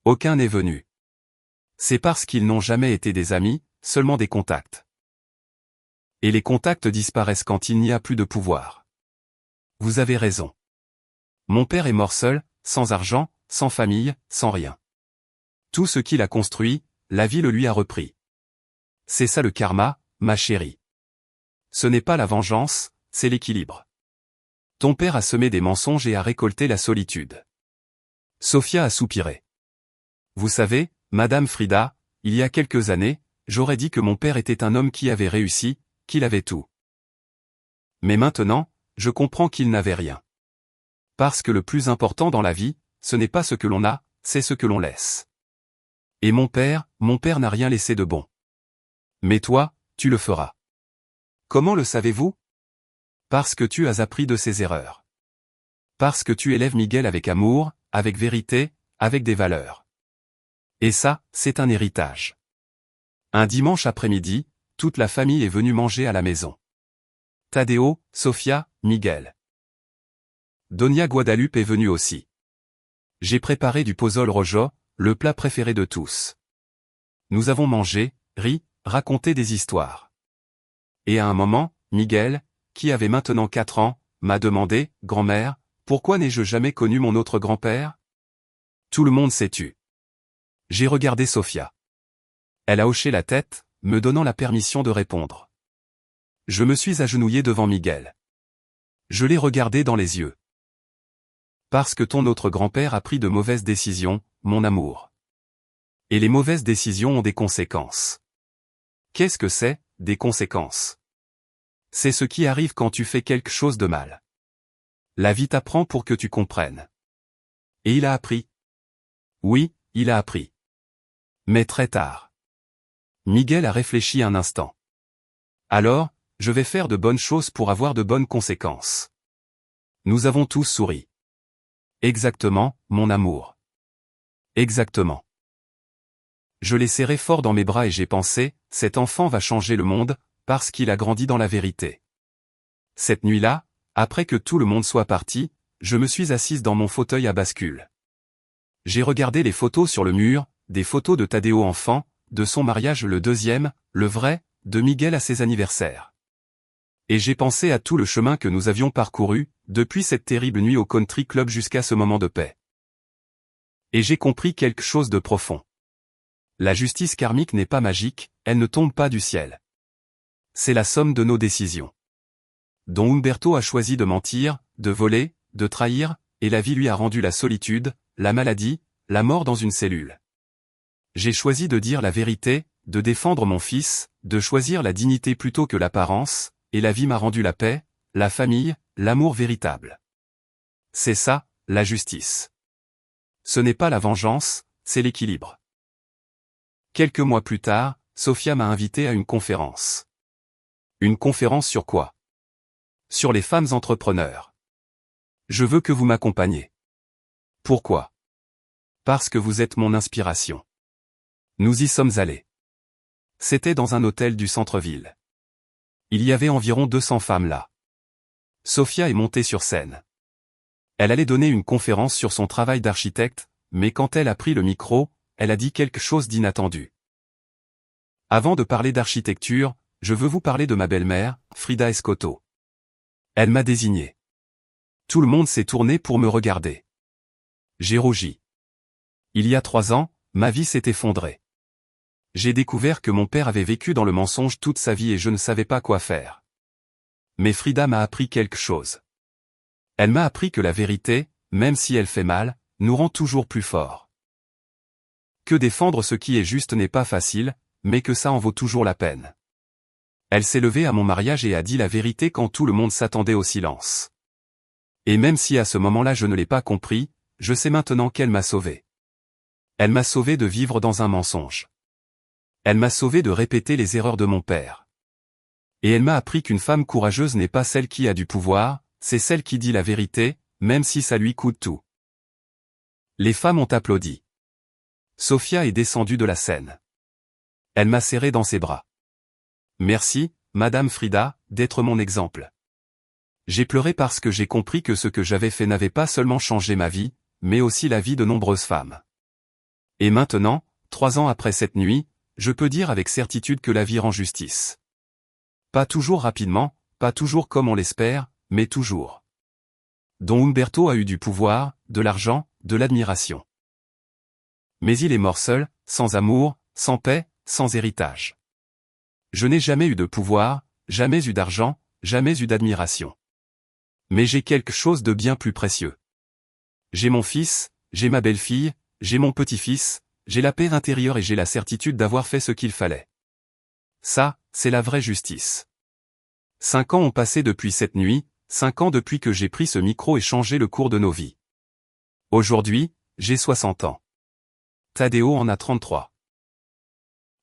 Aucun n'est venu. C'est parce qu'ils n'ont jamais été des amis, seulement des contacts. Et les contacts disparaissent quand il n'y a plus de pouvoir. Vous avez raison. Mon père est mort seul, sans argent, sans famille, sans rien. Tout ce qu'il a construit, la vie le lui a repris. C'est ça le karma, ma chérie. Ce n'est pas la vengeance, c'est l'équilibre. Ton père a semé des mensonges et a récolté la solitude. Sofia a soupiré. Vous savez, Madame Frida, il y a quelques années, j'aurais dit que mon père était un homme qui avait réussi, qu'il avait tout. Mais maintenant, je comprends qu'il n'avait rien. Parce que le plus important dans la vie, ce n'est pas ce que l'on a, c'est ce que l'on laisse. Et mon père n'a rien laissé de bon. Mais toi, tu le feras. Comment le savez-vous? Parce que tu as appris de ses erreurs. Parce que tu élèves Miguel avec amour, avec vérité, avec des valeurs. Et ça, c'est un héritage. Un dimanche après-midi, toute la famille est venue manger à la maison. Tadeo, Sofia, Miguel. Donia Guadalupe est venue aussi. J'ai préparé du pozole rojo, le plat préféré de tous. Nous avons mangé, ri, raconté des histoires. Et à un moment, Miguel, qui avait maintenant 4 ans, m'a demandé, « Grand-mère, pourquoi n'ai-je jamais connu mon autre grand-père » Tout le monde s'est tu. J'ai regardé Sofia. Elle a hoché la tête, me donnant la permission de répondre. Je me suis agenouillé devant Miguel. Je l'ai regardé dans les yeux. Parce que ton autre grand-père a pris de mauvaises décisions, mon amour. Et les mauvaises décisions ont des conséquences. Qu'est-ce que c'est, des conséquences? C'est ce qui arrive quand tu fais quelque chose de mal. La vie t'apprend pour que tu comprennes. Et il a appris. Oui, il a appris. Mais très tard. Miguel a réfléchi un instant. Alors, je vais faire de bonnes choses pour avoir de bonnes conséquences. Nous avons tous souri. Exactement, mon amour. Exactement. Je l'ai serré fort dans mes bras et j'ai pensé, cet enfant va changer le monde, parce qu'il a grandi dans la vérité. Cette nuit-là, après que tout le monde soit parti, je me suis assise dans mon fauteuil à bascule. J'ai regardé les photos sur le mur, des photos de Tadeo enfant, de son mariage le deuxième, le vrai, de Miguel à ses anniversaires. Et j'ai pensé à tout le chemin que nous avions parcouru, depuis cette terrible nuit au country club jusqu'à ce moment de paix. Et j'ai compris quelque chose de profond. La justice karmique n'est pas magique, elle ne tombe pas du ciel. C'est la somme de nos décisions. Don Umberto a choisi de mentir, de voler, de trahir, et la vie lui a rendu la solitude, la maladie, la mort dans une cellule. J'ai choisi de dire la vérité, de défendre mon fils, de choisir la dignité plutôt que l'apparence, et la vie m'a rendu la paix, la famille, l'amour véritable. C'est ça, la justice. Ce n'est pas la vengeance, c'est l'équilibre. Quelques mois plus tard, Sophia m'a invité à une conférence. Une conférence sur quoi? Sur les femmes entrepreneurs. Je veux que vous m'accompagniez. Pourquoi? Parce que vous êtes mon inspiration. Nous y sommes allés. C'était dans un hôtel du centre-ville. Il y avait environ 200 femmes là. Sophia est montée sur scène. Elle allait donner une conférence sur son travail d'architecte, mais quand elle a pris le micro, elle a dit quelque chose d'inattendu. Avant de parler d'architecture, je veux vous parler de ma belle-mère, Frida Escoto. Elle m'a désigné. Tout le monde s'est tourné pour me regarder. J'ai rougi. Il y a 3 ans, ma vie s'est effondrée. J'ai découvert que mon père avait vécu dans le mensonge toute sa vie et je ne savais pas quoi faire. Mais Frida m'a appris quelque chose. Elle m'a appris que la vérité, même si elle fait mal, nous rend toujours plus forts. Que défendre ce qui est juste n'est pas facile, mais que ça en vaut toujours la peine. Elle s'est levée à mon mariage et a dit la vérité quand tout le monde s'attendait au silence. Et même si à ce moment-là je ne l'ai pas compris, je sais maintenant qu'elle m'a sauvé. Elle m'a sauvé de vivre dans un mensonge. Elle m'a sauvé de répéter les erreurs de mon père. Et elle m'a appris qu'une femme courageuse n'est pas celle qui a du pouvoir, c'est celle qui dit la vérité, même si ça lui coûte tout. Les femmes ont applaudi. Sophia est descendue de la scène. Elle m'a serré dans ses bras. Merci, Madame Frida, d'être mon exemple. J'ai pleuré parce que j'ai compris que ce que j'avais fait n'avait pas seulement changé ma vie, mais aussi la vie de nombreuses femmes. Et maintenant, 3 ans après cette nuit, je peux dire avec certitude que la vie rend justice. Pas toujours rapidement, pas toujours comme on l'espère, mais toujours. Don Umberto a eu du pouvoir, de l'argent, de l'admiration. Mais il est mort seul, sans amour, sans paix, sans héritage. Je n'ai jamais eu de pouvoir, jamais eu d'argent, jamais eu d'admiration. Mais j'ai quelque chose de bien plus précieux. J'ai mon fils, j'ai ma belle-fille, j'ai mon petit-fils, j'ai la paix intérieure et j'ai la certitude d'avoir fait ce qu'il fallait. Ça, c'est la vraie justice. 5 ans ont passé depuis cette nuit, 5 ans depuis que j'ai pris ce micro et changé le cours de nos vies. Aujourd'hui, j'ai 60 ans. Tadeo en a 33.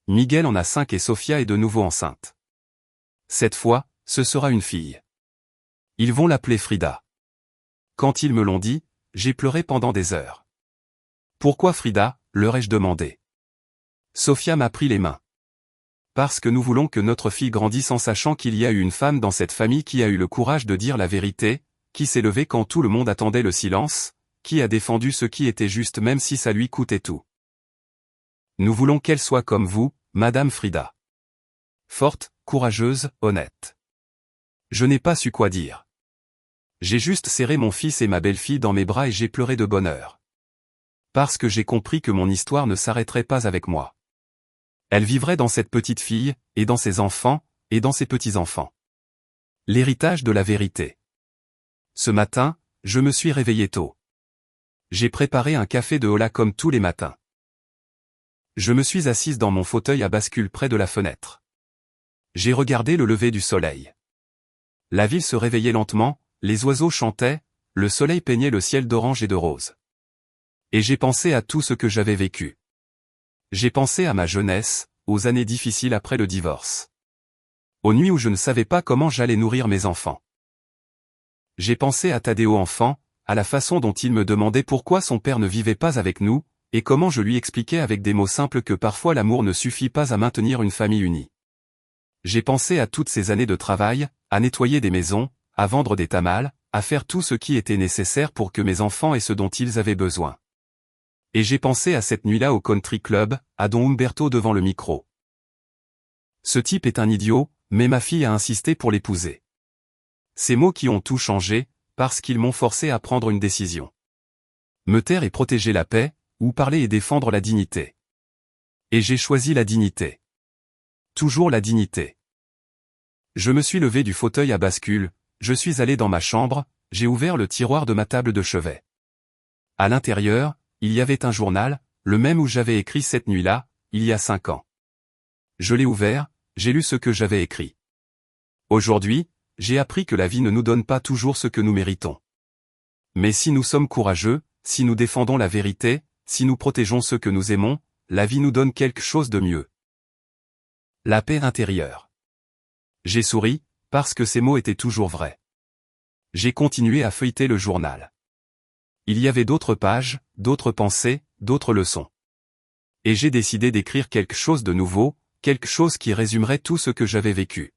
Miguel en a 5 et Sophia est de nouveau enceinte. Cette fois, ce sera une fille. Ils vont l'appeler Frida. Quand ils me l'ont dit, j'ai pleuré pendant des heures. Pourquoi Frida, leur ai-je demandé. Sophia m'a pris les mains. Parce que nous voulons que notre fille grandisse en sachant qu'il y a eu une femme dans cette famille qui a eu le courage de dire la vérité, qui s'est levée quand tout le monde attendait le silence, qui a défendu ce qui était juste même si ça lui coûtait tout. Nous voulons qu'elle soit comme vous, Madame Frida. Forte, courageuse, honnête. Je n'ai pas su quoi dire. J'ai juste serré mon fils et ma belle-fille dans mes bras et j'ai pleuré de bonheur. Parce que j'ai compris que mon histoire ne s'arrêterait pas avec moi. Elle vivrait dans cette petite fille, et dans ses enfants, et dans ses petits-enfants. L'héritage de la vérité. Ce matin, je me suis réveillé tôt. J'ai préparé un café de hola comme tous les matins. Je me suis assise dans mon fauteuil à bascule près de la fenêtre. J'ai regardé le lever du soleil. La ville se réveillait lentement, les oiseaux chantaient, le soleil peignait le ciel d'orange et de rose. Et j'ai pensé à tout ce que j'avais vécu. J'ai pensé à ma jeunesse, aux années difficiles après le divorce. Aux nuits où je ne savais pas comment j'allais nourrir mes enfants. J'ai pensé à Tadeo enfant, à la façon dont il me demandait pourquoi son père ne vivait pas avec nous, et comment je lui expliquais avec des mots simples que parfois l'amour ne suffit pas à maintenir une famille unie. J'ai pensé à toutes ces années de travail, à nettoyer des maisons, à vendre des tamales, à faire tout ce qui était nécessaire pour que mes enfants aient ce dont ils avaient besoin. Et j'ai pensé à cette nuit-là au country club, à Don Umberto devant le micro. Ce type est un idiot, mais ma fille a insisté pour l'épouser. Ces mots qui ont tout changé, parce qu'ils m'ont forcé à prendre une décision. Me taire et protéger la paix, ou parler et défendre la dignité. Et j'ai choisi la dignité. Toujours la dignité. Je me suis levé du fauteuil à bascule, je suis allé dans ma chambre, j'ai ouvert le tiroir de ma table de chevet. À l'intérieur, il y avait un journal, le même où j'avais écrit cette nuit-là, il y a 5 ans. Je l'ai ouvert, j'ai lu ce que j'avais écrit. Aujourd'hui, j'ai appris que la vie ne nous donne pas toujours ce que nous méritons. Mais si nous sommes courageux, si nous défendons la vérité, si nous protégeons ceux que nous aimons, la vie nous donne quelque chose de mieux. La paix intérieure. J'ai souri, parce que ces mots étaient toujours vrais. J'ai continué à feuilleter le journal. Il y avait d'autres pages, d'autres pensées, d'autres leçons. Et j'ai décidé d'écrire quelque chose de nouveau, quelque chose qui résumerait tout ce que j'avais vécu.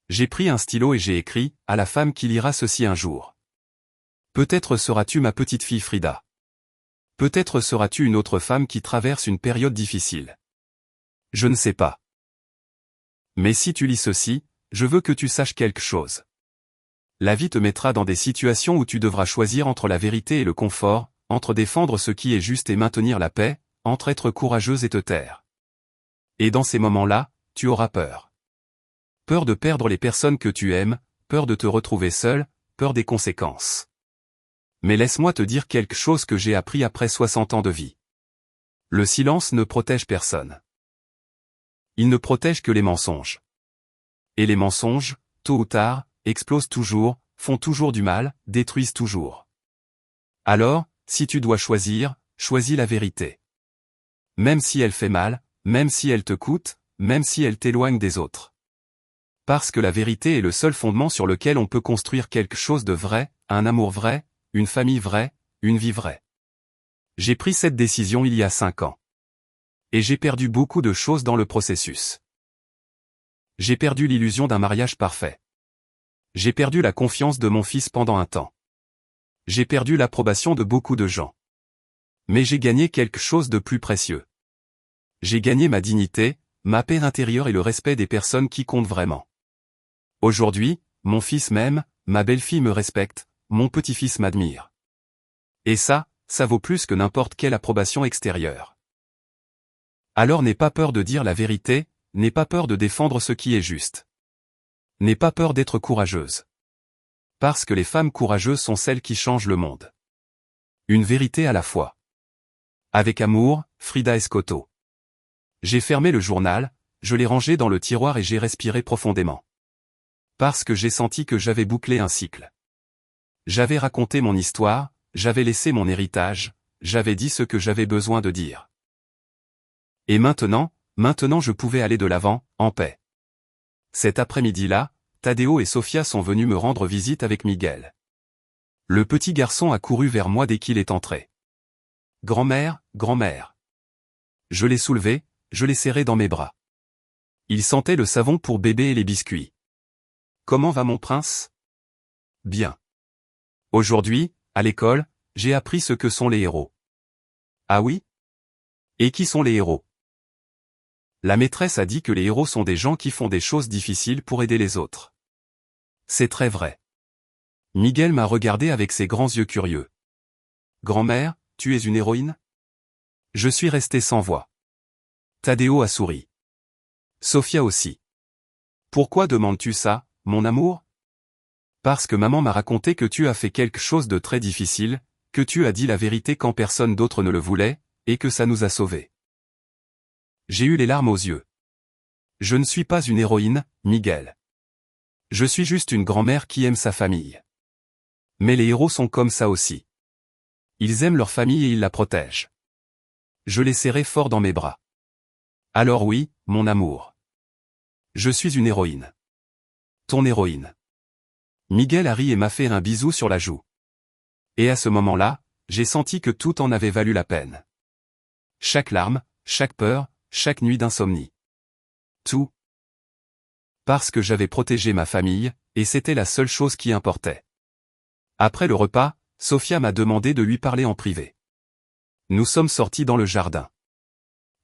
J'ai pris un stylo et j'ai écrit, à la femme qui lira ceci un jour. Peut-être seras-tu ma petite fille Frida. Peut-être seras-tu une autre femme qui traverse une période difficile. Je ne sais pas. Mais si tu lis ceci, je veux que tu saches quelque chose. La vie te mettra dans des situations où tu devras choisir entre la vérité et le confort, entre défendre ce qui est juste et maintenir la paix, entre être courageuse et te taire. Et dans ces moments-là, tu auras peur. Peur de perdre les personnes que tu aimes, peur de te retrouver seul, peur des conséquences. Mais laisse-moi te dire quelque chose que j'ai appris après 60 ans de vie. Le silence ne protège personne. Il ne protège que les mensonges. Et les mensonges, tôt ou tard, explosent toujours, font toujours du mal, détruisent toujours. Alors, si tu dois choisir, choisis la vérité. Même si elle fait mal, même si elle te coûte, même si elle t'éloigne des autres. Parce que la vérité est le seul fondement sur lequel on peut construire quelque chose de vrai, un amour vrai, une famille vraie, une vie vraie. J'ai pris cette décision il y a 5 ans. Et j'ai perdu beaucoup de choses dans le processus. J'ai perdu l'illusion d'un mariage parfait. J'ai perdu la confiance de mon fils pendant un temps. J'ai perdu l'approbation de beaucoup de gens. Mais j'ai gagné quelque chose de plus précieux. J'ai gagné ma dignité, ma paix intérieure et le respect des personnes qui comptent vraiment. Aujourd'hui, mon fils m'aime, ma belle-fille me respecte, mon petit-fils m'admire. Et ça vaut plus que n'importe quelle approbation extérieure. Alors n'aie pas peur de dire la vérité, n'aie pas peur de défendre ce qui est juste. N'aie pas peur d'être courageuse. Parce que les femmes courageuses sont celles qui changent le monde. Une vérité à la fois. Avec amour, Frida Escoto. J'ai fermé le journal, je l'ai rangé dans le tiroir et j'ai respiré profondément. Parce que j'ai senti que j'avais bouclé un cycle. J'avais raconté mon histoire, j'avais laissé mon héritage, j'avais dit ce que j'avais besoin de dire. Et maintenant je pouvais aller de l'avant, en paix. Cet après-midi-là, Tadeo et Sofia sont venus me rendre visite avec Miguel. Le petit garçon a couru vers moi dès qu'il est entré. Grand-mère, grand-mère. Je l'ai soulevé, je l'ai serré dans mes bras. Il sentait le savon pour bébé et les biscuits. Comment va mon prince? Bien. Aujourd'hui, à l'école, j'ai appris ce que sont les héros. Ah oui? Et qui sont les héros? La maîtresse a dit que les héros sont des gens qui font des choses difficiles pour aider les autres. C'est très vrai. Miguel m'a regardé avec ses grands yeux curieux. Grand-mère, tu es une héroïne? Je suis resté sans voix. Tadeo a souri. Sofia aussi. Pourquoi demandes-tu ça, mon amour? Parce que maman m'a raconté que tu as fait quelque chose de très difficile, que tu as dit la vérité quand personne d'autre ne le voulait, et que ça nous a sauvés. J'ai eu les larmes aux yeux. Je ne suis pas une héroïne, Miguel. Je suis juste une grand-mère qui aime sa famille. Mais les héros sont comme ça aussi. Ils aiment leur famille et ils la protègent. Je l'ai serré fort dans mes bras. Alors oui, mon amour. Je suis une héroïne. Ton héroïne. Miguel a ri et m'a fait un bisou sur la joue. Et à ce moment-là, j'ai senti que tout en avait valu la peine. Chaque larme, chaque peur, chaque nuit d'insomnie. Tout. Parce que j'avais protégé ma famille, et c'était la seule chose qui importait. Après le repas, Sofia m'a demandé de lui parler en privé. Nous sommes sortis dans le jardin.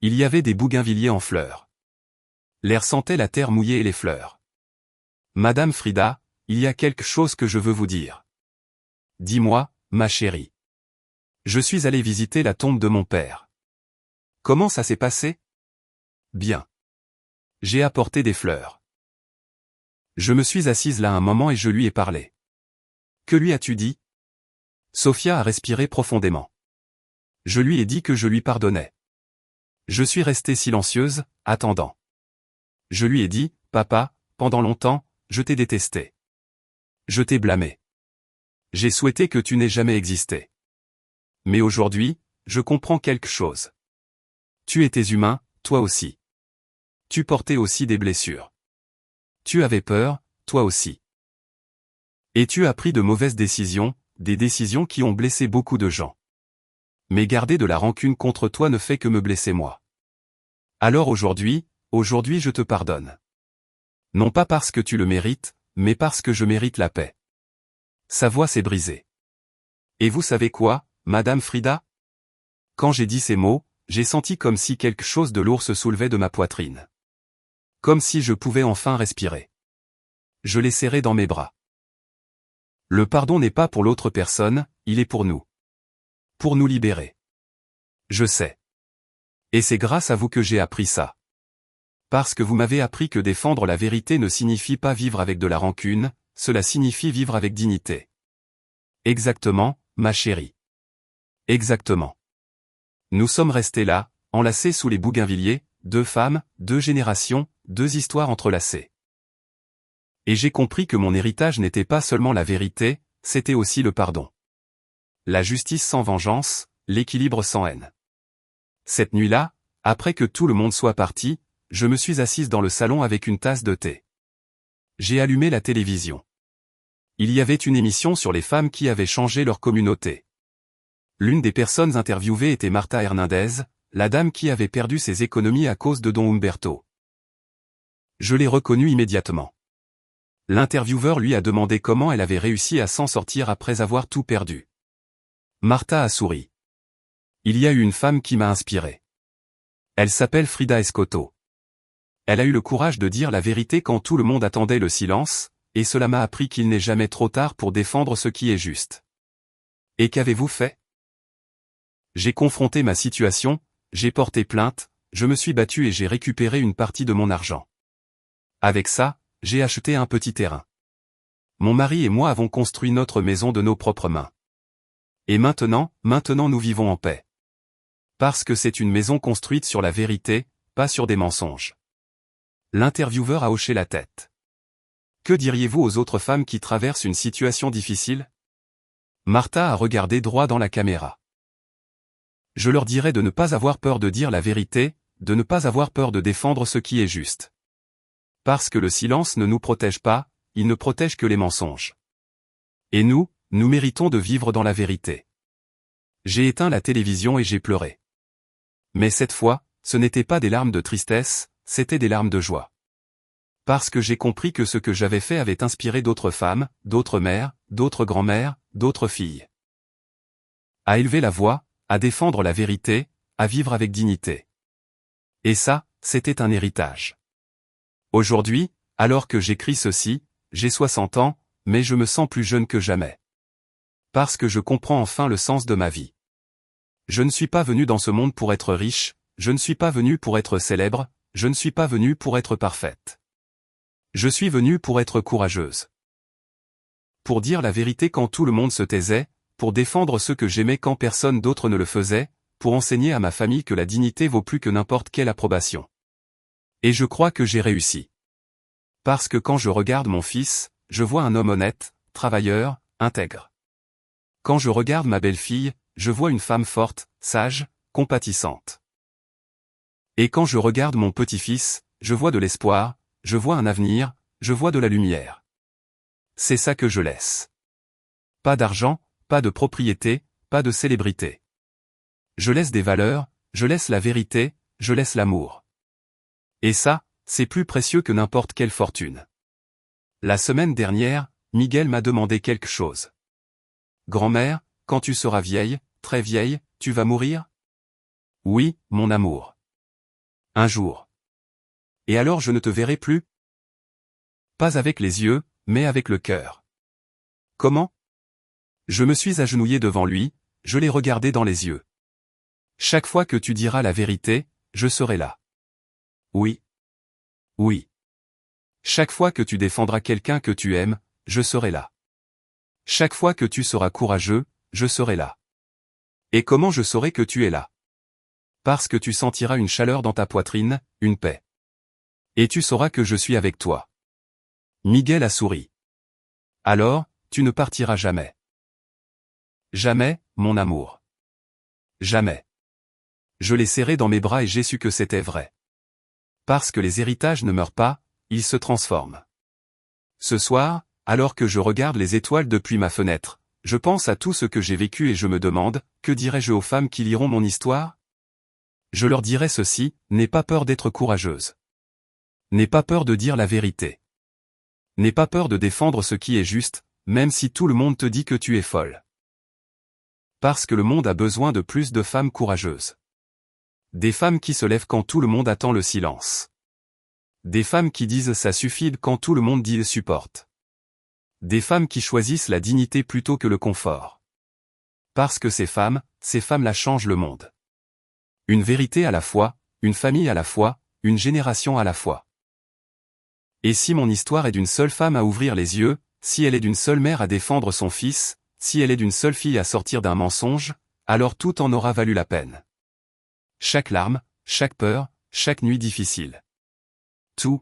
Il y avait des bougainvilliers en fleurs. L'air sentait la terre mouillée et les fleurs. Madame Frida, il y a quelque chose que je veux vous dire. Dis-moi, ma chérie. Je suis allé visiter la tombe de mon père. Comment ça s'est passé? Bien. J'ai apporté des fleurs. Je me suis assise là un moment et je lui ai parlé. Que lui as-tu dit? Sofia a respiré profondément. Je lui ai dit que je lui pardonnais. Je suis restée silencieuse, attendant. Je lui ai dit, papa, pendant longtemps, je t'ai détesté. Je t'ai blâmé. J'ai souhaité que tu n'aies jamais existé. Mais aujourd'hui, je comprends quelque chose. Tu étais humain, toi aussi. Tu portais aussi des blessures. Tu avais peur, toi aussi. Et tu as pris de mauvaises décisions, des décisions qui ont blessé beaucoup de gens. Mais garder de la rancune contre toi ne fait que me blesser moi. Alors aujourd'hui je te pardonne. Non pas parce que tu le mérites, mais parce que je mérite la paix. Sa voix s'est brisée. Et vous savez quoi, Madame Frida? Quand j'ai dit ces mots, j'ai senti comme si quelque chose de lourd se soulevait de ma poitrine. Comme si je pouvais enfin respirer. Je l'ai serré dans mes bras. Le pardon n'est pas pour l'autre personne, il est pour nous. Pour nous libérer. Je sais. Et c'est grâce à vous que j'ai appris ça. Parce que vous m'avez appris que défendre la vérité ne signifie pas vivre avec de la rancune, cela signifie vivre avec dignité. Exactement, ma chérie. Exactement. Nous sommes restés là, enlacés sous les bougainvilliers, 2 femmes, 2 générations, 2 histoires entrelacées. Et j'ai compris que mon héritage n'était pas seulement la vérité, c'était aussi le pardon. La justice sans vengeance, l'équilibre sans haine. Cette nuit-là, après que tout le monde soit parti, je me suis assise dans le salon avec une tasse de thé. J'ai allumé la télévision. Il y avait une émission sur les femmes qui avaient changé leur communauté. L'une des personnes interviewées était Marta Hernandez, la dame qui avait perdu ses économies à cause de Don Humberto. Je l'ai reconnue immédiatement. L'intervieweur lui a demandé comment elle avait réussi à s'en sortir après avoir tout perdu. Marta a souri. Il y a eu une femme qui m'a inspiré. Elle s'appelle Frida Escoto. Elle a eu le courage de dire la vérité quand tout le monde attendait le silence, et cela m'a appris qu'il n'est jamais trop tard pour défendre ce qui est juste. Et qu'avez-vous fait? J'ai confronté ma situation, j'ai porté plainte, je me suis battu et j'ai récupéré une partie de mon argent. Avec ça, j'ai acheté un petit terrain. Mon mari et moi avons construit notre maison de nos propres mains. Et maintenant nous vivons en paix. Parce que c'est une maison construite sur la vérité, pas sur des mensonges. L'intervieweur a hoché la tête. Que diriez-vous aux autres femmes qui traversent une situation difficile? Marta a regardé droit dans la caméra. Je leur dirais de ne pas avoir peur de dire la vérité, de ne pas avoir peur de défendre ce qui est juste. Parce que le silence ne nous protège pas, il ne protège que les mensonges. Et nous méritons de vivre dans la vérité. J'ai éteint la télévision et j'ai pleuré. Mais cette fois, ce n'était pas des larmes de tristesse, c'était des larmes de joie. Parce que j'ai compris que ce que j'avais fait avait inspiré d'autres femmes, d'autres mères, d'autres grand-mères, d'autres filles. À élever la voix, à défendre la vérité, à vivre avec dignité. Et ça, c'était un héritage. Aujourd'hui, alors que j'écris ceci, j'ai 60 ans, mais je me sens plus jeune que jamais. Parce que je comprends enfin le sens de ma vie. Je ne suis pas venu dans ce monde pour être riche, je ne suis pas venu pour être célèbre, je ne suis pas venu pour être parfaite. Je suis venu pour être courageuse. Pour dire la vérité quand tout le monde se taisait, pour défendre ce que j'aimais quand personne d'autre ne le faisait, pour enseigner à ma famille que la dignité vaut plus que n'importe quelle approbation. Et je crois que j'ai réussi. Parce que quand je regarde mon fils, je vois un homme honnête, travailleur, intègre. Quand je regarde ma belle-fille, je vois une femme forte, sage, compatissante. Et quand je regarde mon petit-fils, je vois de l'espoir, je vois un avenir, je vois de la lumière. C'est ça que je laisse. Pas d'argent, pas de propriété, pas de célébrité. Je laisse des valeurs, je laisse la vérité, je laisse l'amour. Et ça, c'est plus précieux que n'importe quelle fortune. La semaine dernière, Miguel m'a demandé quelque chose. Grand-mère, quand tu seras vieille, très vieille, tu vas mourir? Oui, mon amour. Un jour. Et alors je ne te verrai plus? Pas avec les yeux, mais avec le cœur. Comment? Je me suis agenouillé devant lui, je l'ai regardé dans les yeux. Chaque fois que tu diras la vérité, je serai là. Oui. Oui. Chaque fois que tu défendras quelqu'un que tu aimes, je serai là. Chaque fois que tu seras courageux, je serai là. Et comment je saurai que tu es là? Parce que tu sentiras une chaleur dans ta poitrine, une paix. Et tu sauras que je suis avec toi. Miguel a souri. Alors, tu ne partiras jamais. Jamais, mon amour. Jamais. Je l'ai serré dans mes bras et j'ai su que c'était vrai. Parce que les héritages ne meurent pas, ils se transforment. Ce soir, alors que je regarde les étoiles depuis ma fenêtre, je pense à tout ce que j'ai vécu et je me demande, que dirais-je aux femmes qui liront mon histoire? Je leur dirai ceci, n'aie pas peur d'être courageuse. N'aie pas peur de dire la vérité. N'aie pas peur de défendre ce qui est juste, même si tout le monde te dit que tu es folle. Parce que le monde a besoin de plus de femmes courageuses. Des femmes qui se lèvent quand tout le monde attend le silence. Des femmes qui disent ça suffit quand tout le monde dit supporte. Des femmes qui choisissent la dignité plutôt que le confort. Parce que ces femmes-là changent le monde. Une vérité à la fois, une famille à la fois, une génération à la fois. Et si mon histoire est d'une seule femme à ouvrir les yeux, si elle est d'une seule mère à défendre son fils, si elle est d'une seule fille à sortir d'un mensonge, alors tout en aura valu la peine. Chaque larme, chaque peur, chaque nuit difficile. Tout.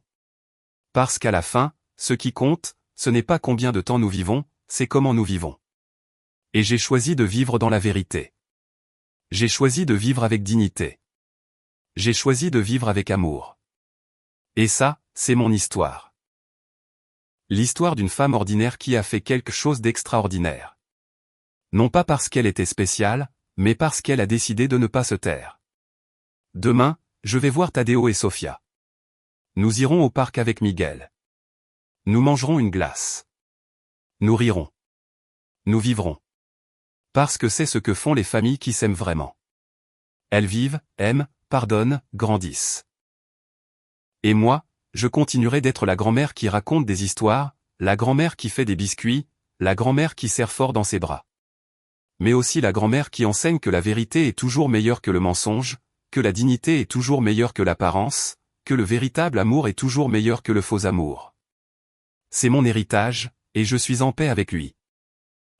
Parce qu'à la fin, ce qui compte, ce n'est pas combien de temps nous vivons, c'est comment nous vivons. Et j'ai choisi de vivre dans la vérité. J'ai choisi de vivre avec dignité. J'ai choisi de vivre avec amour. Et ça, c'est mon histoire. L'histoire d'une femme ordinaire qui a fait quelque chose d'extraordinaire. Non pas parce qu'elle était spéciale, mais parce qu'elle a décidé de ne pas se taire. Demain, je vais voir Tadeo et Sofia. Nous irons au parc avec Miguel. Nous mangerons une glace. Nous rirons. Nous vivrons. Parce que c'est ce que font les familles qui s'aiment vraiment. Elles vivent, aiment, pardonnent, grandissent. Et moi, je continuerai d'être la grand-mère qui raconte des histoires, la grand-mère qui fait des biscuits, la grand-mère qui serre fort dans ses bras. Mais aussi la grand-mère qui enseigne que la vérité est toujours meilleure que le mensonge, que la dignité est toujours meilleure que l'apparence, que le véritable amour est toujours meilleur que le faux amour. C'est mon héritage, et je suis en paix avec lui.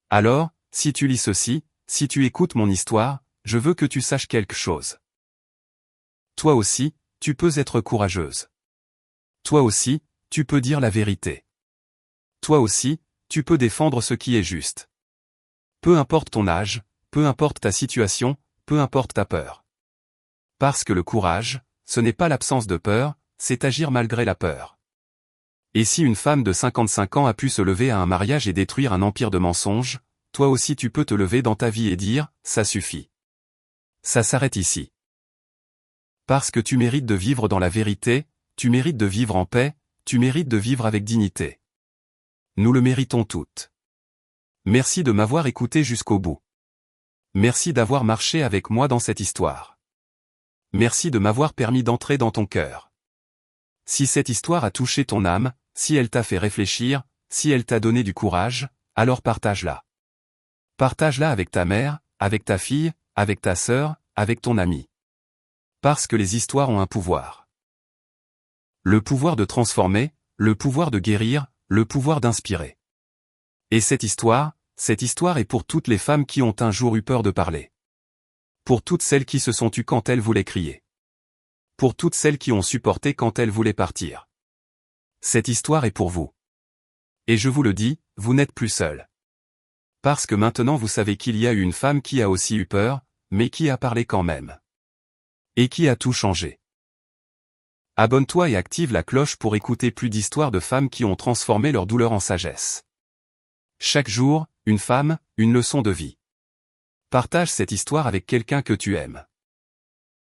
Alors, si tu lis ceci, si tu écoutes mon histoire, je veux que tu saches quelque chose. Toi aussi, tu peux être courageuse. Toi aussi, tu peux dire la vérité. Toi aussi, tu peux défendre ce qui est juste. Peu importe ton âge, peu importe ta situation, peu importe ta peur. Parce que le courage, ce n'est pas l'absence de peur, c'est agir malgré la peur. Et si une femme de 55 ans a pu se lever à un mariage et détruire un empire de mensonges, toi aussi tu peux te lever dans ta vie et dire, ça suffit. Ça s'arrête ici. Parce que tu mérites de vivre dans la vérité, tu mérites de vivre en paix, tu mérites de vivre avec dignité. Nous le méritons toutes. Merci de m'avoir écouté jusqu'au bout. Merci d'avoir marché avec moi dans cette histoire. Merci de m'avoir permis d'entrer dans ton cœur. Si cette histoire a touché ton âme, si elle t'a fait réfléchir, si elle t'a donné du courage, alors partage-la. Partage-la avec ta mère, avec ta fille, avec ta sœur, avec ton ami. Parce que les histoires ont un pouvoir. Le pouvoir de transformer, le pouvoir de guérir, le pouvoir d'inspirer. Et cette histoire est pour toutes les femmes qui ont un jour eu peur de parler. Pour toutes celles qui se sont tues quand elles voulaient crier. Pour toutes celles qui ont supporté quand elles voulaient partir. Cette histoire est pour vous. Et je vous le dis, vous n'êtes plus seuls. Parce que maintenant vous savez qu'il y a eu une femme qui a aussi eu peur, mais qui a parlé quand même. Et qui a tout changé. Abonne-toi et active la cloche pour écouter plus d'histoires de femmes qui ont transformé leur douleur en sagesse. Chaque jour, une femme, une leçon de vie. Partage cette histoire avec quelqu'un que tu aimes.